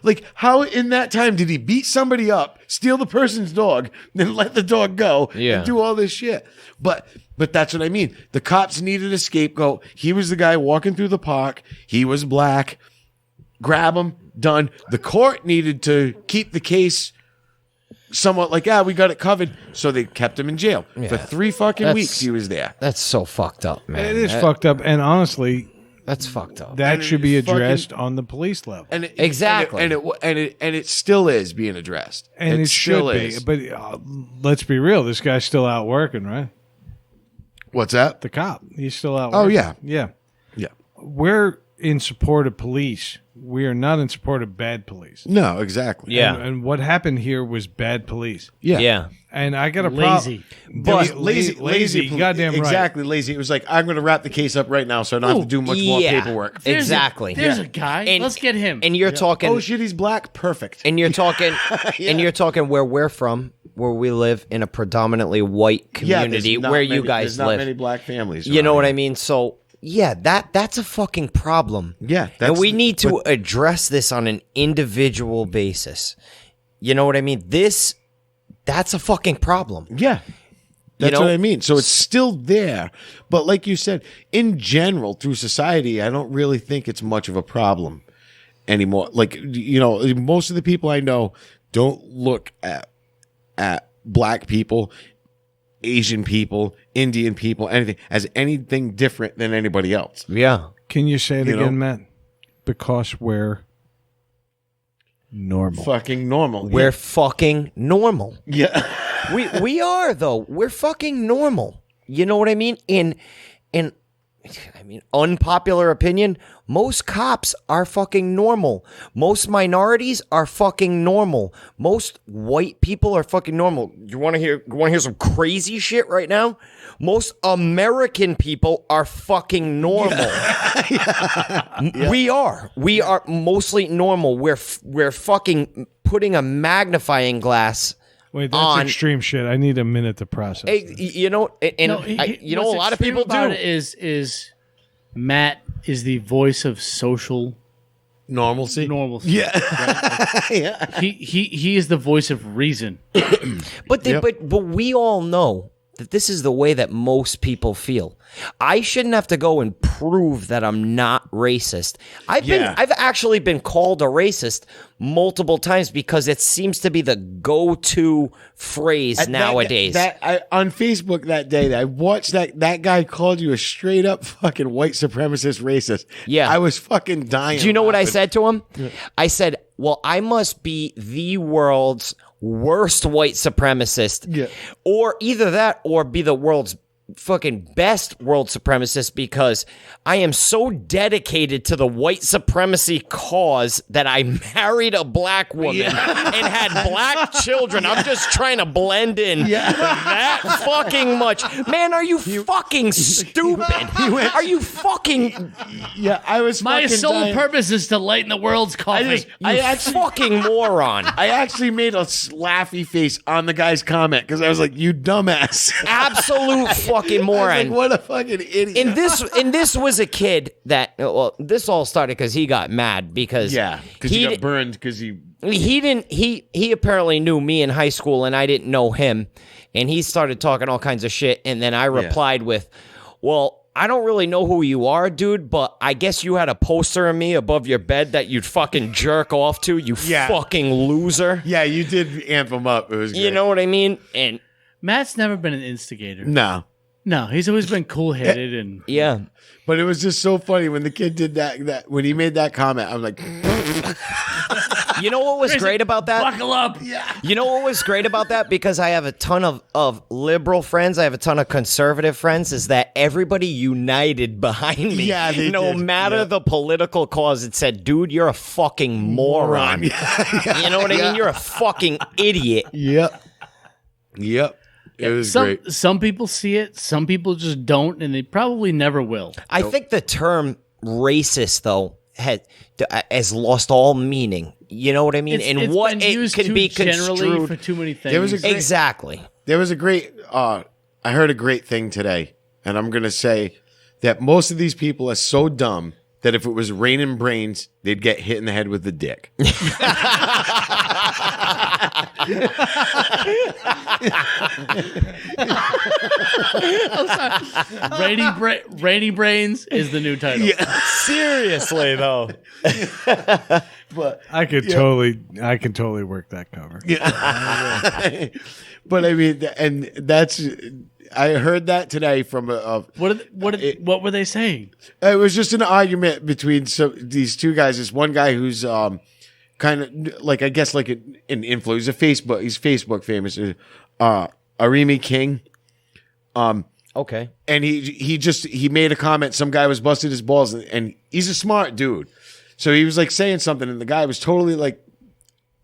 like how in that time did he beat somebody up, steal the person's dog, then let the dog go and do all this shit? But that's what I mean. The cops needed a scapegoat. He was the guy walking through the park. He was black. Grab him. Done. The court needed to keep the case somewhat like, we got it covered. So they kept him in jail for 3 fucking weeks. He was there. That's so fucked up, man. It is fucked up. And honestly, That's fucked up. that And should it be is addressed on the police level. And it, Exactly. and it still is being addressed. And it should still be. is. But let's be real. This guy's still out working, right? What's that? The cop. He's still out Oh, working. yeah. Yeah. Yeah. Where in support of police. We are not in support of bad police. No, exactly. Yeah. And what happened here was bad police. Yeah. Yeah. And I got a Lazy. But Lazy. Goddamn right. Exactly, lazy. It was like, I'm going to wrap the case up right now so I don't have to do much more Yeah. paperwork. Exactly. There's a guy. And- Let's get him. And you're talking. Oh, shit, he's black? Perfect. And you're talking. And you're talking where we're from, where we live in a predominantly white community, there's not where you many- guys there's not live. many black families. You know around what I here. mean? So yeah, that's a fucking problem. Yeah, and that's- we need to address this on an individual basis. You know what I mean? That's a fucking problem. Yeah. That's know? what I mean. So it's still there. But like you said, in general, through society, I don't really think it's much of a problem anymore. Like, most of the people I know don't look at black people, Asian people, Indian people, anything as anything different than anybody else. Yeah. Can you say it You again, know? Matt? Because we're normal. Fucking normal. We're fucking normal. yeah. We are though. We're fucking normal. You know what I mean? In I mean, unpopular opinion, most cops are fucking normal. Most minorities are fucking normal. Most white people are fucking normal. You want to hear some crazy shit right now? Most American people are fucking normal. We are mostly normal. We're fucking putting a magnifying glass. Wait, that's extreme shit. I need a minute to process. Hey, you know, and No, a what's lot of extreme people about do. it is Matt is the voice of social Normalcy. normalcy. Yeah. Right? He is the voice of reason. But we all know that this is the way that most people feel. I shouldn't have to go and prove that I'm not racist. I've actually been called a racist multiple times because it seems to be the go-to phrase nowadays. On Facebook that day, I watched that guy called you a straight up fucking white supremacist racist. Yeah. I was fucking dying. Do you know what I laughing. said to him? I said, well, I must be the world's worst white supremacist. Yeah. Or either that or be the world's fucking best world supremacist because I am so dedicated to the white supremacy cause that I married a black woman and had black children. I'm just trying to blend in that fucking much. Man, are you fucking stupid? Are you fucking... Yeah, I was My fucking sole dying. purpose is to lighten the world's coffee. You fucking moron. I actually made a laughy face on the guy's comment because I was like, "You dumbass!" Absolute fucking I was moron. like, what a fucking idiot! And this was a kid that this all started because he got mad because because he got burned because he apparently knew me in high school and I didn't know him, and he started talking all kinds of shit, and then I replied with, well, I don't really know who you are, dude, but I guess you had a poster of me above your bed that you'd fucking jerk off to, you fucking loser. Yeah, you did amp him up. It was great. You know what I mean? And Matt's never been an instigator. No, He's always been cool-headed and yeah. but it was just so funny when the kid did that when he made that comment. I'm like, You know what was great about that? buckle up. You know what was great about that? Because I have a ton of liberal friends, I have a ton of conservative friends, is that everybody united behind me. Yeah, they no did. matter Yeah. the political cause, it said, dude, you're a fucking moron. You know what I mean? You're a fucking idiot. Yep. It was great. Some people see it, some people just don't, and they probably never will. I think the term racist, though, has lost all meaning. You know what I mean? It's what been it used can too be generally construed. for too many things. There was a great- Exactly. There was a great. I heard a great thing today, and I'm gonna say that most of these people are so dumb that if it was raining brains, they'd get hit in the head with the dick. Rainy Brains is the new title. Seriously, though. But I could totally work that cover. but I mean, and that's. I heard that today from What were they saying? It was just an argument between these two guys. This one guy who's kind of like, I guess, like an influencer. He's Facebook famous. Arimi King. Okay. And he made a comment. Some guy was busting his balls, and he's a smart dude. So he was like saying something, and the guy was totally like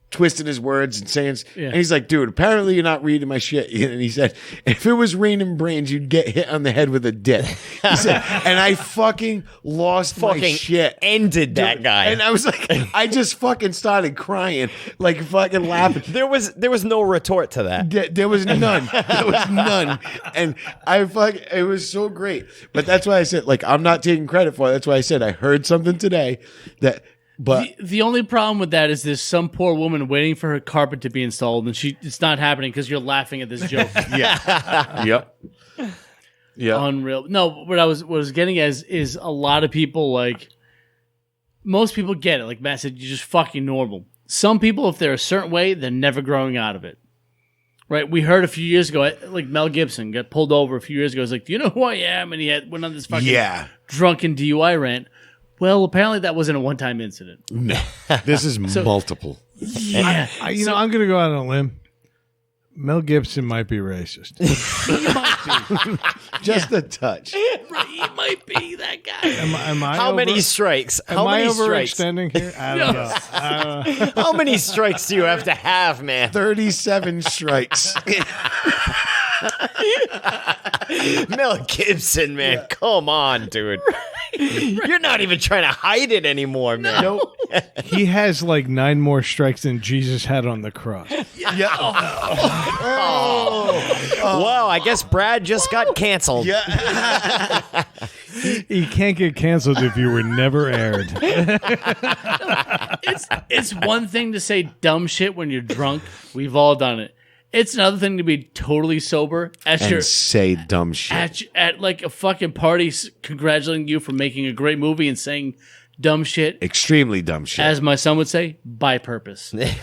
twisting his words and saying, and he's like, dude, apparently you're not reading my shit. And he said, if it was raining brains, you'd get hit on the head with a dick. He said, and I fucking lost my shit. Ended that guy. And I was like, I just fucking started crying, like fucking laughing. There was no retort to that. There was none. There was none. And it was so great. But that's why I said, like, I'm not taking credit for it. That's why I said I heard something today that. But the only problem with that is there's some poor woman waiting for her carpet to be installed, and it's not happening because you're laughing at this joke. Yeah. Yep. Yeah. Unreal. No, what I was getting at is a lot of people, like, most people get it. Like Matt said, you're just fucking normal. Some people, if they're a certain way, they're never growing out of it. Right? We heard a few years ago, like Mel Gibson got pulled over a few years ago. He's like, do you know who I am? And he went on this fucking drunken DUI rant. Well, apparently that wasn't a one-time incident. No, this is multiple. Yeah. I'm going to go out on a limb. Mel Gibson might be racist. He might be. Just a touch. Right, he might be that guy. Am I How many strikes? Am How I many strikes? overextending here? I don't know. How many strikes do you have to have, man? 37 strikes. Mel Gibson, man. Come on, dude. You're not even trying to hide it anymore, man. Nope. He has like 9 more strikes than Jesus had on the cross. Yeah. Wow, I guess Brad just got canceled. Yeah. He can't get canceled if you were never aired. It's one thing to say dumb shit when you're drunk. We've all done it. It's another thing to be totally sober And say dumb shit. at like a fucking party congratulating you for making a great movie and saying dumb shit. Extremely dumb shit. As my son would say, by purpose. Yeah.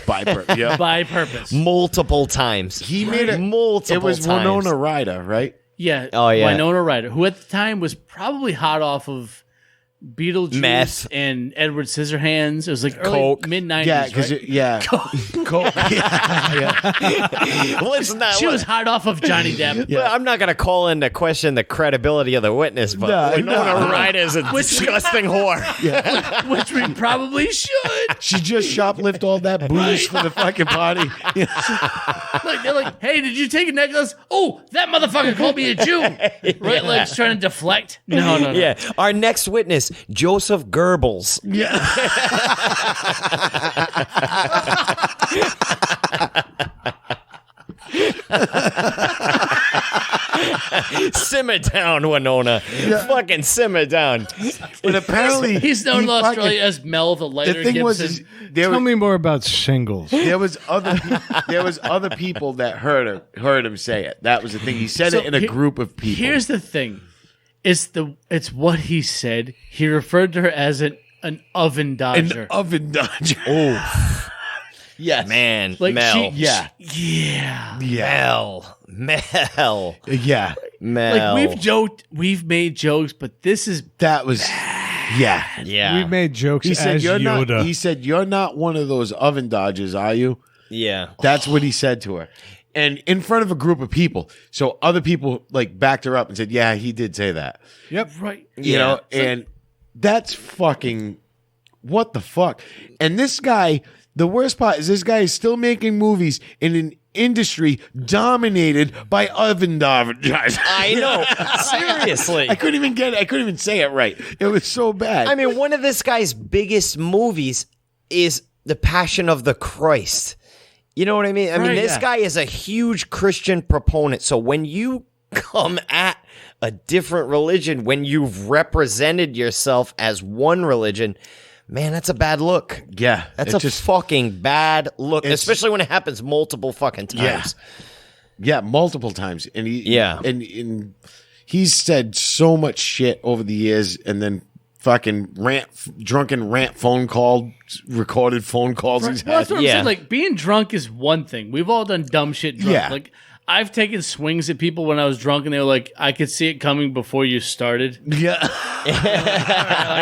By purpose. Multiple times. He made it. multiple It was times. Winona Ryder, right? Yeah. Oh, yeah. Winona Ryder, who at the time was probably hot off of Beetlejuice Meth. and Edward Scissorhands. It was like Coke. mid-90s, Yeah, because right? Coke. Yeah. Let's not. She was hot off of Johnny Depp. Well, I'm not going to call into question the credibility of the witness, but Winona Ryder is a disgusting whore. Which we probably should. She just shoplift all that booze for the fucking party. Like, they're like, hey, did you take a necklace? Oh, that motherfucker called me a Jew. Right? Like, he's trying to deflect. No. Yeah. Our next witness, Joseph Goebbels. Yeah. Simmer down, Winona. Fucking simmer down. But apparently He's known in fucking- Australia as Mel the Lighter The thing Gibson. was, is Tell me more about singles. there was other people that heard him say it. That was the thing. He said So it in a group of people. Here's the thing. It's what he said. He referred to her as an oven an dodger. oven dodger. Oh, yes, Man, Like, Mel. yeah. Mel. yeah. Mel. Like, we've made jokes, but this is That was, yeah. Yeah. We've made jokes He said as you're Yoda. not. He said you're not one of those oven dodgers, are you? Yeah. That's what he said to her. And in front of a group of people. So other people like backed her up and said, yeah, he did say that. Yep. right. You know, and that's fucking what the fuck. And this guy, the worst part is this guy is still making movies in an industry dominated by oven dodgers. I know. Seriously. I couldn't even get it. I couldn't even say it right. It was so bad. I mean, one of this guy's biggest movies is The Passion of the Christ. You know what I mean? I mean, Right, this yeah. guy is a huge Christian proponent. So when you come at a different religion, when you've represented yourself as one religion, man, that's a bad look. yeah. That's it a fucking bad look, it's- especially when it happens multiple fucking times. Yeah, multiple times. And and he's said so much shit over the years and then fucking drunken rant recorded phone calls he's Well, that's had. what I'm Yeah. saying. Like, being drunk is one thing. We've all done dumb shit drunk. Yeah. Like, I've taken swings at people when I was drunk, and they were like, I could see it coming before you started. Yeah. Like,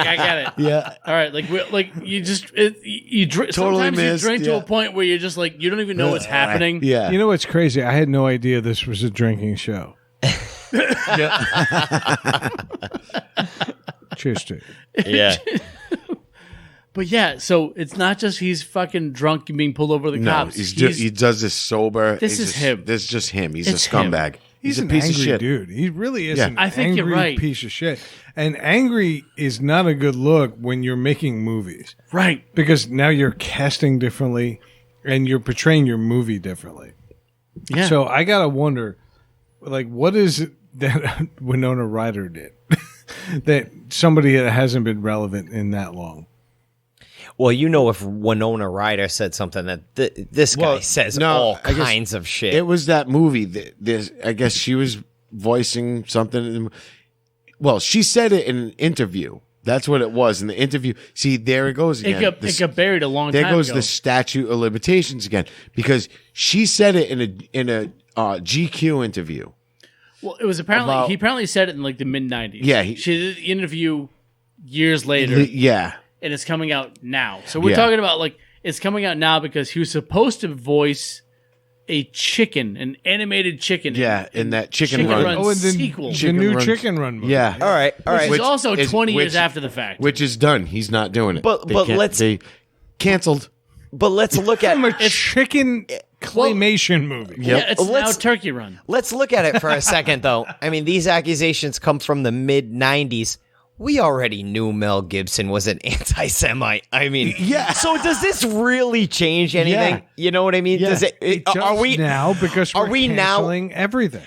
I get it. Yeah. All right, like you just you drink. Totally Sometimes missed, you drink to yeah. a point where you're just like you don't even know what's happening. Yeah. You know what's crazy? I had no idea this was a drinking show. Cheers to you. Yeah. But yeah, so it's not just he's fucking drunk and being pulled over the No, cops. he does this sober. This is him. This is just him. He's It's a scumbag. He's a an piece angry of shit. dude. He really is Yeah. an I think you're angry right. piece of shit. And angry is not a good look when you're making movies right. because now you're casting differently and you're portraying your movie differently. Yeah. So I gotta wonder, like, what is it that Winona Ryder did that somebody that hasn't been relevant in that long? Well, you know, if Winona Ryder said something that this guy says all I guess kinds of shit. It was that movie. I guess she was voicing something. Well, she said it in an interview. That's what it was in the interview. See, there it goes again. It got buried a long There time goes ago. the statute of limitations again because she said it in a GQ interview. Well, it was apparently he apparently said it in like the mid '90s. Yeah, she did the interview years later, Yeah. and it's coming out now. So we're Yeah. talking about like it's coming out now because he was supposed to voice a chicken, an animated chicken. Yeah, in that Chicken Chicken Run. Run Oh, and then sequel. the Chicken new Run. Chicken Run movie. Yeah. all right. Which is Which also is- 20 years which- after the fact. Which is done. He's not doing it. But- They but can't- let's- they canceled. But let's look at I'm a chicken claymation movie. yeah, it's now let's- Turkey Run. Let's look at it for a second, though. I mean, these accusations come from the mid '90s. We already knew Mel Gibson was an anti-Semite. I mean, Yeah. So does this really change anything? Yeah. You know what I mean? Yeah. Does it? It are does we now because are we're we now- canceling everything?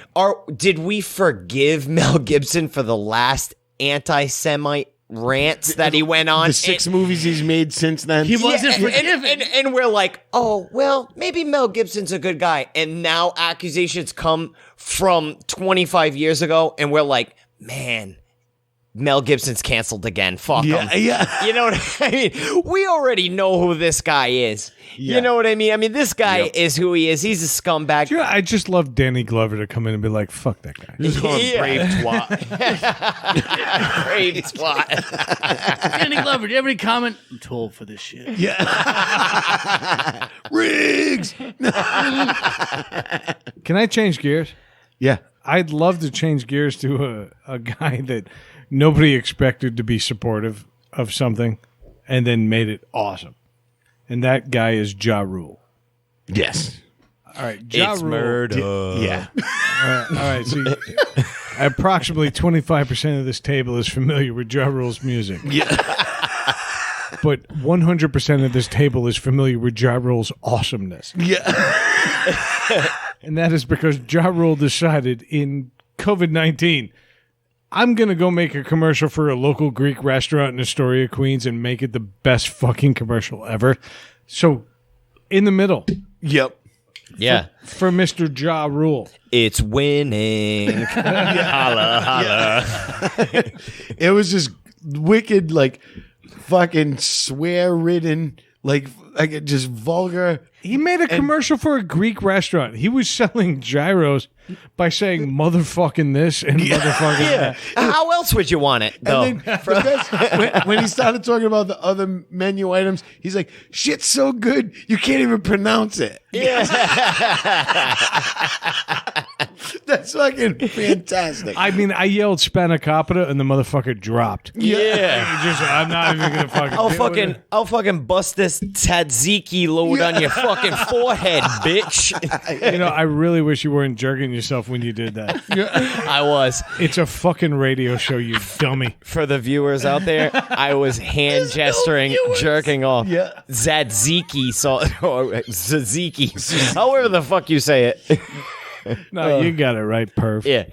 Did we forgive Mel Gibson for the last anti-Semite rants that he went on? The 6 movies he's made since then. He wasn't and, forgiven. and we're like, oh, well, maybe Mel Gibson's a good guy. And now accusations come from 25 years ago, and we're like, man, Mel Gibson's canceled again. Fuck him. Yeah. You know what I mean? We already know who this guy is. Yeah. You know what I mean? I mean, this guy is who he is. He's a scumbag. Yeah, I just love Danny Glover to come in and be like, "Fuck that guy." Just call him Yeah. brave twat. Brave twat. Danny Glover, do you have any comment? I'm too old for this shit. Riggs. Can I change gears? Yeah. I'd love to change gears to a guy that nobody expected to be supportive of something and then made it awesome. And that guy is Ja Rule. Yes. All right, Ja Rule. Yeah. All right, so approximately 25% of this table is familiar with Ja Rule's music. Yeah. But 100% of this table is familiar with Ja Rule's awesomeness. Yeah. And that is because Ja Rule decided in COVID-19, I'm going to go make a commercial for a local Greek restaurant in Astoria, Queens, and make it the best fucking commercial ever. So, in the middle, Yep. Yeah. for Mr. Ja Rule. It's winning. Holla, holla. It was just wicked, like fucking swear-ridden, like just vulgar. He made a commercial for a Greek restaurant. He was selling gyros by saying motherfucking this and motherfucking that. How else would you want it, though? And then the best, when he started talking about the other menu items, he's like, "Shit's so good, you can't even pronounce it." That's fucking fantastic. I mean, I yelled spanakopita and the motherfucker dropped. I'm not even gonna fucking. I'll fucking bust this tzatziki load on your fucking forehead, bitch. You know, I really wish you weren't jerking yourself when you did that. I was. It's a fucking radio show, you dummy. For the viewers out there, I was hand gesturing, jerking off. Yeah. Tzatziki, or tzatziki, however the fuck you say it. No, you got it right, perv. Yeah.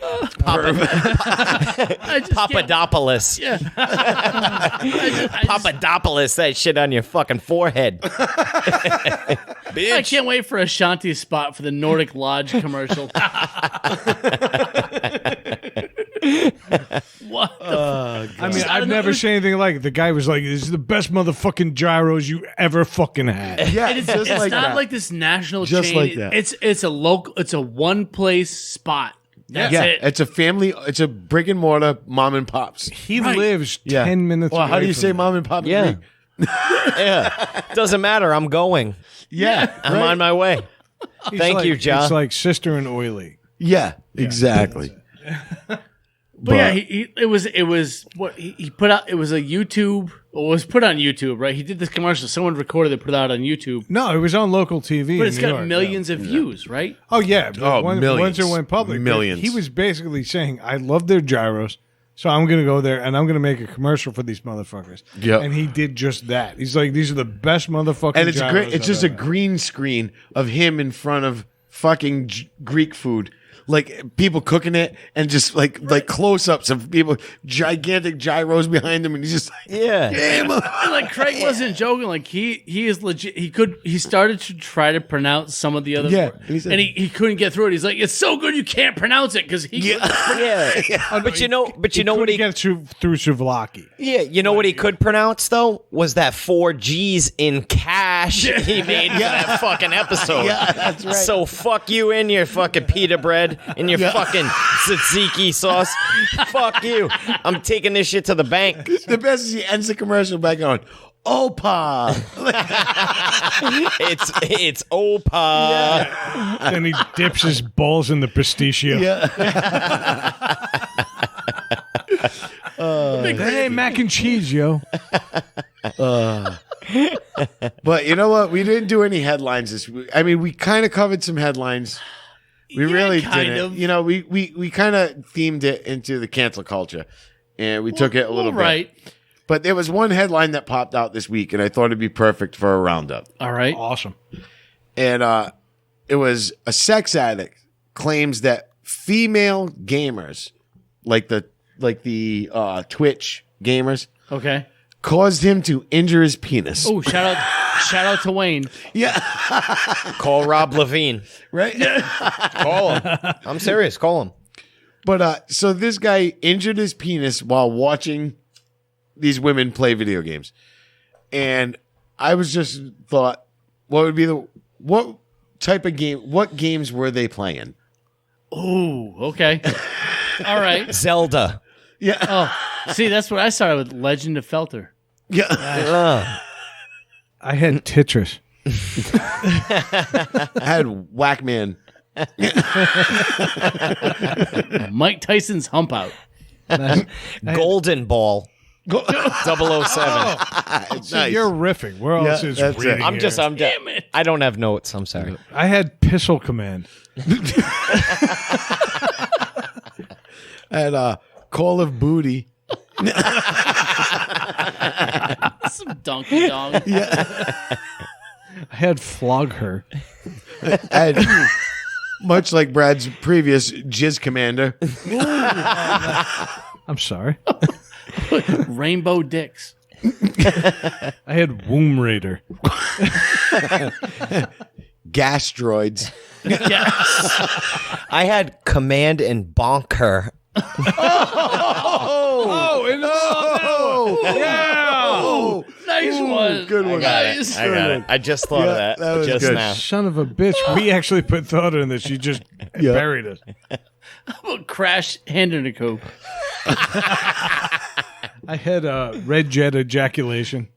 I just can't- Papadopoulos. Yeah. I Papadopoulos, that shit on your fucking forehead. I can't wait for a Shanti spot for the Nordic Lodge commercial. What? I mean, I've never seen anything like it. The guy was like, "This is the best motherfucking gyros you ever fucking had." Yeah, It's just not like that. like this national Just chain. like that. It's a local. It's a one place spot. That's Yeah, it. it's a family. It's a brick and mortar mom and pops. He Right. lives Yeah. 10 minutes Well, how away do you from say there. mom and pop? in Yeah. Greek? Yeah. Doesn't matter. I'm going. Yeah. I'm right? on my way. It's Thank like- you, Ja. It's like Sister and Oily. Yeah, exactly. But yeah, it was what he put out. It was a YouTube. Well, it was put on YouTube, right? He did this commercial. Someone recorded it, put it out on YouTube. No, it was on local TV. But in it's New got York, millions of views, right? Oh yeah, millions. Once it went public, Millions. He was basically saying, "I love their gyros, so I'm going to go there and I'm going to make a commercial for these motherfuckers." Yep. And he did just that. He's like, "These are the best motherfucking." And it's gyros great. It's I've just a ever had." green screen of him in front of fucking Greek food. Like people cooking it and just like close ups of people, gigantic gyros behind him, and he's just like, Yeah. And like Craig wasn't joking. Like he is legit. He started to try to pronounce some of the other Yeah, words, and he said- and he couldn't get through it. He's like, it's so good you can't pronounce it because he. Yeah. But you know what Couldn't he get through Souvlaki. Yeah, you know what he could pronounce though was that 4 G's in cash he made for that fucking episode. Yeah, that's right. So fuck you in your fucking pita bread and your fucking tzatziki sauce. Fuck you. I'm taking this shit to the bank. The best is he ends the commercial by going, Opa. It's Opa. And he dips his balls in the pistachio. That ain't mac and cheese, yo. But you know what? We didn't do any headlines this week. I mean, we kind of covered some headlines. We really kind didn't. of. You know, we kind of themed it into the cancel culture, and we took it a little bit. Right. But there was one headline that popped out this week, and I thought it'd be perfect for a roundup. All right. Awesome. And it was a sex addict claims that female gamers, like the Twitch gamers, Okay. caused him to injure his penis. Oh, shout out to Wayne. Yeah, Call Rob Levine. right. Call him. I'm serious. Call him. But so this guy injured his penis while watching these women play video games, and I was just thought, what type of game? What games were they playing? Oh, okay. All right. Zelda. Yeah, Oh, see, that's what I started with. Legend of Felter. yeah. I had Tetris. I had Whackman. Mike Tyson's Hump Out. Golden Ball. 007. Nice. You're riffing. Where else is that's it. reading I'm here? just, I'm Damn it. I don't have notes. I'm sorry. I had Pistol Command. I had Call of Booty. Some donkey dong. I had Flog Her. I had, much like Brad's previous Jizz Commander. I'm sorry. Rainbow Dicks. I had Womb Raider. Gastroids. Yes. I had Command and Bonker. Oh, Nice one. good one. Guys. I got it. I just thought of that, that was just good. now. Son of a bitch. We actually put thought in this. You just buried it. Crash Handernico. I had Red Jet Ejaculation.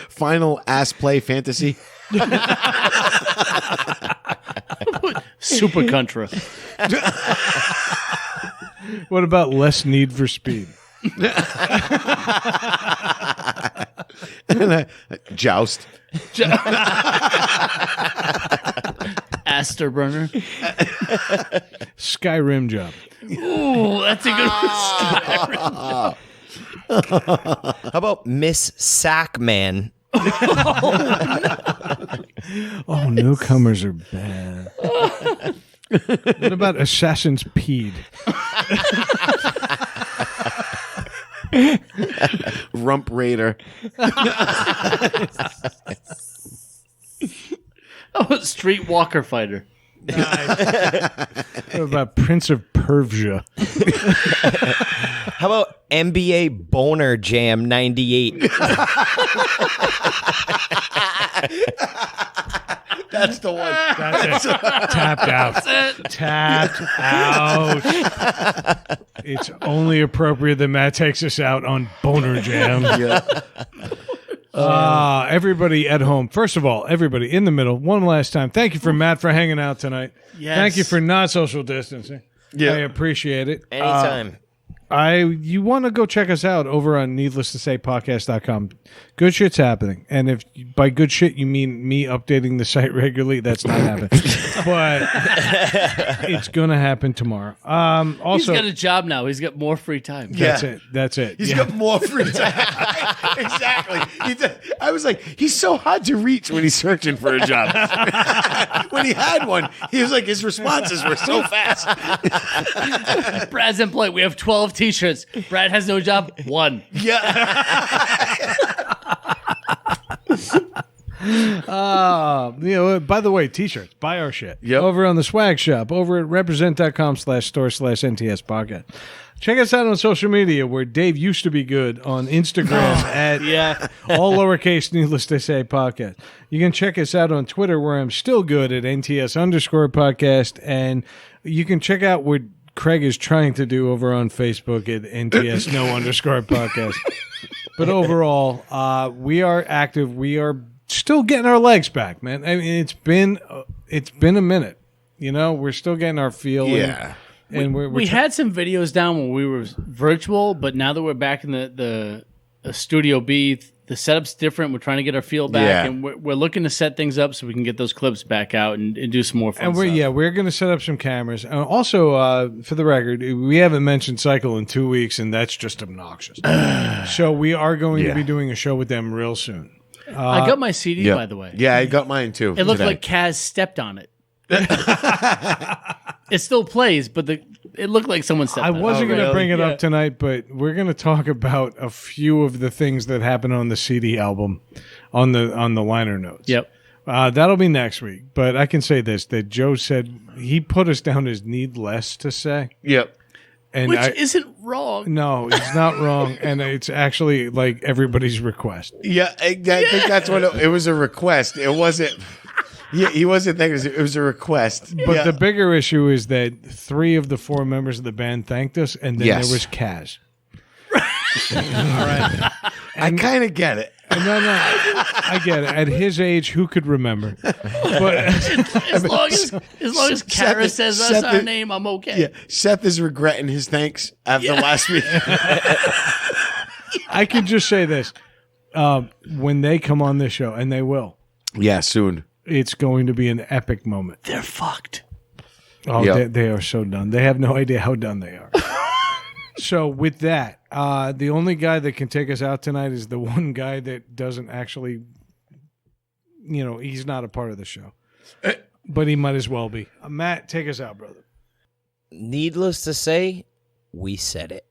Final ass play fantasy. Super Contra. What about Less Need for Speed? Joust. Afterburner. Skyrim Job. Ooh, that's a good one. How about Miss Sackman? Oh, newcomers are bad. What about Assassin's Peed? Rump Raider. Oh, Streetwalker Fighter. What about Prince of Persia? How about NBA Boner Jam 98? That's the one. That's it. Tapped out. Tapped out. It's only appropriate that Matt takes us out on Boner Jam. Yeah. Everybody at home. First of all, everybody in the middle. One last time. Thank you for Matt for hanging out tonight. Yes. Thank you for not social distancing. Yeah. I appreciate it. Anytime. You want to go check us out over on needless-to-say-podcast.com. Good shit's happening. And if by good shit you mean me updating the site regularly, that's not happening. But it's going to happen tomorrow. Also, he's got a job now. He's got more free time. That's it. He's got more free time. Exactly. I was like, he's so hard to reach when he's searching for a job. When he had one, he was like, his responses were so fast. Brad's employed. We have 12 T-shirts. Brad has no job. 1. Yeah. By the way, T-shirts. Buy our shit. Yep. Over on the swag shop. Over at represent.com/store/NTS podcast. Check us out on social media where Dave used to be good on Instagram at all lowercase needless to say podcast. You can check us out on Twitter where I'm still good at NTS_podcast. And you can check out what Craig is trying to do over on Facebook at NTS_podcast. But overall, we are active. We are still getting our legs back, man. I mean, it's been a minute. We're still getting our feel. Yeah. And we had some videos down when we were virtual, but now that we're back in the Studio B, the setup's different. We're trying to get our feel back, and we're looking to set things up so we can get those clips back out and do some more fun stuff. We're going to set up some cameras. And also, for the record, we haven't mentioned Cycle in 2 weeks, and that's just obnoxious. So we are going to be doing a show with them real soon. I got my CD, by the way. Yeah, I got mine too. It looked like Kaz stepped on it. It still plays, but it looked like someone stepped on it. I wasn't going to bring it up tonight, but we're going to talk about a few of the things that happened on the CD album on the liner notes. Yep. That'll be next week. But I can say this, that Joe said he put us down as needless to say. Yep. And Which isn't wrong. No, it's not wrong. And it's actually like everybody's request. Yeah, I think that's what it was, a request. It wasn't... Yeah, he wasn't thinking it was a request. But the bigger issue is that 3 of the 4 members of the band thanked us, and then there was Kaz. All right. I kind of get it. No, I get it. At his age, who could remember? But as long as Kara says our name, I'm okay. Yeah, Seth is regretting his thanks after last week. I can just say this: when they come on this show, and they will, soon. It's going to be an epic moment. They're fucked. Oh, they are so done. They have no idea how done they are. So with that, the only guy that can take us out tonight is the one guy that doesn't actually, he's not a part of the show. But he might as well be. Matt, take us out, brother. Needless to say, we said it.